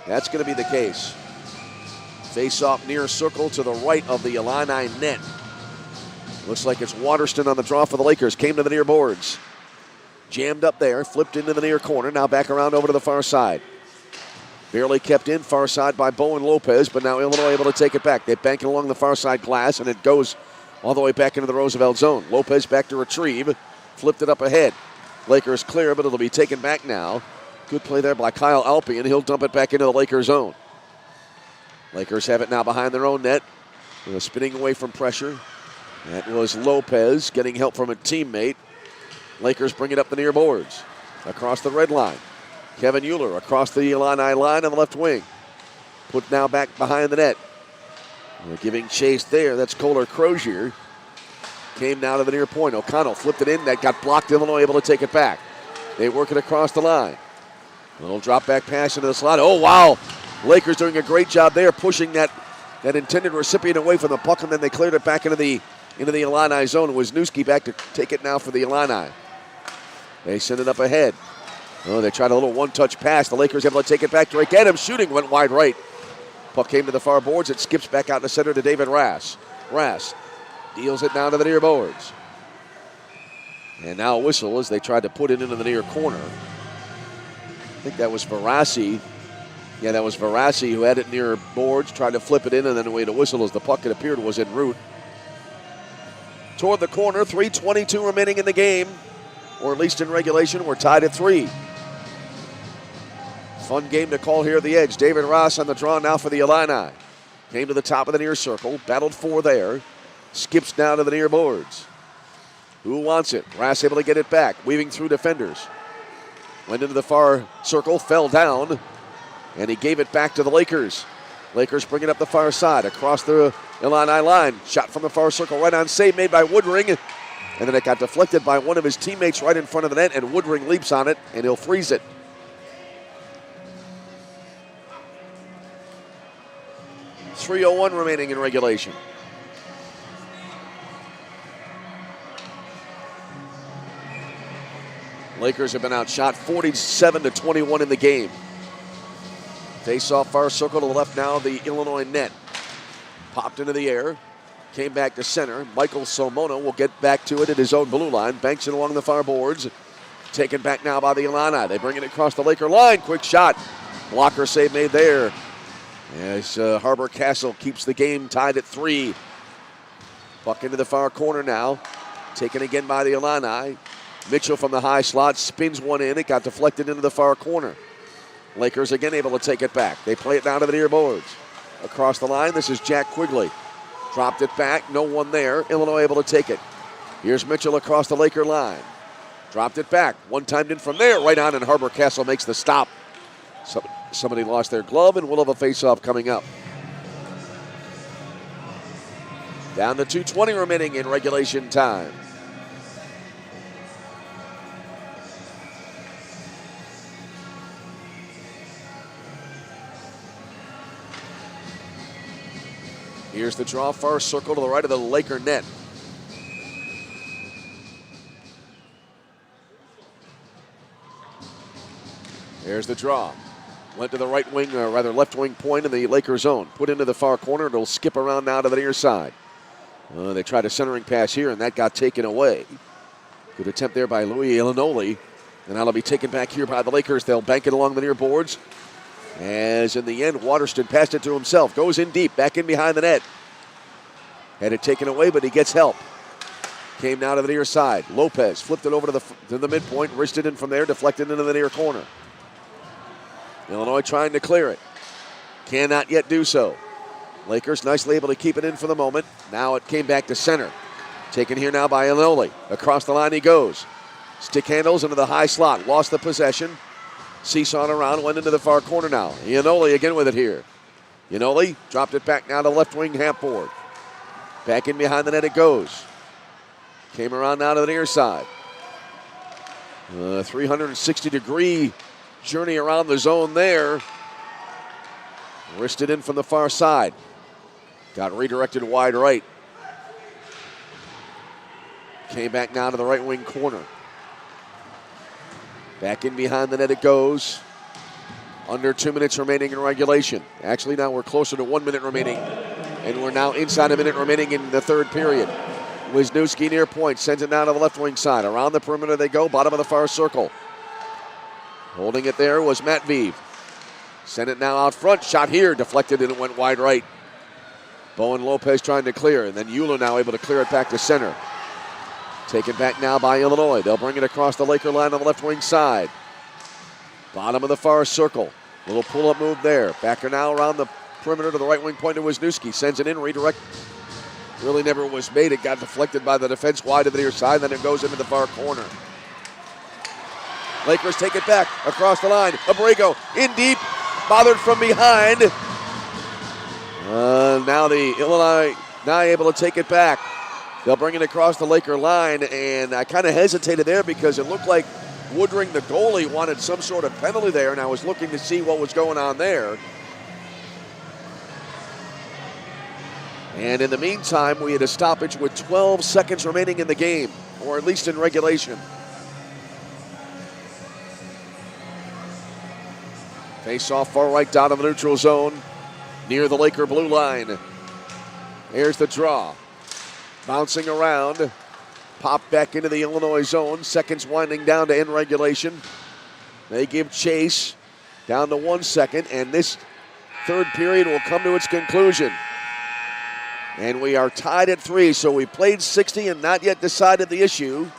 That's going to be the case. Face-off near circle to the right of the Illini net. Looks like it's Waterston on the draw for the Lakers. Came to the near boards. Jammed up there, flipped into the near corner. Now back around over to the far side. Barely kept in far side by Bowen Lopez, but now Illinois able to take it back. They bank it along the far side glass, and it goes all the way back into the Roosevelt zone. Lopez back to retrieve. Flipped it up ahead. Lakers clear, but it'll be taken back now. Good play there by Kyle Alpe, and he'll dump it back into the Lakers zone. Lakers have it now behind their own net. Spinning away from pressure. That was Lopez getting help from a teammate. Lakers bring it up the near boards. Across the red line. Kevin Euler across the Illini line on the left wing. Put now back behind the net. They're giving chase there. That's Kohler Crozier. Came now to the near point. O'Connell flipped it in. That got blocked. Illinois able to take it back. They work it across the line. A little drop back pass into the slot. Oh, wow. Lakers doing a great job there, pushing that intended recipient away from the puck, and then they cleared it back into the Illini zone. Wisniewski back to take it now for the Illini. They send it up ahead. Oh, they tried a little one-touch pass. The Lakers able to take it back. Drake Adams shooting, went wide right. Puck came to the far boards. It skips back out in the center to David Rass. Rass deals it down to the near boards. And now a whistle as they tried to put it into the near corner. I think that was Verassi. Yeah, that was Verassi who had it near boards, tried to flip it in, and then wait a whistle as the puck, it appeared, was en route. Toward the corner, 3:22 remaining in the game, or at least in regulation. We're tied at 3. Fun game to call here at the edge. David Ross on the draw now for the Illini. Came to the top of the near circle, battled for there, skips down to the near boards. Who wants it? Ross able to get it back, weaving through defenders. Went into the far circle, fell down, and he gave it back to the Lakers. Lakers bring it up the far side, across the Illini line. Shot from the far circle, right on save made by Woodring. And then it got deflected by one of his teammates right in front of the net, and Woodring leaps on it, and he'll freeze it. .301 remaining in regulation. Lakers have been outshot 47-21 in the game. Face-off far circle to the left now, the Illinois net. Popped into the air, came back to center. Michael Somona will get back to it at his own blue line. Banks it along the far boards. Taken back now by the Illini. They bring it across the Laker line. Quick shot. Blocker save made there. As Harbor Castle keeps the game tied at 3. Puck into the far corner now. Taken again by the Illini. Mitchell from the high slot spins one in. It got deflected into the far corner. Lakers again able to take it back. They play it down to the near boards. Across the line, this is Jack Quigley. Dropped it back, no one there. Illinois able to take it. Here's Mitchell across the Laker line. Dropped it back. One timed in from there, right on, and Harbor Castle makes the stop. Somebody lost their glove, and we'll have a face-off coming up. Down to 2:20 remaining in regulation time. Here's the draw, far circle to the right of the Laker net. There's the draw. Went to the right wing, or rather left wing point in the Laker zone. Put into the far corner. It'll skip around now to the near side. They tried a centering pass here, and that got taken away. Good attempt there by Louis Ilinoli. And now it'll be taken back here by the Lakers. They'll bank it along the near boards. As in the end, Waterston passed it to himself. Goes in deep, back in behind the net. Had it taken away, but he gets help. Came now to the near side. Lopez flipped it over to the midpoint, wristed in from there, deflected into the near corner. Illinois trying to clear it. Cannot yet do so. Lakers nicely able to keep it in for the moment. Now it came back to center. Taken here now by Ilinoli. Across the line he goes. Stick handles into the high slot. Lost the possession. Seesawing around, went into the far corner now. Ilinoli again with it here. Yanoli dropped it back now to left wing half board. Back in behind the net it goes. Came around now to the near side. 360-degree journey around the zone there. Wristed in from the far side. Got redirected wide right. Came back now to the right wing corner. Back in behind the net it goes. Under 2 minutes remaining in regulation. Actually, now we're closer to 1 minute remaining. And we're now inside a minute remaining in the third period. Wisniewski near point, sends it down to the left wing side. Around the perimeter they go, bottom of the far circle. Holding it there was Matveev. Sent it now out front, shot here, deflected and it went wide right. Bowen Lopez trying to clear, and then Euler now able to clear it back to center. Taken back now by Illinois. They'll bring it across the Laker line on the left wing side. Bottom of the far circle. Little pull-up move there. Backer now around the perimeter to the right wing point to Wisniewski. Sends it in, redirect. Really never was made. It got deflected by the defense wide to the near side, then it goes into the far corner. Lakers take it back across the line. Abrego in deep, bothered from behind. Now the Illinois now able to take it back. They'll bring it across the Laker line, and I kind of hesitated there because it looked like Woodring, the goalie, wanted some sort of penalty there, and I was looking to see what was going on there. And in the meantime, we had a stoppage with 12 seconds remaining in the game, or at least in regulation. Face off far right down of the neutral zone, near the Laker blue line. Here's the draw. Bouncing around. Popped back into the Illinois zone. Seconds winding down to end regulation. They give chase down to 1 second, and this third period will come to its conclusion. And we are tied at 3, so we played 60 and not yet decided the issue.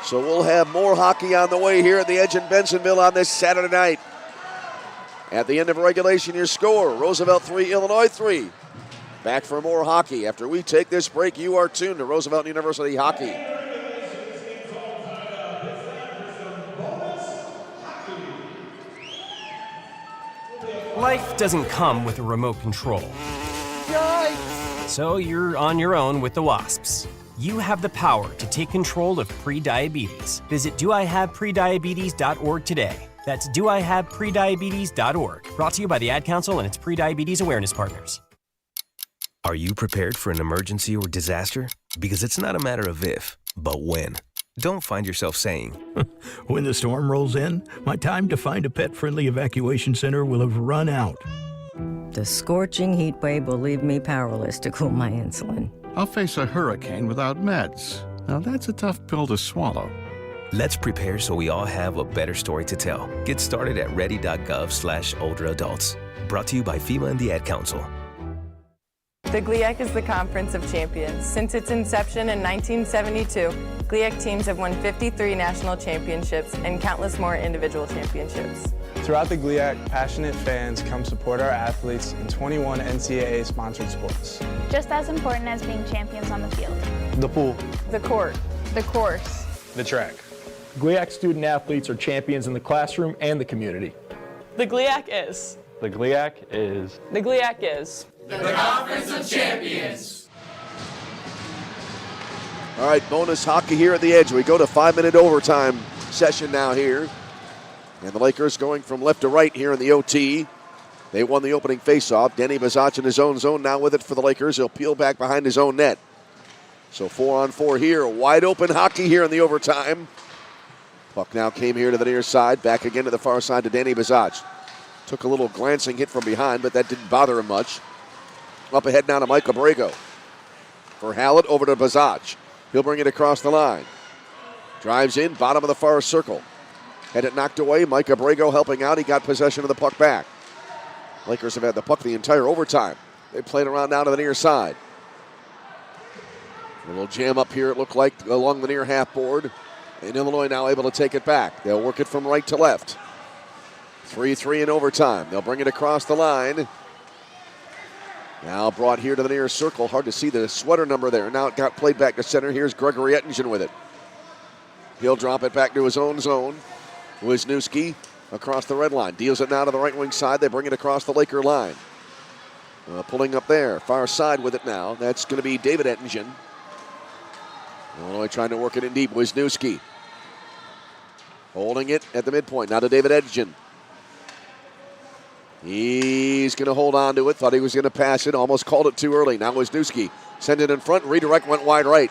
So we'll have more hockey on the way here at the Edge in Bensonville on this Saturday night. At the end of regulation, your score, Roosevelt 3, Illinois 3. Back for more hockey. After we take this break, you are tuned to Roosevelt University Hockey. Life doesn't come with a remote control. So you're on your own with the Wasps. You have the power to take control of prediabetes. Visit doihaveprediabetes.org today. That's doihaveprediabetes.org. Brought to you by the Ad Council and its Prediabetes Awareness Partners. Are you prepared for an emergency or disaster? Because it's not a matter of if, but when. Don't find yourself saying, when the storm rolls in, my time to find a pet-friendly evacuation center will have run out. The scorching heat wave will leave me powerless to cool my insulin. I'll face a hurricane without meds. Now that's a tough pill to swallow. Let's prepare so we all have a better story to tell. Get started at ready.gov/older adults. Brought to you by FEMA and the Ad Council. The GLIAC is the Conference of Champions. Since its inception in 1972, GLIAC teams have won 53 national championships and countless more individual championships. Throughout the GLIAC, passionate fans come support our athletes in 21 NCAA-sponsored sports. Just as important as being champions on the field. The pool. The court. The course. The track. GLIAC student athletes are champions in the classroom and the community. The GLIAC is. The GLIAC is. The GLIAC is. The Conference of Champions. All right, bonus hockey here at the Edge. We go to 5-minute overtime session now here. And the Lakers going from left to right here in the OT. They won the opening faceoff. Denny Bazach in his own zone now with it for the Lakers. He'll peel back behind his own net. So 4-on-4 here. Wide open hockey here in the overtime. Puck now came here to the near side. Back again to the far side to Denny Bazach. Took a little glancing hit from behind, but that didn't bother him much. Up ahead now to Mike Abrego. For Hallett over to Bazach. He'll bring it across the line. Drives in, bottom of the far circle. Had it knocked away. Mike Abrego helping out. He got possession of the puck back. Lakers have had the puck the entire overtime. They played around now to the near side. A little jam up here, it looked like, along the near half board. And Illinois now able to take it back. They'll work it from right to left. 3-3 in overtime. They'll bring it across the line. Now brought here to the near circle. Hard to see the sweater number there. Now it got played back to center. Here's Gregory Ettingen with it. He'll drop it back to his own zone. Wisniewski across the red line. Deals it now to the right wing side. They bring it across the Laker line. Pulling up there. Far side with it now. That's going to be David Ettingen. Illinois trying to work it in deep. Wisniewski holding it at the midpoint. Now to David Ettingen. He's going to hold on to it. Thought he was going to pass it. Almost called it too early. Now Wisniewski send it in front. Redirect went wide right.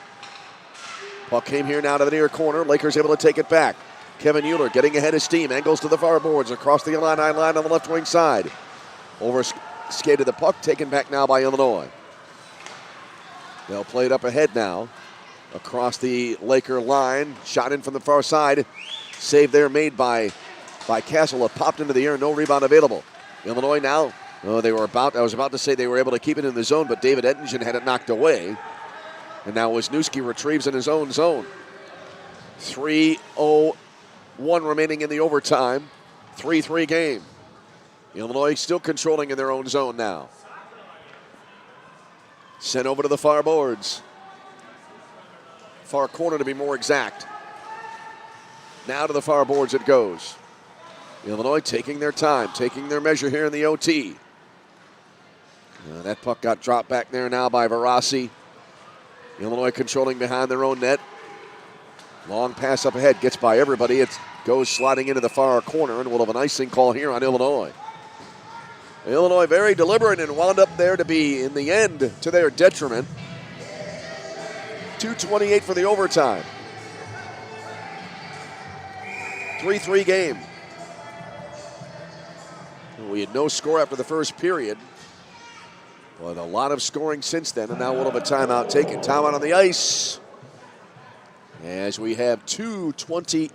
Puck came here now to the near corner. Lakers able to take it back. Kevin Euler getting ahead of steam. Angles to the far boards across the Illini line on the left wing side. Over skated the puck. Taken back now by Illinois. They'll play it up ahead now. Across the Laker line. Shot in from the far side. Save there made by Castle. It popped into the air. No rebound available. Illinois now. I was about to say they were able to keep it in the zone, but David Ettingen had it knocked away. And now Wisniewski retrieves in his own zone. 3:01 remaining in the overtime. 3-3 game. Illinois still controlling in their own zone now. Sent over to the far boards. Far corner to be more exact. Now to the far boards it goes. Illinois taking their time, taking their measure here in the OT. That puck got dropped back there now by Varasi. Illinois controlling behind their own net. Long pass up ahead, gets by everybody. It goes sliding into the far corner, and we'll have an icing call here on Illinois. Illinois very deliberate and wound up there to be, in the end, to their detriment. 2:28 for the overtime. 3-3 game. We had no score after the first period, but a lot of scoring since then, and now we'll have a timeout taken. Timeout on the ice as we have 2:28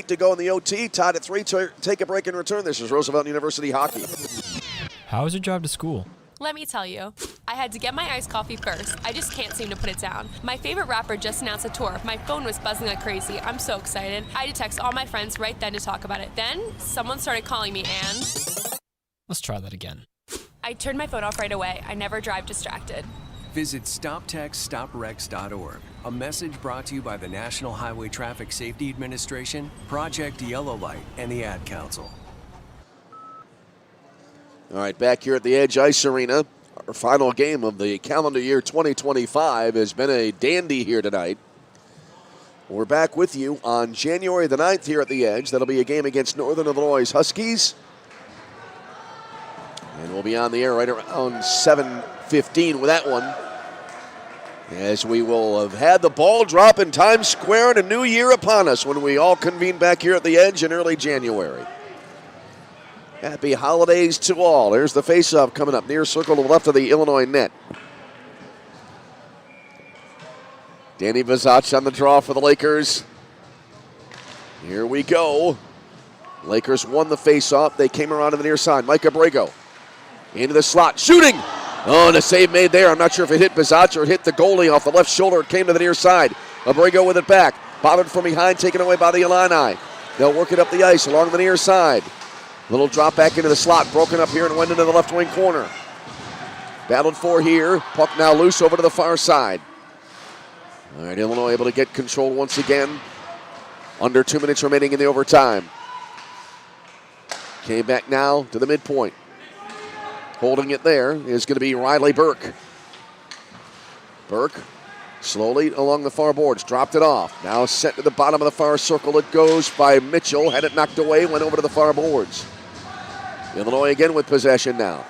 to go in the OT, tied at 3. Take a break and return. This is Roosevelt University Hockey. How was your drive to school? Let me tell you, I had to get my iced coffee first. I just can't seem to put it down. My favorite rapper just announced a tour. My phone was buzzing like crazy. I'm so excited. I had to text all my friends right then to talk about it. Then, someone started calling me and... Let's try that again. I turned my phone off right away. I never drive distracted. Visit StopTextStopWrecks.org. A message brought to you by the National Highway Traffic Safety Administration, Project Yellow Light, and the Ad Council. All right, back here at the Edge Ice Arena. Our final game of the calendar year 2025 has been a dandy here tonight. We're back with you on January the 9th here at the Edge. That'll be a game against Northern Illinois Huskies. And we'll be on the air right around 7:15 with that one, as we will have had the ball drop in Times Square and a new year upon us when we all convene back here at the Edge in early January. Happy holidays to all. There's the faceoff coming up near circle to the left of the Illinois net. Danny Vazac on the draw for the Lakers. Here we go. Lakers won the faceoff. They came around to the near side. Mike Abrego into the slot, shooting. Oh, and a save made there. I'm not sure if it hit Vazac or it hit the goalie off the left shoulder. It came to the near side. Abrego with it back. Bothered from behind, taken away by the Illini. They'll work it up the ice along the near side. Little drop back into the slot, broken up here and went into the left wing corner. Battled for here. Puck now loose over to the far side. All right, Illinois able to get control once again. Under 2 minutes remaining in the overtime. Came back now to the midpoint. Holding it there is going to be Riley Burke. Burke slowly along the far boards, dropped it off. Now sent to the bottom of the far circle. It goes by Mitchell, had it knocked away, went over to the far boards. Illinois again with possession now.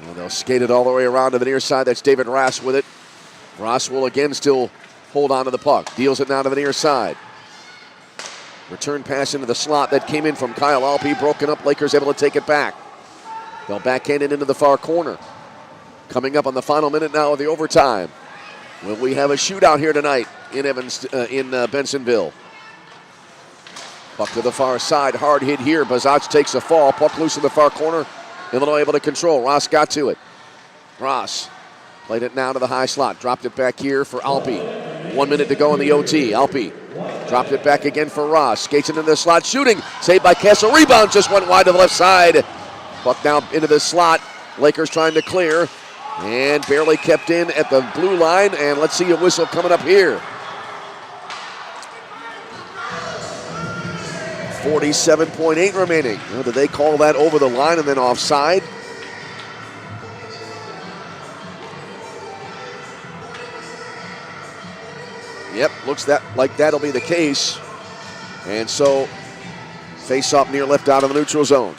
And they'll skate it all the way around to the near side. That's David Ross with it. Ross will again still hold on to the puck. Deals it now to the near side. Return pass into the slot that came in from Kyle Alpe. Broken up. Lakers able to take it back. They'll backhand it into the far corner. Coming up on the final minute now of the overtime. Will we have a shootout here tonight in Bensonville? Puck to the far side. Hard hit here. Bazac takes a fall. Puck loose in the far corner. Illinois able to control. Ross got to it. Ross played it now to the high slot. Dropped it back here for Alpe. 1 minute to go in the OT. Alpe dropped it back again for Ross. Skates into the slot. Shooting. Saved by Kessel. Rebound just went wide to the left side. Puck now into the slot. Lakers trying to clear. And barely kept in at the blue line. And let's see a whistle coming up here. 47.8 remaining. Did they call that over the line and then offside? Yep, looks like that'll be the case. And so, face-off near left out of the neutral zone.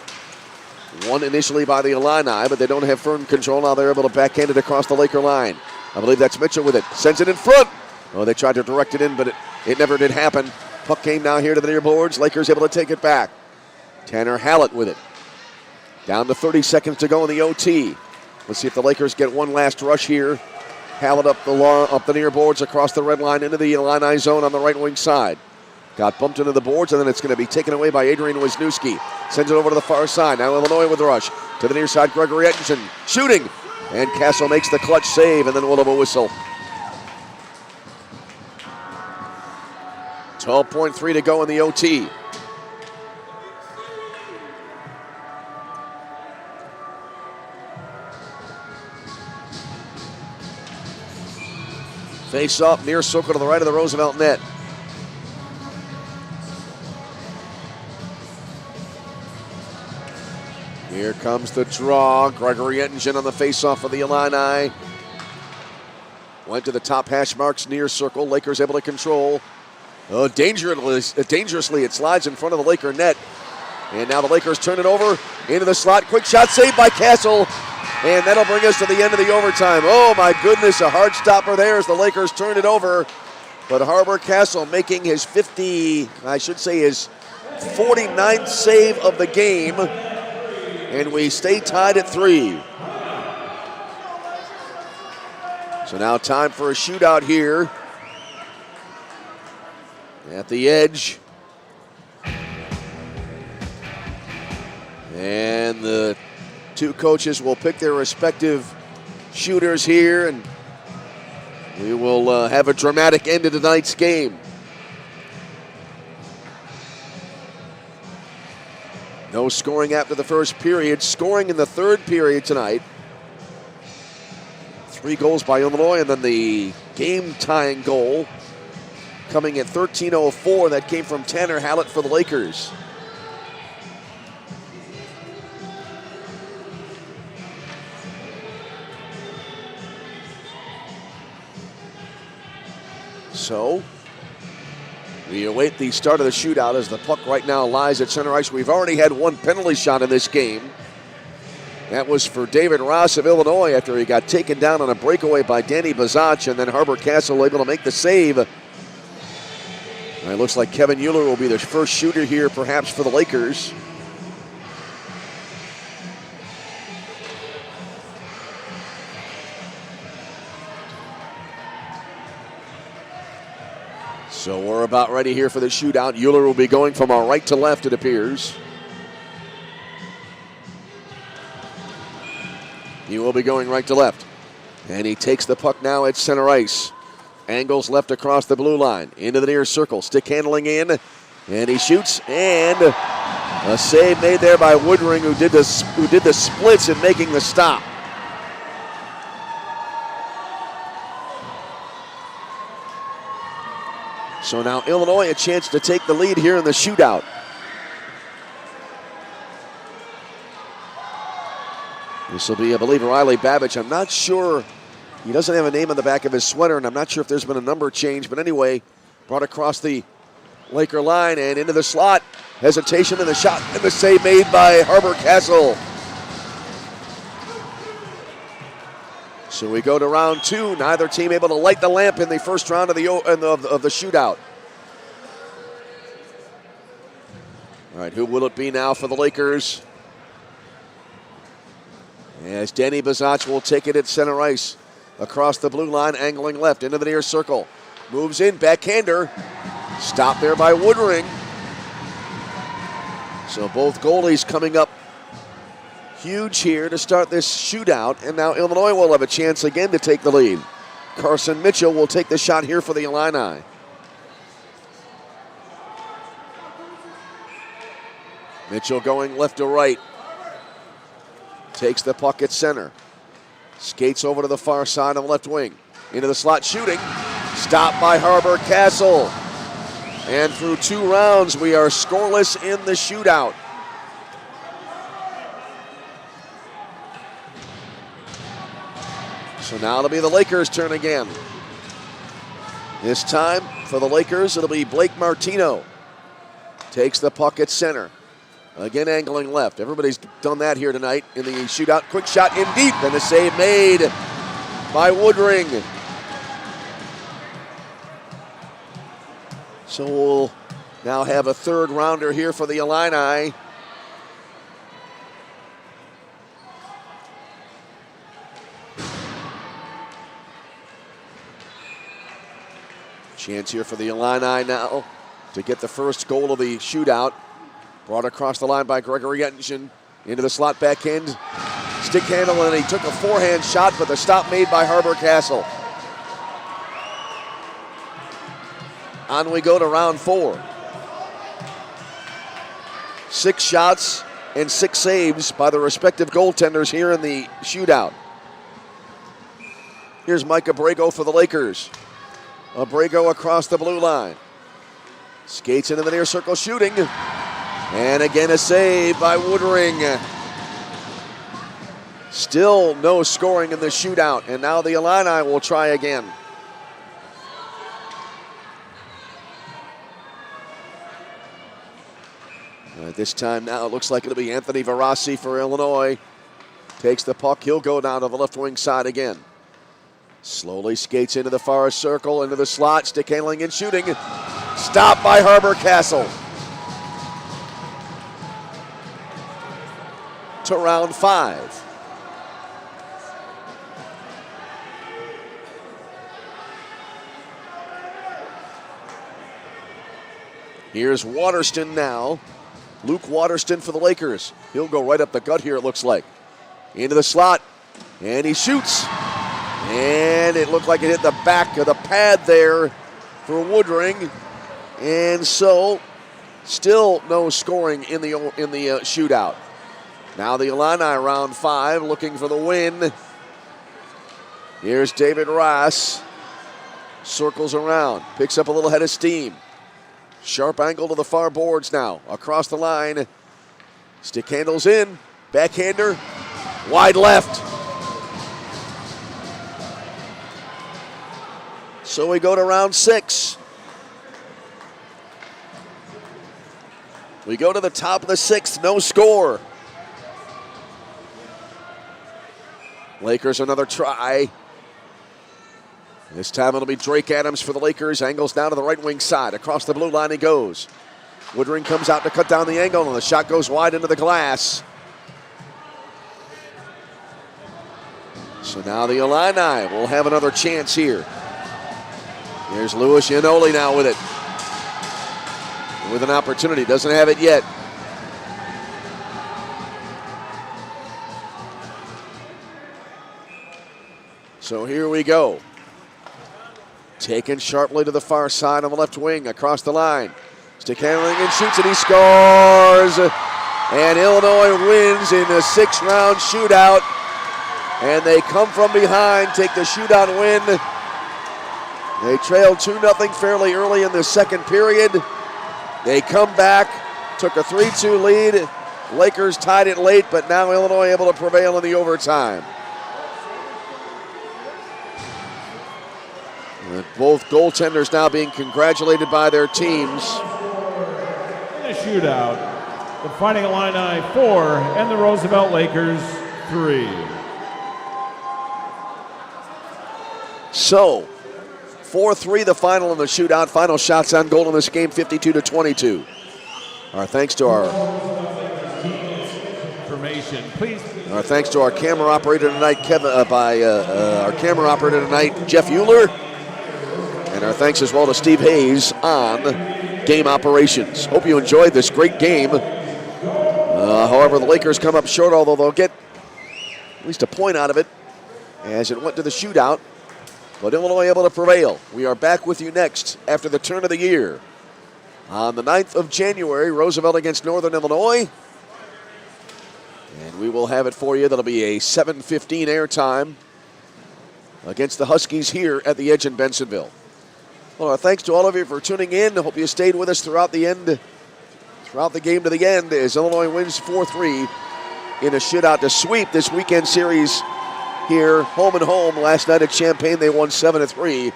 One initially by the Illini, but they don't have firm control. Now they're able to backhand it across the Laker line. I believe that's Mitchell with it. Sends it in front. Oh, they tried to direct it in, but it never did happen. Puck came now here to the near boards. Lakers able to take it back. Tanner Hallett with it. Down to 30 seconds to go in the OT. Let's see if the Lakers get one last rush here. Hallett up the near boards across the red line into the Illini zone on the right wing side. Got bumped into the boards, and then it's going to be taken away by Adrian Wisniewski. Sends it over to the far side. Now Illinois with the rush. To the near side, Gregory Etchinson shooting. And Castle makes the clutch save, and then we'll have a whistle. 12.3 to go in the OT. Face off near circle to the right of the Roosevelt net. Here comes the draw. Gregory Ettinger on the face-off for the Illini. Went to the top hash marks near circle. Lakers able to control. Oh, dangerously, it slides in front of the Laker net. And now the Lakers turn it over into the slot. Quick shot saved by Castle. And that'll bring us to the end of the overtime. Oh, my goodness, a hard stopper there as the Lakers turn it over. But Harbor Castle making his his 49th save of the game. And we stay tied at 3. So now time for a shootout here at the edge. And the two coaches will pick their respective shooters here, and we will have a dramatic end to tonight's game. No scoring after the first period. Scoring in the third period tonight. 3 goals by Illinois, and then the game-tying goal coming at 13:04. That came from Tanner Hallett for the Lakers. So, we await the start of the shootout as the puck right now lies at center ice. We've already had one penalty shot in this game. That was for David Ross of Illinois after he got taken down on a breakaway by Danny Bazach, and then Harbor Castle able to make the save. And it looks like Kevin Euler will be the first shooter here perhaps for the Lakers. So we're about ready here for the shootout. Euler will be going from our right to left, it appears. He will be going right to left. And he takes the puck now at center ice. Angles left across the blue line. Into the near circle. Stick handling in. And he shoots. And a save made there by Woodring, who did the splits in making the stop. So now Illinois a chance to take the lead here in the shootout. This will be, I believe, Riley Babbage. I'm not sure. He doesn't have a name on the back of his sweater, and I'm not sure if there's been a number change. But anyway, brought across the Laker line and into the slot. Hesitation in the shot, and the save made by Harbor Castle. So we go to round 2. Neither team able to light the lamp in the first round of the shootout. All right, who will it be now for the Lakers? As Danny Bazach will take it at center ice. Across the blue line, angling left into the near circle. Moves in, backhander. Stopped there by Woodring. So both goalies coming up huge here to start this shootout, and now Illinois will have a chance again to take the lead. Carson Mitchell will take the shot here for the Illini. Mitchell going left to right. Takes the puck at center. Skates over to the far side on the left wing. Into the slot shooting. Stopped by Harbor Castle. And through 2 rounds, we are scoreless in the shootout. So now it'll be the Lakers' turn again. This time for the Lakers, it'll be Blake Martino. Takes the puck at center. Again, angling left. Everybody's done that here tonight in the shootout. Quick shot in deep, and the save made by Woodring. So we'll now have a 3rd rounder here for the Illini. Chance here for the Illini now to get the first goal of the shootout. Brought across the line by Gregory Ettinger into the slot backhand. Stick handle, and he took a forehand shot, but the stop made by Harbor Castle. On we go to round 4. 6 shots and 6 saves by the respective goaltenders here in the shootout. Here's Mike Abrego for the Lakers. Abrego across the blue line. Skates into the near circle shooting. And again a save by Woodring. Still no scoring in the shootout. And now the Illini will try again. This time now it looks like it'll be Anthony Verassi for Illinois. Takes the puck. He'll go down to the left wing side again. Slowly skates into the far circle, into the slot, stick handling and shooting. Stopped by Harbor Castle. To round 5. Here's Waterston now. Luke Waterston for the Lakers. He'll go right up the gut here, it looks like. Into the slot, and he shoots. And it looked like it hit the back of the pad there for Woodring. And so, still no scoring in the shootout. Now the Illini round 5 looking for the win. Here's David Ross. Circles around, picks up a little head of steam. Sharp angle to the far boards now. Across the line. Stick handles in. Backhander. Wide left. So we go to round 6. We go to the top of the 6th. No score. Lakers another try. This time it'll be Drake Adams for the Lakers. Angles down to the right wing side. Across the blue line he goes. Woodring comes out to cut down the angle, and the shot goes wide into the glass. So now the Illini will have another chance here. There's Louis Iannoli now with it. With an opportunity. Doesn't have it yet. So here we go. Taken sharply to the far side on the left wing, across the line. Stick handling and shoots, and he scores. And Illinois wins in a 6-round shootout. And they come from behind, take the shootout win. They trailed 2-0 fairly early in the second period. They come back, took a 3-2 lead. Lakers tied it late, but now Illinois able to prevail in the overtime. Both goaltenders now being congratulated by their teams. In the shootout, the Fighting Illini 4 and the Roosevelt Lakers 3. So, 4-3 the final in the shootout. Final shots on goal in this game, 52-22. Our thanks to our information, please. Our thanks to our camera operator tonight, our camera operator tonight, Jeff Euler. And our thanks as well to Steve Hayes on game operations. Hope you enjoyed this great game. However, the Lakers come up short, although they'll get at least a point out of it as it went to the shootout. But Illinois able to prevail. We are back with you next after the turn of the year. On the 9th of January, Roosevelt against Northern Illinois. And we will have it for you. That'll be a 7:15 airtime against the Huskies here at the Edge in Bensenville. Well, thanks to all of you for tuning in. I hope you stayed with us throughout the game to the end as Illinois wins 4-3 in a shootout to sweep this weekend series here, home and home. Last night at Champaign, they won 7-3,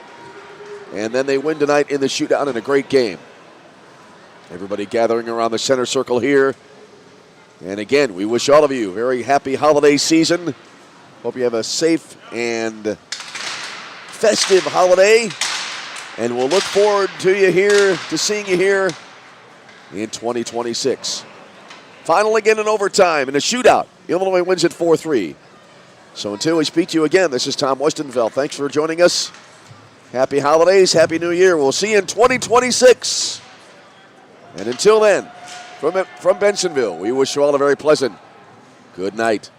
and then they win tonight in the shootout in a great game. Everybody gathering around the center circle here. And again, we wish all of you a very happy holiday season. Hope you have a safe and festive holiday. And we'll look forward to seeing you here in 2026. Final again in overtime in a shootout. Illinois wins it 4-3. So until we speak to you again, this is Tom Westenfeld. Thanks for joining us. Happy holidays, happy new year. We'll see you in 2026. And until then, from Bensonville, we wish you all a very pleasant good night.